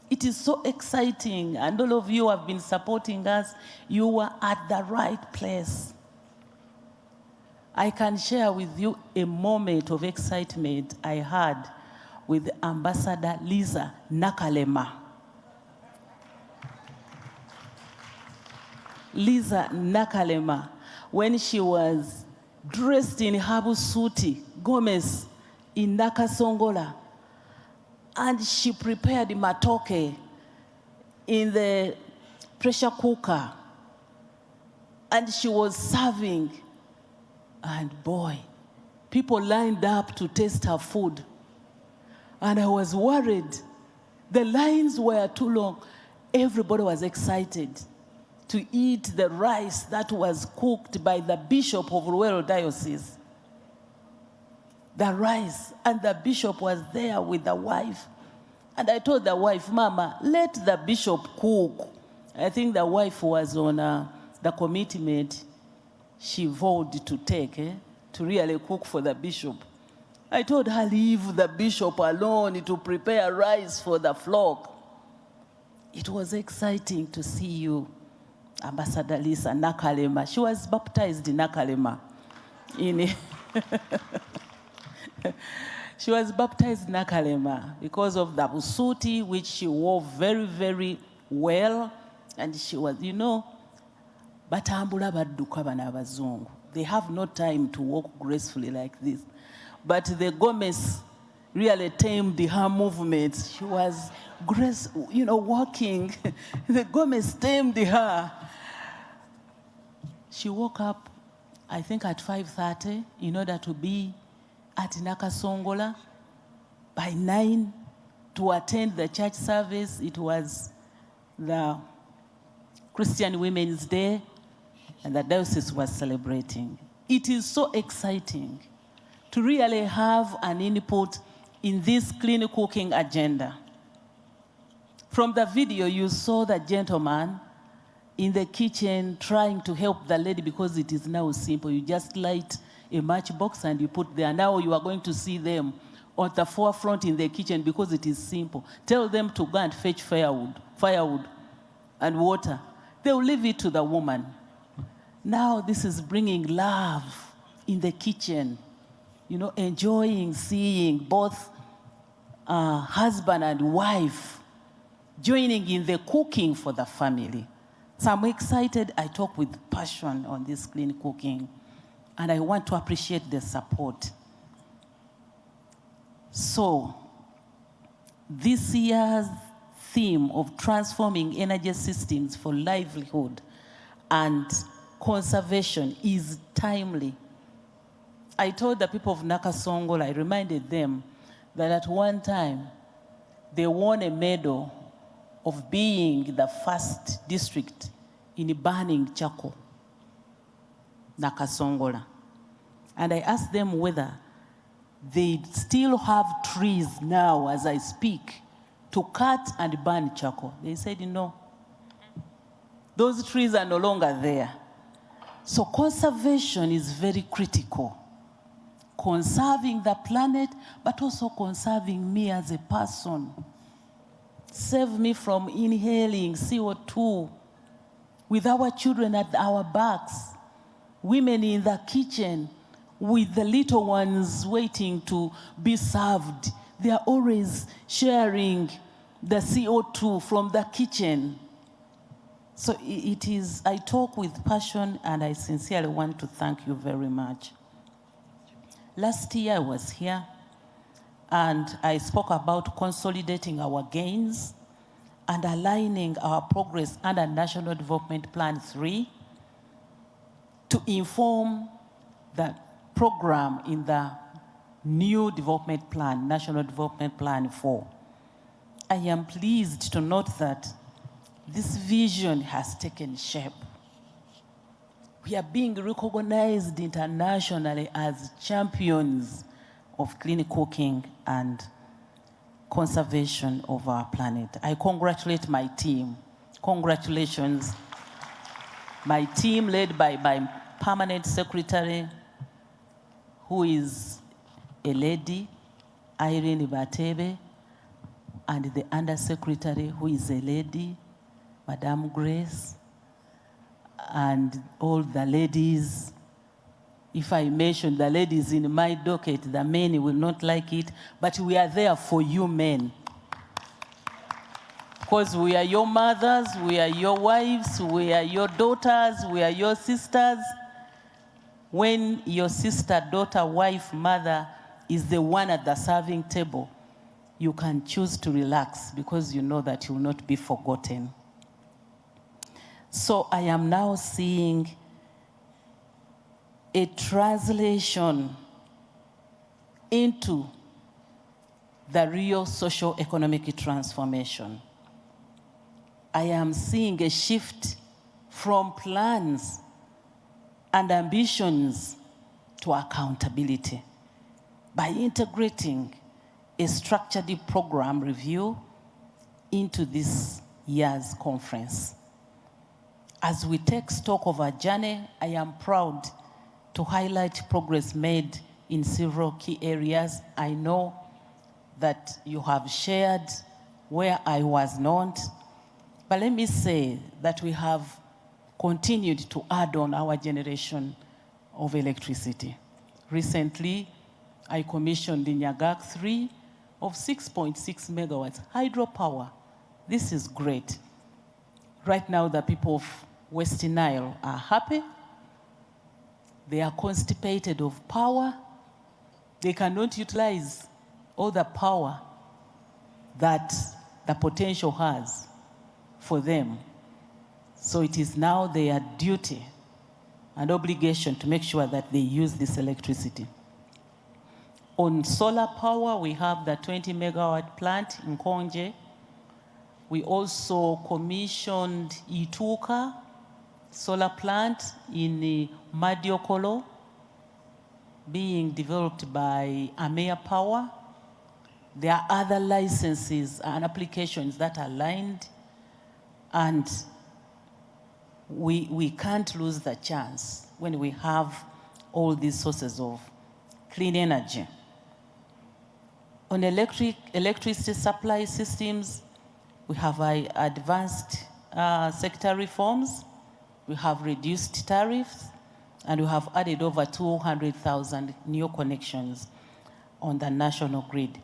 It is so exciting, and all of you have been supporting us. You were at the right place. I can share with you a moment of excitement I had with Ambassador Liza Nakalema. Liza Nakalema, when she was dressed in Habusuti Gomez in Nakasongola, and she prepared matoke in the pressure cooker, and she was serving, and boy, people lined up to taste her food. And I was worried. The lines were too long. Everybody was excited to eat the rice that was cooked by the Bishop of Ruero Diocese. The rice, and the bishop was there with the wife. And I told the wife, Mama, let the bishop cook. I think the wife was on the commitment she vowed to take, to really cook for the bishop. I told her, leave the bishop alone to prepare rice for the flock. It was exciting to see you, Ambassador Lisa Nakalema. She was baptized in Nakalema. She was baptized in Nakalema because of the busuti, which she wore very, very well. And she was, you know, batambula badduka bana abazungu. They have no time to walk gracefully like this. But the Gomez really tamed her movements. She was walking. The Gomez tamed her. She woke up, I think at 5:30, in order to be at Nakasongola by 9 to attend the church service. It was the Christian Women's Day, and the diocese was celebrating. It is so exciting to really have an input in this clean cooking agenda. From the video, you saw the gentleman in the kitchen trying to help the lady because it is now simple. You just light a matchbox and you put there. Now you are going to see them on the forefront in the kitchen because it is simple. Tell them to go and fetch firewood and water. They will leave it to the woman. Now this is bringing love in the kitchen. You know, enjoying seeing both husband and wife joining in the cooking for the family. So I'm excited. I talk with passion on this clean cooking, and I want to appreciate the support. So this year's theme of transforming energy systems for livelihood and conservation is timely. I told the people of Nakasongola, I reminded them that at one time they won a medal of being the first district in banning charcoal, Nakasongola. And I asked them whether they still have trees now as I speak to cut and burn charcoal. They said no. Those trees are no longer there. So conservation is very critical. Conserving the planet, but also conserving me as a person. Save me from inhaling CO2 with our children at our backs, women in the kitchen with the little ones waiting to be served. They are always sharing the CO2 from the kitchen. So it is, I talk with passion, and I sincerely want to thank you very much. Last year I was here, and I spoke about consolidating our gains and aligning our progress under National Development Plan 3 to inform the program in the new development plan, National Development Plan 4. I am pleased to note that this vision has taken shape. We are being recognized internationally as champions of clean cooking and conservation of our planet. I congratulate my team. Congratulations. My team led by my permanent secretary, who is a lady, Irene Batebe, and the undersecretary, who is a lady, Madame Grace, and all the ladies. If I mention the ladies in my docket, the men will not like it, but we are there for you men. Because we are your mothers, we are your wives, we are your daughters, we are your sisters. When your sister, daughter, wife, mother is the one at the serving table, you can choose to relax because you know that you will not be forgotten. So I am now seeing a translation into the real socio-economic transformation. I am seeing a shift from plans and ambitions to accountability by integrating a structured program review into this year's conference. As we take stock of our journey, I am proud to highlight progress made in several key areas. I know that you have shared where I was not, but let me say that we have continued to add on our generation of electricity. Recently, I commissioned the Nyagak 3 of 6.6 megawatts hydropower. This is great. Right now, the people of Western Nile are happy. They are constipated of power. They cannot utilize all the power that the potential has for them. So it is now their duty and obligation to make sure that they use this electricity. On solar power, we have the 20 megawatt plant in Konje. We also commissioned Ituka solar plant in Madiokolo, being developed by Amea Power. There are other licenses and applications that are lined, and we can't lose the chance when we have all these sources of clean energy. On electricity supply systems, we have advanced sector reforms, we have reduced tariffs, and we have added over 200,000 new connections on the national grid.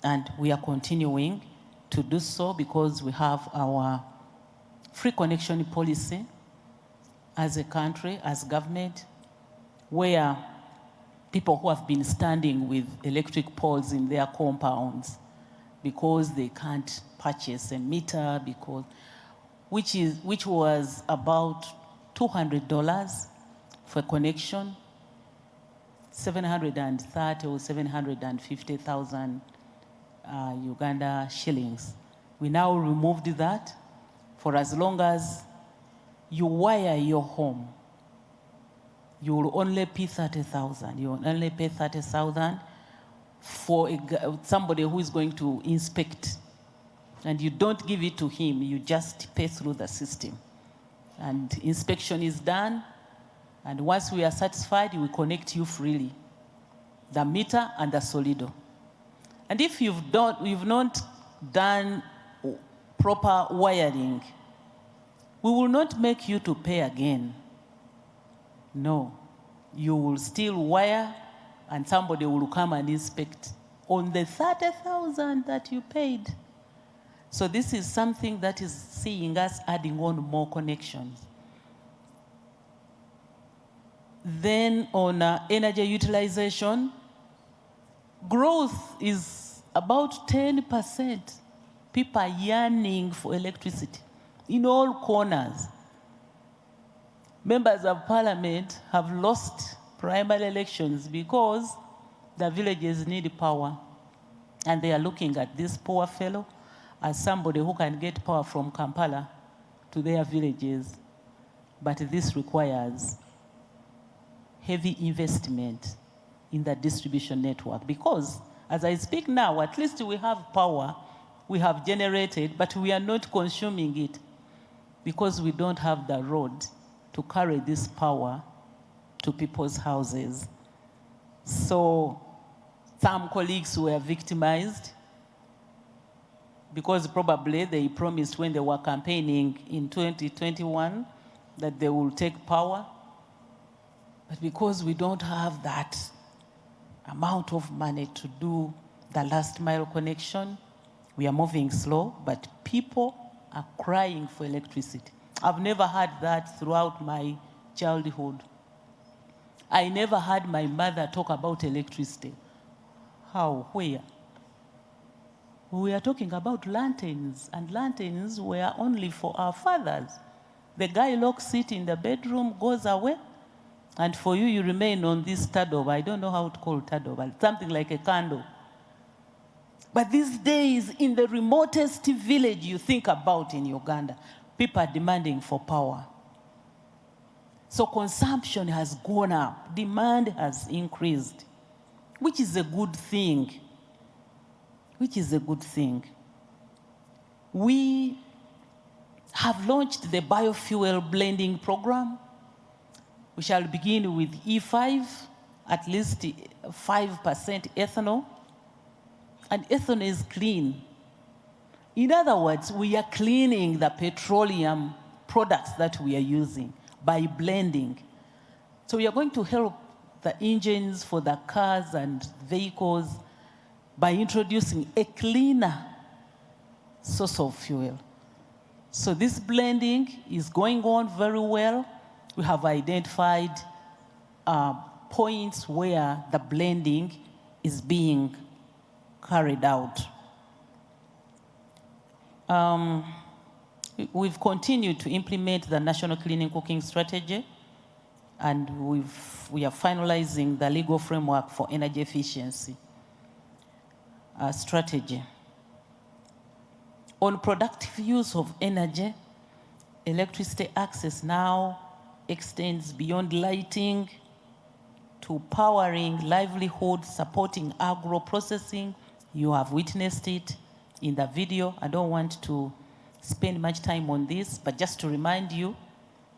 And we are continuing to do so because we have our free connection policy as a country, as government, where people who have been standing with electric poles in their compounds because they can't purchase a meter, which was about $200 for connection, 730 or 750,000 Uganda shillings. We now removed that for as long as you wire your home. You will only pay 30,000. You will only pay 30,000 for somebody who is going to inspect. And you don't give it to him, you just pay through the system. And inspection is done, and once we are satisfied, we connect you freely, the meter and the Solido. And if you've not done proper wiring, we will not make you to pay again. No, you will still wire, and somebody will come and inspect on the 30,000 that you paid. So this is something that is seeing us adding on more connections. Then on energy utilization, growth is about 10%. People are yearning for electricity in all corners. Members of parliament have lost primary elections because the villages need power, and they are looking at this poor fellow as somebody who can get power from Kampala to their villages. But this requires heavy investment in the distribution network, because as I speak now, at least we have power, we have generated, but we are not consuming it because we don't have the road to carry this power to people's houses. So some colleagues were victimized because probably they promised when they were campaigning in 2021 that they will take power. But because we don't have that amount of money to do the last mile connection, we are moving slow, but people are crying for electricity. I've never had that throughout my childhood. I never heard my mother talk about electricity. How? Where? We are talking about lanterns, and lanterns were only for our fathers. The guy locks it in the bedroom, goes away, and for you, you remain on this tadoba. I don't know how to call tadoba, something like a candle. But these days, in the remotest village you think about in Uganda, people are demanding for power. So consumption has gone up, demand has increased, which is a good thing. Which is a good thing. We have launched the biofuel blending program. We shall begin with E5, at least 5% ethanol. And ethanol is clean. In other words, we are cleaning the petroleum products that we are using by blending. So we are going to help the engines for the cars and vehicles by introducing a cleaner source of fuel. So this blending is going on very well. We have identified points where the blending is being carried out. We've continued to implement the National Clean Cooking Strategy, and we are finalizing the legal framework for energy efficiency strategy. On productive use of energy, electricity access now extends beyond lighting to powering livelihoods, supporting agro-processing. You have witnessed it in the video. I don't want to spend much time on this, but just to remind you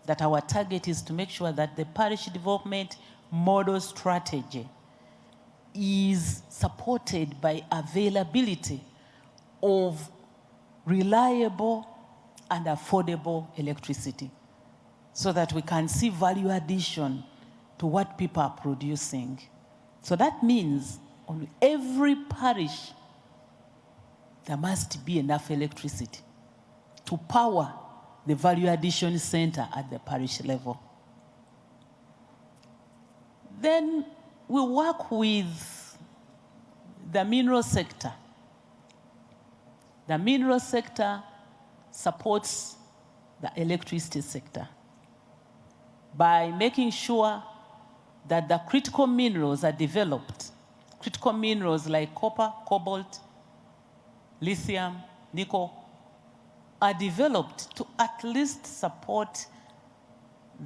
that our target is to make sure that the parish development model strategy is supported by availability of reliable and affordable electricity so that we can see value addition to what people are producing. So that means on every parish, there must be enough electricity to power the value addition center at the parish level. Then we work with the mineral sector. The mineral sector supports the electricity sector by making sure that the critical minerals are developed. Critical minerals like copper, cobalt, lithium, nickel are developed to at least support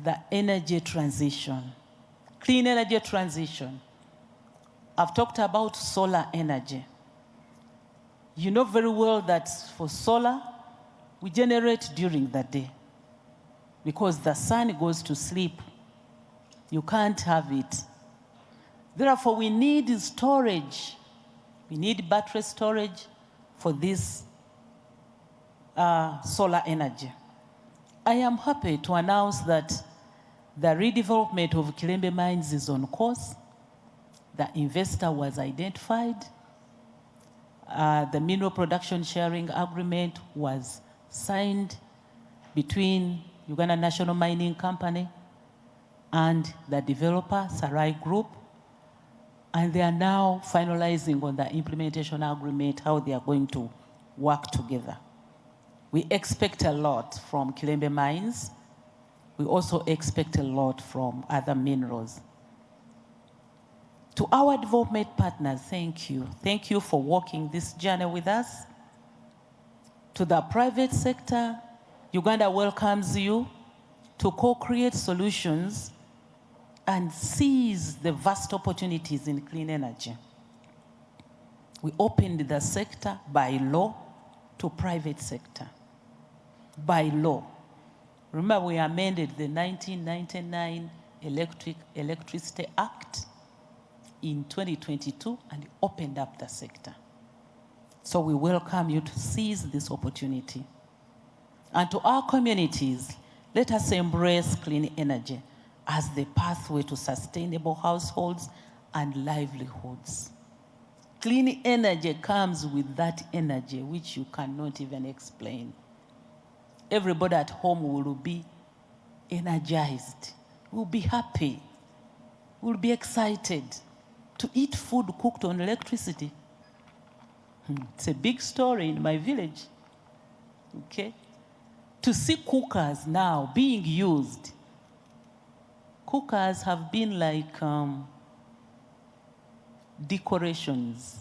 the energy transition, clean energy transition. I've talked about solar energy. You know very well that for solar, we generate during the day because the sun goes to sleep. You can't have it. Therefore, we need storage. We need battery storage for this solar energy. I am happy to announce that the redevelopment of Kilembe Mines is on course. The investor was identified. The mineral production sharing agreement was signed between Uganda National Mining Company and the developer, Sarai Group, and they are now finalizing on the implementation agreement, how they are going to work together. We expect a lot from Kilembe Mines. We also expect a lot from other minerals. To our development partners, thank you. Thank you for walking this journey with us. To the private sector, Uganda welcomes you to co-create solutions and seize the vast opportunities in clean energy. We opened the sector by law to private sector, by law. Remember, we amended the 1999 Electricity Act in 2022 and opened up the sector. So we welcome you to seize this opportunity. And to our communities, let us embrace clean energy as the pathway to sustainable households and livelihoods. Clean energy comes with that energy which you cannot even explain. Everybody at home will be energized, will be happy, will be excited to eat food cooked on electricity. It's a big story in my village, okay? To see cookers now being used. Cookers have been like decorations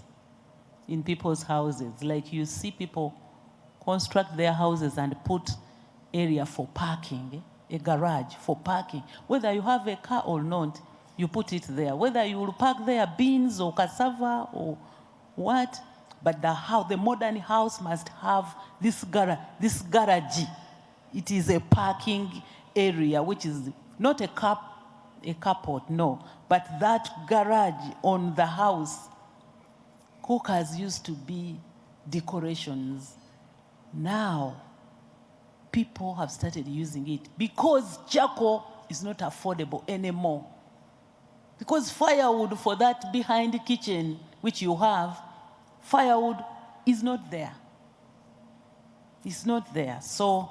in people's houses. Like you see people construct their houses and put area for parking, a garage for parking. Whether you have a car or not, you put it there. Whether you will park there beans or cassava or what, but the modern house must have this garage. It is a parking area, which is not a carport, no, but that garage on the house. Cookers used to be decorations. Now, people have started using it because charcoal is not affordable anymore. Because firewood for that behind the kitchen, which you have, firewood is not there. It's not there. So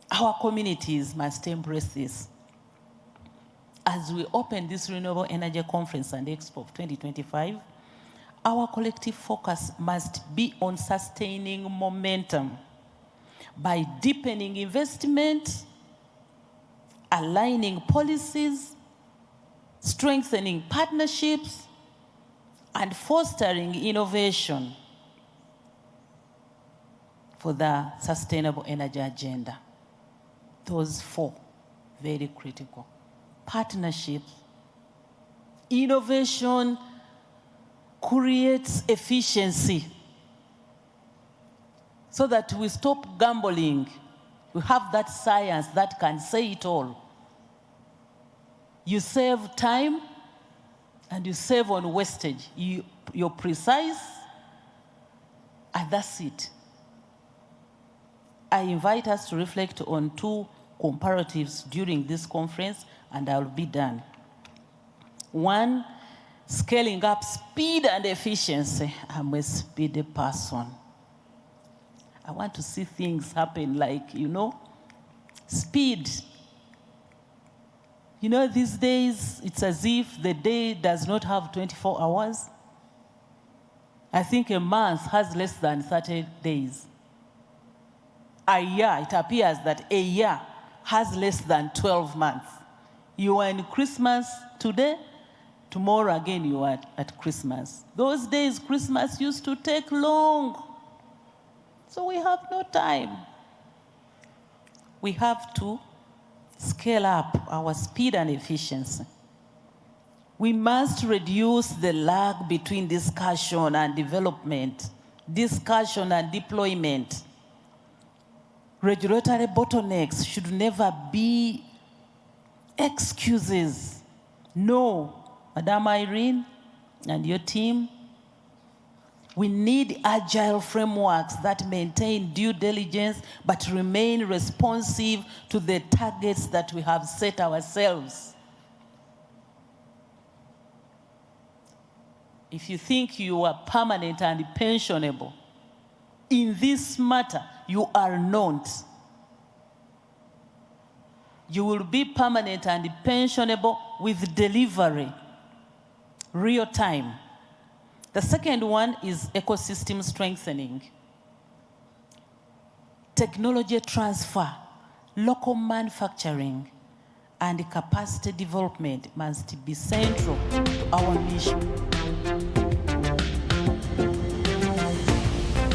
our communities must embrace this. As we open this Renewable Energy Conference and Expo of 2025, our collective focus must be on sustaining momentum by deepening investment, aligning policies, strengthening partnerships, and fostering innovation for the sustainable energy agenda. Those four, very critical. Partnerships, innovation creates efficiency so that we stop gambling. We have that science that can say it all. You save time and you save on wastage. You're precise, and that's it. I invite us to reflect on two comparatives during this conference, and I'll be done. One, scaling up speed and efficiency. I'm a speedy person. I want to see things happen like, speed. These days, it's as if the day does not have 24 hours. I think a month has less than 30 days. A year, it appears that a year has less than 12 months. You are in Christmas today, tomorrow again you are at Christmas. Those days, Christmas used to take long. So we have no time. We have to scale up our speed and efficiency. We must reduce the lag between discussion and development, discussion and deployment. Regulatory bottlenecks should never be excuses. No, Madam Irene and your team, we need agile frameworks that maintain due diligence but remain responsive to the targets that we have set ourselves. If you think you are permanent and pensionable, in this matter, you are not. You will be permanent and pensionable with delivery, real time. The second one is ecosystem strengthening. Technology transfer, local manufacturing, and capacity development must be central to our mission.